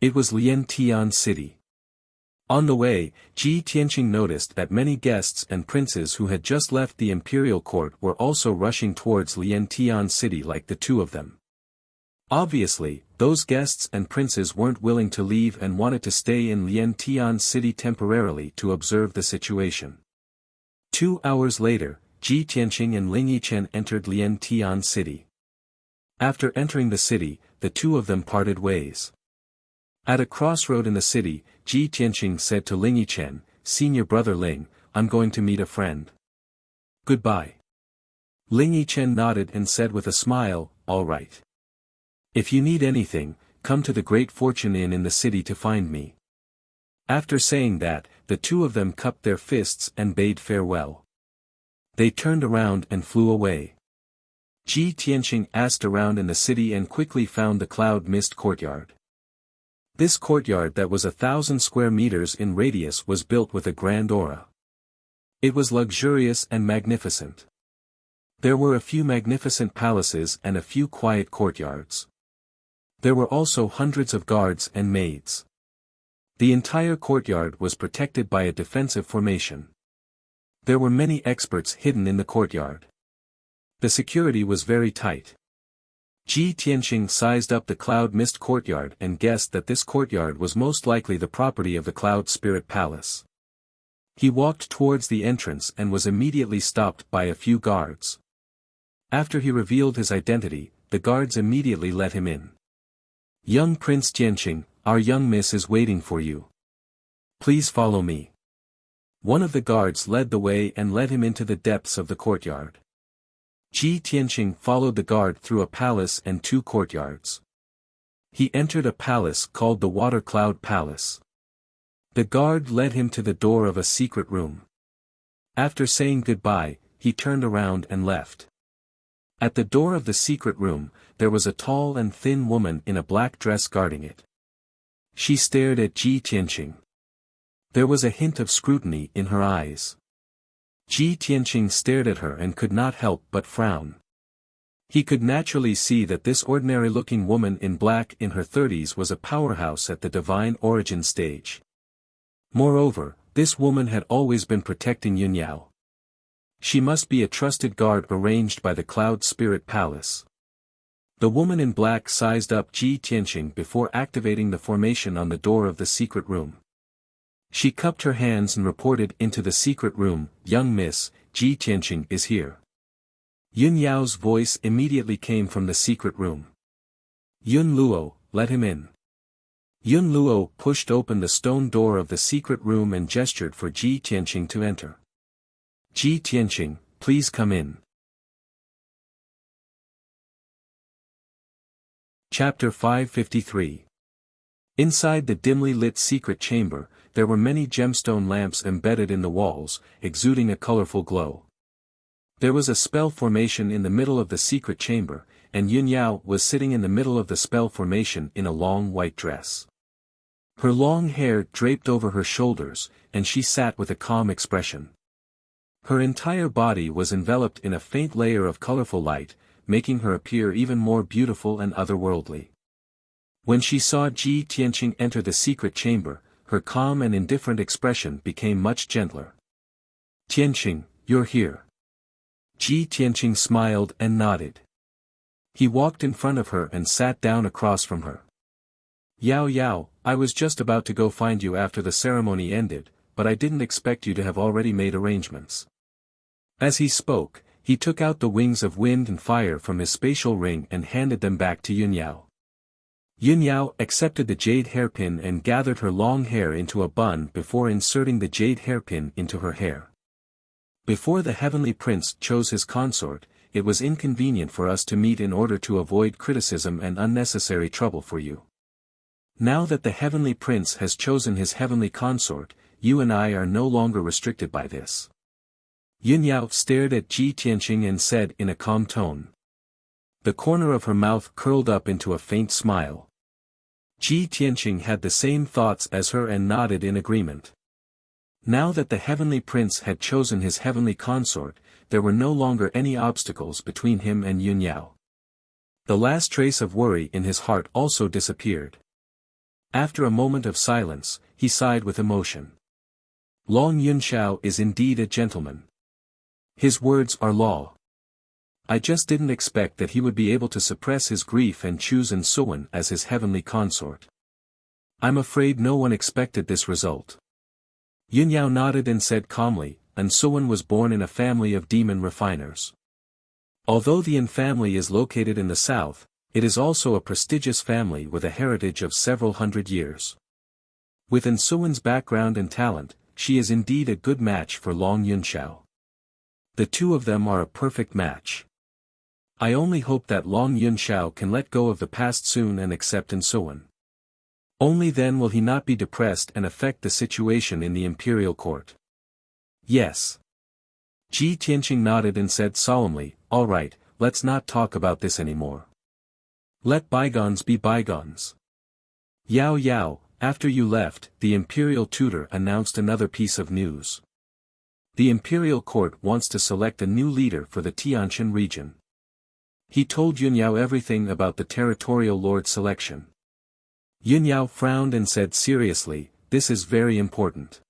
It was Liantian city. On the way, Ji Tianqing noticed that many guests and princes who had just left the imperial court were also rushing towards Liantian city like the two of them. Obviously, those guests and princes weren't willing to leave and wanted to stay in Liantian city temporarily to observe the situation. 2 hours later, Ji Tianqing and Ling Yichen entered Liantian city. After entering the city, the two of them parted ways. At a crossroad in the city, Ji Tianqing said to Ling Yichen, "Senior brother Ling, I'm going to meet a friend. Goodbye." Ling Yichen nodded and said with a smile, "All right. If you need anything, come to the Great Fortune Inn in the city to find me." After saying that, the two of them cupped their fists and bade farewell. They turned around and flew away. Ji Tianqing asked around in the city and quickly found the cloud mist courtyard. This courtyard that was 1,000 square meters in radius was built with a grand aura. It was luxurious and magnificent. There were a few magnificent palaces and a few quiet courtyards. There were also hundreds of guards and maids. The entire courtyard was protected by a defensive formation. There were many experts hidden in the courtyard. The security was very tight. Ji Tianqing sized up the cloud mist courtyard and guessed that this courtyard was most likely the property of the Cloud Spirit Palace. He walked towards the entrance and was immediately stopped by a few guards. After he revealed his identity, the guards immediately let him in. "Young Prince Jianqing, our young miss is waiting for you. Please follow me." One of the guards led the way and led him into the depths of the courtyard. Ji Tianqing followed the guard through a palace and 2 courtyards. He entered a palace called the Water Cloud Palace. The guard led him to the door of a secret room. After saying goodbye, he turned around and left. At the door of the secret room, there was a tall and thin woman in a black dress guarding it. She stared at Ji Tianqing. There was a hint of scrutiny in her eyes. Ji Tianqing stared at her and could not help but frown. He could naturally see that this ordinary-looking woman in black in her 30s was a powerhouse at the divine origin stage. Moreover, this woman had always been protecting Yunyao. She must be a trusted guard arranged by the Cloud Spirit Palace. The woman in black sized up Ji Tianqing before activating the formation on the door of the secret room. She cupped her hands and reported into the secret room, "Young miss, Ji Tianqing is here." Yun Yao's voice immediately came from the secret room. "Yun Luo, let him in." Yun Luo pushed open the stone door of the secret room and gestured for Ji Tianqing to enter. "Ji Tianqing, please come in." Chapter 553. Inside the dimly lit secret chamber, there were many gemstone lamps embedded in the walls, exuding a colorful glow. There was a spell formation in the middle of the secret chamber, and Yun Yao was sitting in the middle of the spell formation in a long white dress. Her long hair draped over her shoulders, and she sat with a calm expression. Her entire body was enveloped in a faint layer of colorful light, making her appear even more beautiful and otherworldly. When she saw Ji Tianqing enter the secret chamber, her calm and indifferent expression became much gentler. "Tianqing, you're here." Ji Tianqing smiled and nodded. He walked in front of her and sat down across from her. "Yao Yao, I was just about to go find you after the ceremony ended, but I didn't expect you to have already made arrangements." As he spoke, he took out the wings of wind and fire from his spatial ring and handed them back to Yun Yao. Yun Yao accepted the jade hairpin and gathered her long hair into a bun before inserting the jade hairpin into her hair. "Before the heavenly prince chose his consort, it was inconvenient for us to meet in order to avoid criticism and unnecessary trouble for you. Now that the heavenly prince has chosen his heavenly consort, you and I are no longer restricted by this." Yun Yao stared at Ji Tianqing and said in a calm tone. The corner of her mouth curled up into a faint smile. Ji Tianqing had the same thoughts as her and nodded in agreement. Now that the heavenly prince had chosen his heavenly consort, there were no longer any obstacles between him and Yun Yao. The last trace of worry in his heart also disappeared. After a moment of silence, he sighed with emotion. Long Yunxiao is indeed a gentleman. His words are law. I just didn't expect that he would be able to suppress his grief and choose Ensuan as his heavenly consort. I'm afraid no one expected this result. Yun Yao nodded and said calmly, Ensuan was born in a family of demon refiners. Although the Yin family is located in the south, it is also a prestigious family with a heritage of several hundred years. With Ensuan's background and talent, she is indeed a good match for Long Yunxiao. The two of them are a perfect match. I only hope that Long Yunxiao can let go of the past soon and accept Ensuan. Only then will he not be depressed and affect the situation in the imperial court. Yes. Ji Tianqing nodded and said solemnly, all right, let's not talk about this anymore. Let bygones be bygones. Yao Yao, after you left, the imperial tutor announced another piece of news. The imperial court wants to select a new leader for the Tianshan region. He told Yun Yao everything about the territorial lord selection. Yun Yao frowned and said seriously, this is very important.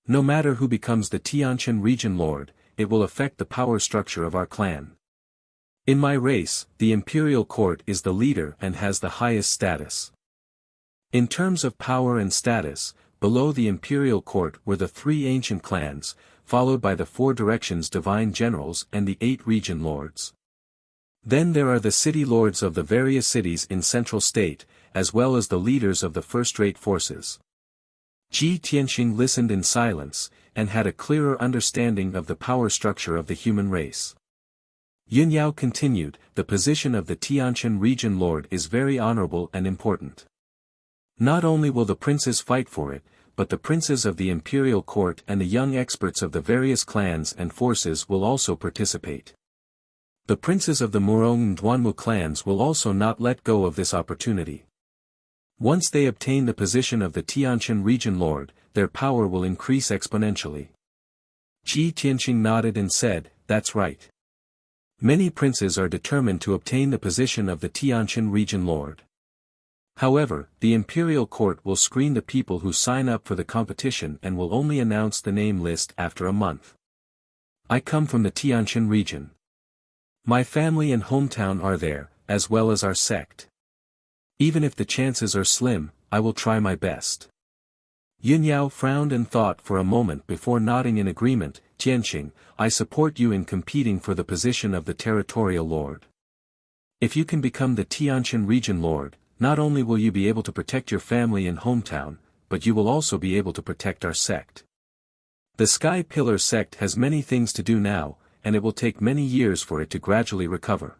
No matter who becomes the Tianshan region lord, it will affect the power structure of our clan. In my race, the imperial court is the leader and has the highest status. In terms of power and status, below the imperial court were the 3 ancient clans, followed by the 4 directions divine generals and the 8 region lords. Then there are the city lords of the various cities in central state, as well as the leaders of the first-rate forces. Ji Tianxing listened in silence, and had a clearer understanding of the power structure of the human race. Yun Yao continued, the position of the Tianqian region lord is very honorable and important. Not only will the princes fight for it, but the princes of the imperial court and the young experts of the various clans and forces will also participate. The princes of the Murong and Duanmu clans will also not let go of this opportunity. Once they obtain the position of the Tianqian region lord, their power will increase exponentially. Ji Tianxing nodded and said, "That's right. Many princes are determined to obtain the position of the Tianqian region lord. However, the imperial court will screen the people who sign up for the competition and will only announce the name list after a month. I come from the Tianqian region. My family and hometown are there, as well as our sect. Even if the chances are slim, I will try my best." Yun Yao frowned and thought for a moment before nodding in agreement. "Tianxing, I support you in competing for the position of the territorial lord. If you can become the Tianqian region lord, not only will you be able to protect your family and hometown, but you will also be able to protect our sect. The Sky Pillar sect has many things to do now, and it will take many years for it to gradually recover.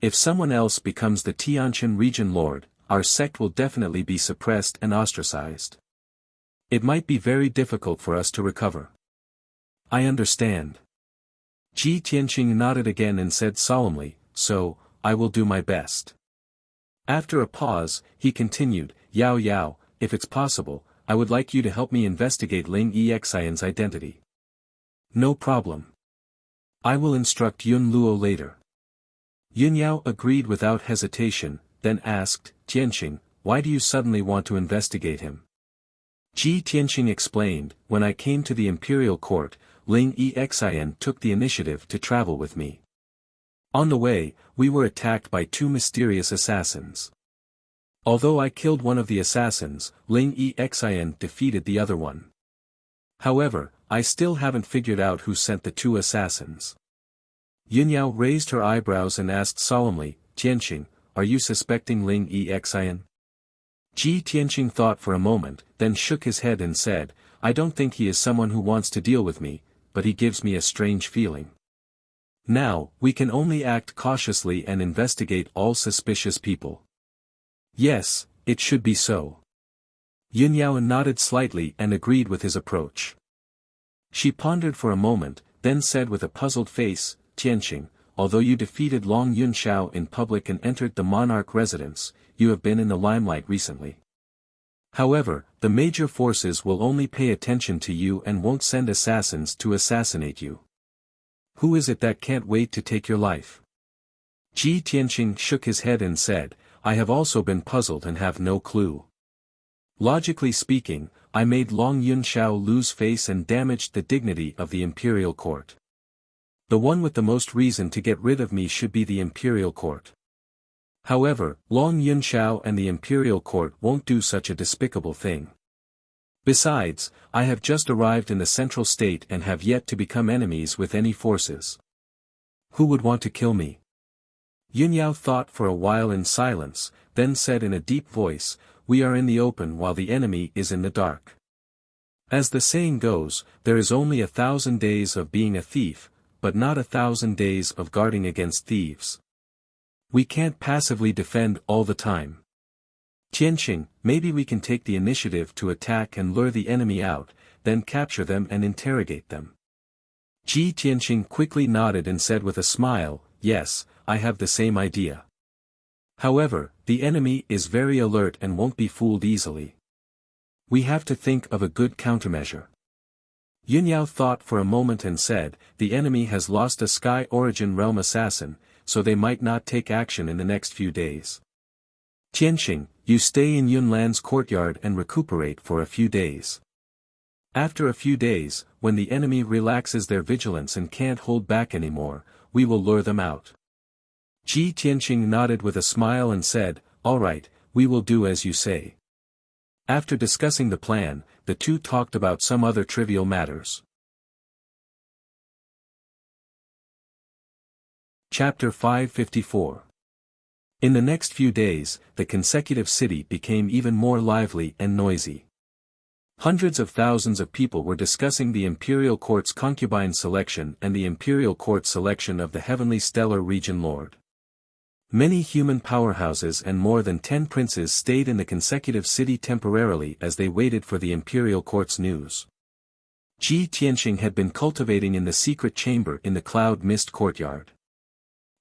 If someone else becomes the Tianqian region lord, our sect will definitely be suppressed and ostracized. It might be very difficult for us to recover." "I understand." Ji Tianxing nodded again and said solemnly, "So, I will do my best." After a pause, he continued, "Yao Yao, if it's possible, I would like you to help me investigate Ling Exian's identity." "No problem. I will instruct Yun Luo later." Yun Yao agreed without hesitation, then asked, "Tianxing, why do you suddenly want to investigate him?" Ji Tianxing explained, "When I came to the imperial court, Ling Exian took the initiative to travel with me. On the way, we were attacked by 2 mysterious assassins. Although I killed one of the assassins, Ling Exian defeated the other one. However, I still haven't figured out who sent the 2 assassins." Yun Yao raised her eyebrows and asked solemnly, "Tianxing, are you suspecting Ling Exian?" Ji Tianxing thought for a moment, then shook his head and said, "I don't think he is someone who wants to deal with me, but he gives me a strange feeling. Now, we can only act cautiously and investigate all suspicious people." "Yes, it should be so." Yun Yao nodded slightly and agreed with his approach. She pondered for a moment, then said with a puzzled face, "Tianxing, although you defeated Long Yunshao in public and entered the monarch residence, you have been in the limelight recently. However, the major forces will only pay attention to you and won't send assassins to assassinate you. Who is it that can't wait to take your life?" Ji Tianxing shook his head and said, "I have also been puzzled and have no clue. Logically speaking, I made Long Yunshao lose face and damaged the dignity of the imperial court. The one with the most reason to get rid of me should be the imperial court. However, Long Yunshao and the imperial court won't do such a despicable thing. Besides, I have just arrived in the central state and have yet to become enemies with any forces. Who would want to kill me?" Yun Yao thought for a while in silence, then said in a deep voice, "We are in the open while the enemy is in the dark. As the saying goes, there is only 1,000 days of being a thief, but not 1,000 days of guarding against thieves. We can't passively defend all the time. Tianxing, maybe we can take the initiative to attack and lure the enemy out, then capture them and interrogate them." Ji Tianxing quickly nodded and said with a smile, "Yes, I have the same idea. However, the enemy is very alert and won't be fooled easily. We have to think of a good countermeasure." Yun Yao thought for a moment and said, "The enemy has lost a Sky Origin Realm assassin, so they might not take action in the next few days. Tianxing, you stay in Yunlan's courtyard and recuperate for a few days. After a few days, when the enemy relaxes their vigilance and can't hold back anymore, we will lure them out." Ji Tianxing nodded with a smile and said, "All right, we will do as you say." After discussing the plan, the two talked about some other trivial matters. Chapter 554. In the next few days, the consecutive city became even more lively and noisy. Hundreds of thousands of people were discussing the imperial court's concubine selection and the imperial court selection of the heavenly stellar region lord. Many human powerhouses and more than 10 princes stayed in the consecutive city temporarily as they waited for the imperial court's news. Ji Tianxing had been cultivating in the secret chamber in the cloud mist courtyard.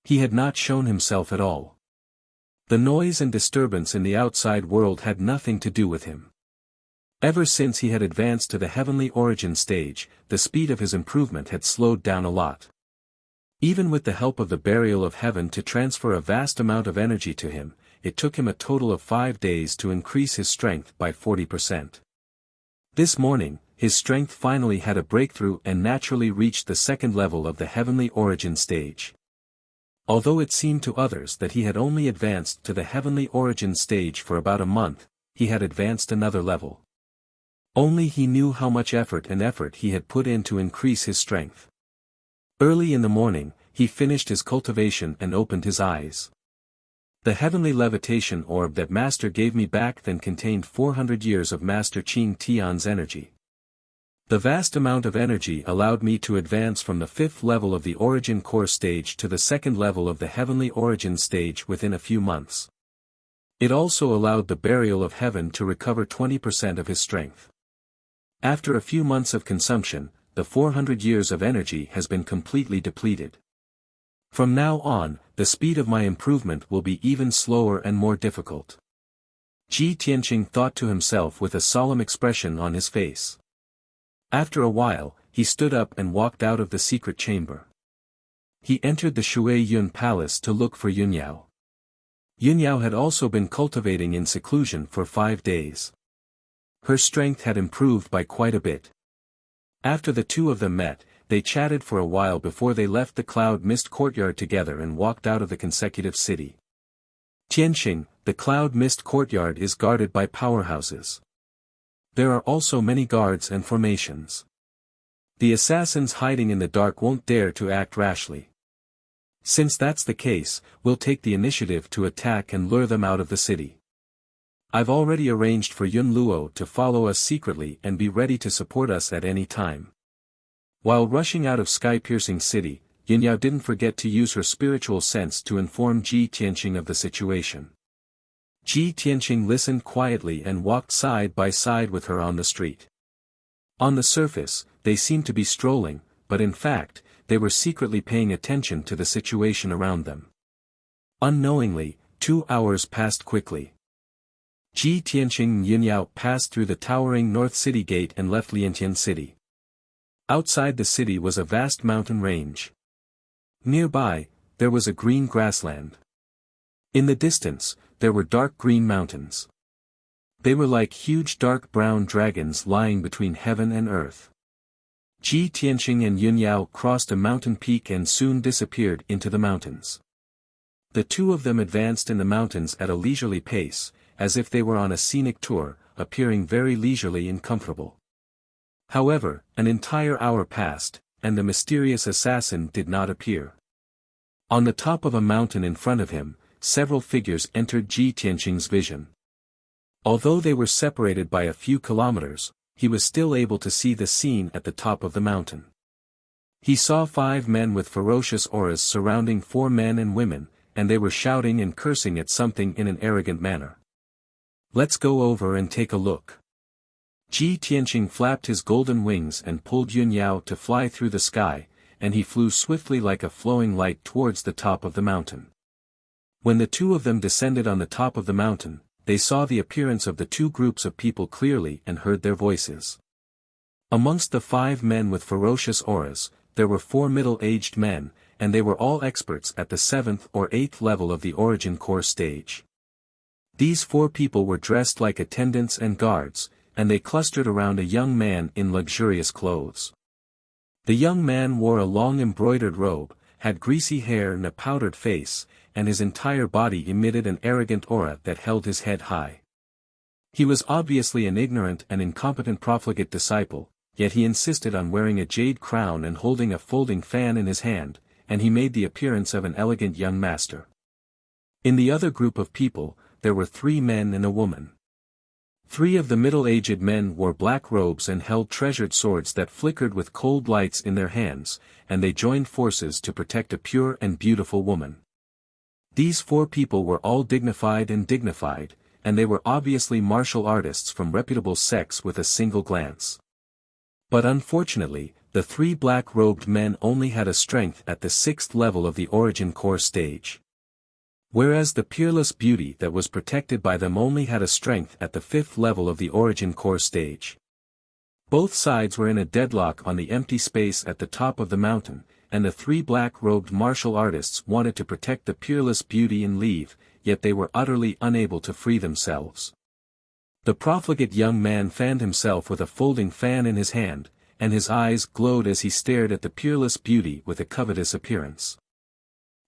He had not shown himself at all. The noise and disturbance in the outside world had nothing to do with him. Ever since he had advanced to the heavenly origin stage, the speed of his improvement had slowed down a lot. Even with the help of the burial of heaven to transfer a vast amount of energy to him, it took him a total of 5 days to increase his strength by 40%. This morning, his strength finally had a breakthrough and naturally reached the second level of the heavenly origin stage. Although it seemed to others that he had only advanced to the heavenly origin stage for about a month, he had advanced another level. Only he knew how much effort he had put in to increase his strength. Early in the morning, he finished his cultivation and opened his eyes. The heavenly levitation orb that Master gave me back then contained 400 years of Master Qing Tian's energy. The vast amount of energy allowed me to advance from the 5th level of the origin core stage to the 2nd level of the heavenly origin stage within a few months. It also allowed the burial of heaven to recover 20% of his strength. After a few months of consumption, the 400 years of energy has been completely depleted. From now on, the speed of my improvement will be even slower and more difficult. Ji Tianxing thought to himself with a solemn expression on his face. After a while, he stood up and walked out of the secret chamber. He entered the Shui Yun Palace to look for Yunyao. Yunyao had also been cultivating in seclusion for 5 days. Her strength had improved by quite a bit. After the two of them met, they chatted for a while before they left the cloud mist courtyard together and walked out of the consecutive city. Tianxing, the cloud mist courtyard is guarded by powerhouses. There are also many guards and formations. The assassins hiding in the dark won't dare to act rashly. Since that's the case, we'll take the initiative to attack and lure them out of the city. I've already arranged for Yun Luo to follow us secretly and be ready to support us at any time. While rushing out of sky-piercing city, Yunyao didn't forget to use her spiritual sense to inform Ji Tianxing of the situation. Ji Tianxing listened quietly and walked side by side with her on the street. On the surface, they seemed to be strolling, but in fact, they were secretly paying attention to the situation around them. Unknowingly, 2 hours passed quickly. Ji Tianxing and Yunyao passed through the towering North City Gate and left Liantian City. Outside the city was a vast mountain range. Nearby, there was a green grassland. In the distance, there were dark green mountains. They were like huge dark brown dragons lying between heaven and earth. Ji Tianxing and Yunyao crossed a mountain peak and soon disappeared into the mountains. The two of them advanced in the mountains at a leisurely pace, as if they were on a scenic tour, appearing very leisurely and comfortable. However, an entire hour passed, and the mysterious assassin did not appear. On the top of a mountain in front of him, several figures entered Ji Tianxing's vision. Although they were separated by a few kilometers, he was still able to see the scene at the top of the mountain. He saw 5 men with ferocious auras surrounding 4 men and women, and they were shouting and cursing at something in an arrogant manner. Let's go over and take a look. Ji Tianxing flapped his golden wings and pulled Yunyao to fly through the sky, and he flew swiftly like a flowing light towards the top of the mountain. When the two of them descended on the top of the mountain, they saw the appearance of the 2 groups of people clearly and heard their voices. Amongst the 5 men with ferocious auras, there were 4 middle-aged men, and they were all experts at the 7th or 8th level of the origin core stage. These 4 people were dressed like attendants and guards, and they clustered around a young man in luxurious clothes. The young man wore a long embroidered robe, had greasy hair and a powdered face, and his entire body emitted an arrogant aura that held his head high. He was obviously an ignorant and incompetent profligate disciple, yet he insisted on wearing a jade crown and holding a folding fan in his hand, and he made the appearance of an elegant young master. In the other group of people, there were 3 men and a woman. 3 of the middle-aged men wore black robes and held treasured swords that flickered with cold lights in their hands, and they joined forces to protect a pure and beautiful woman. These 4 people were all dignified, and they were obviously martial artists from reputable sects with a single glance. But unfortunately, the 3 black-robed men only had a strength at the 6th level of the origin core stage. Whereas the peerless beauty that was protected by them only had a strength at the 5th level of the origin core stage. Both sides were in a deadlock on the empty space at the top of the mountain, and the 3 black-robed martial artists wanted to protect the peerless beauty and leave, yet they were utterly unable to free themselves. The profligate young man fanned himself with a folding fan in his hand, and his eyes glowed as he stared at the peerless beauty with a covetous appearance.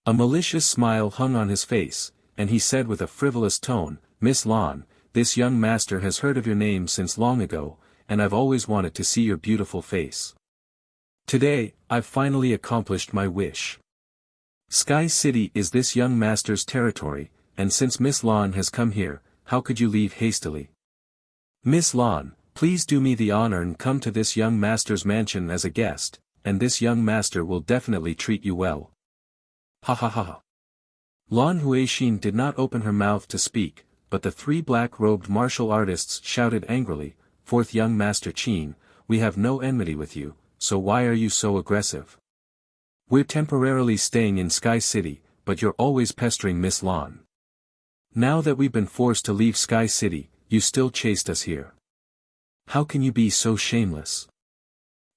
A malicious smile hung on his face, and he said with a frivolous tone, "Miss Lon, this young master has heard of your name since long ago, and I've always wanted to see your beautiful face. Today, I've finally accomplished my wish. Sky City is this young master's territory, and since Miss Lon has come here, how could you leave hastily? Miss Lon, please do me the honor and come to this young master's mansion as a guest, and this young master will definitely treat you well." Ha ha ha. Lan Huixin did not open her mouth to speak, but the 3 black-robed martial artists shouted angrily, "Fourth young master Qin, we have no enmity with you, so why are you so aggressive? We're temporarily staying in Sky City, but you're always pestering Miss Lan. Now that we've been forced to leave Sky City, you still chased us here. How can you be so shameless?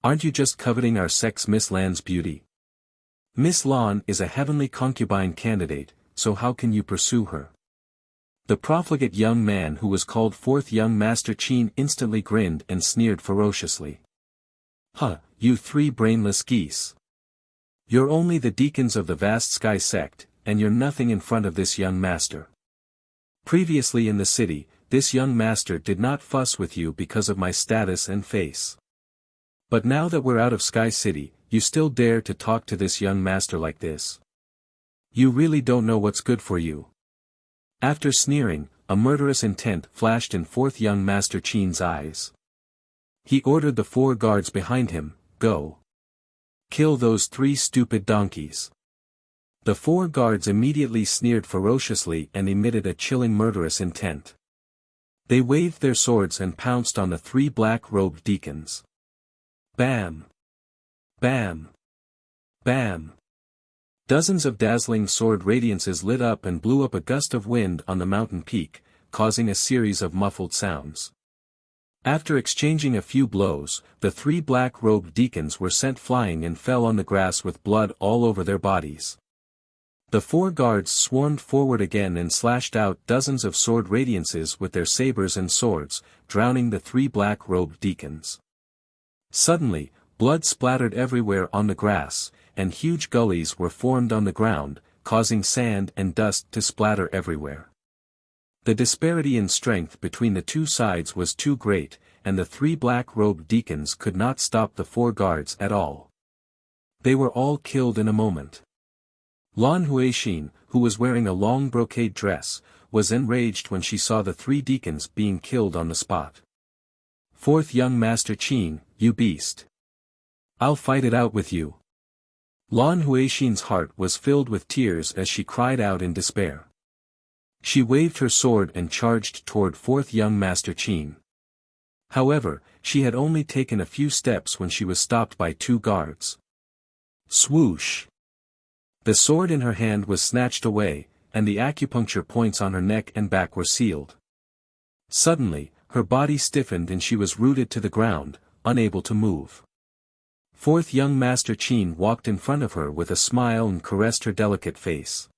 Aren't you just coveting our sex Miss Lan's beauty? Miss Lan is a heavenly concubine candidate, so how can you pursue her?" The profligate young man who was called 4th young master Qin instantly grinned and sneered ferociously. "Huh, you 3 brainless geese. You're only the deacons of the vast sky sect, and you're nothing in front of this young master. Previously in the city, this young master did not fuss with you because of my status and face. But now that we're out of Sky City, you still dare to talk to this young master like this. You really don't know what's good for you." After sneering, a murderous intent flashed in 4th young master Qin's eyes. He ordered the 4 guards behind him, "Go. Kill those 3 stupid donkeys." The 4 guards immediately sneered ferociously and emitted a chilling murderous intent. They waved their swords and pounced on the 3 black-robed deacons. Bam! Bam! Bam! Dozens of dazzling sword radiances lit up and blew up a gust of wind on the mountain peak, causing a series of muffled sounds. After exchanging a few blows, the 3 black-robed deacons were sent flying and fell on the grass with blood all over their bodies. The 4 guards swarmed forward again and slashed out dozens of sword radiances with their sabers and swords, drowning the 3 black-robed deacons. Suddenly, blood splattered everywhere on the grass, and huge gullies were formed on the ground, causing sand and dust to splatter everywhere. The disparity in strength between the 2 sides was too great, and the 3 black-robed deacons could not stop the 4 guards at all. They were all killed in a moment. Lan Huixin, who was wearing a long brocade dress, was enraged when she saw the 3 deacons being killed on the spot. "4th young master Qin, you beast. I'll fight it out with you." Lan Huixin's heart was filled with tears as she cried out in despair. She waved her sword and charged toward 4th young master Qin. However, she had only taken a few steps when she was stopped by 2 guards. Swoosh! The sword in her hand was snatched away, and the acupuncture points on her neck and back were sealed. Suddenly, her body stiffened and she was rooted to the ground, unable to move. 4th young master Qin walked in front of her with a smile and caressed her delicate face.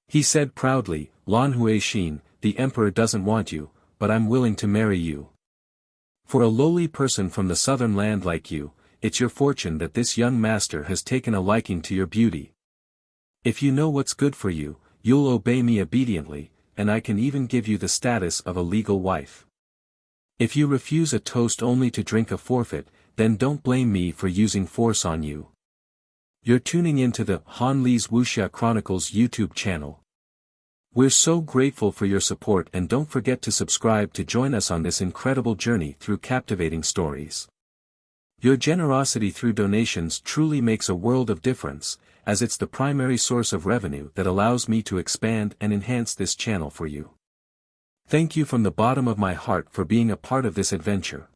He said proudly, "Lan Huixin, the emperor doesn't want you, but I'm willing to marry you. For a lowly person from the southern land like you, it's your fortune that this young master has taken a liking to your beauty. If you know what's good for you, you'll obey me obediently, and I can even give you the status of a legal wife." If you refuse a toast only to drink a forfeit, then don't blame me for using force on you. You're tuning into the Han Li's Wuxia Chronicles YouTube channel. We're so grateful for your support, and don't forget to subscribe to join us on this incredible journey through captivating stories. Your generosity through donations truly makes a world of difference, as it's the primary source of revenue that allows me to expand and enhance this channel for you. Thank you from the bottom of my heart for being a part of this adventure.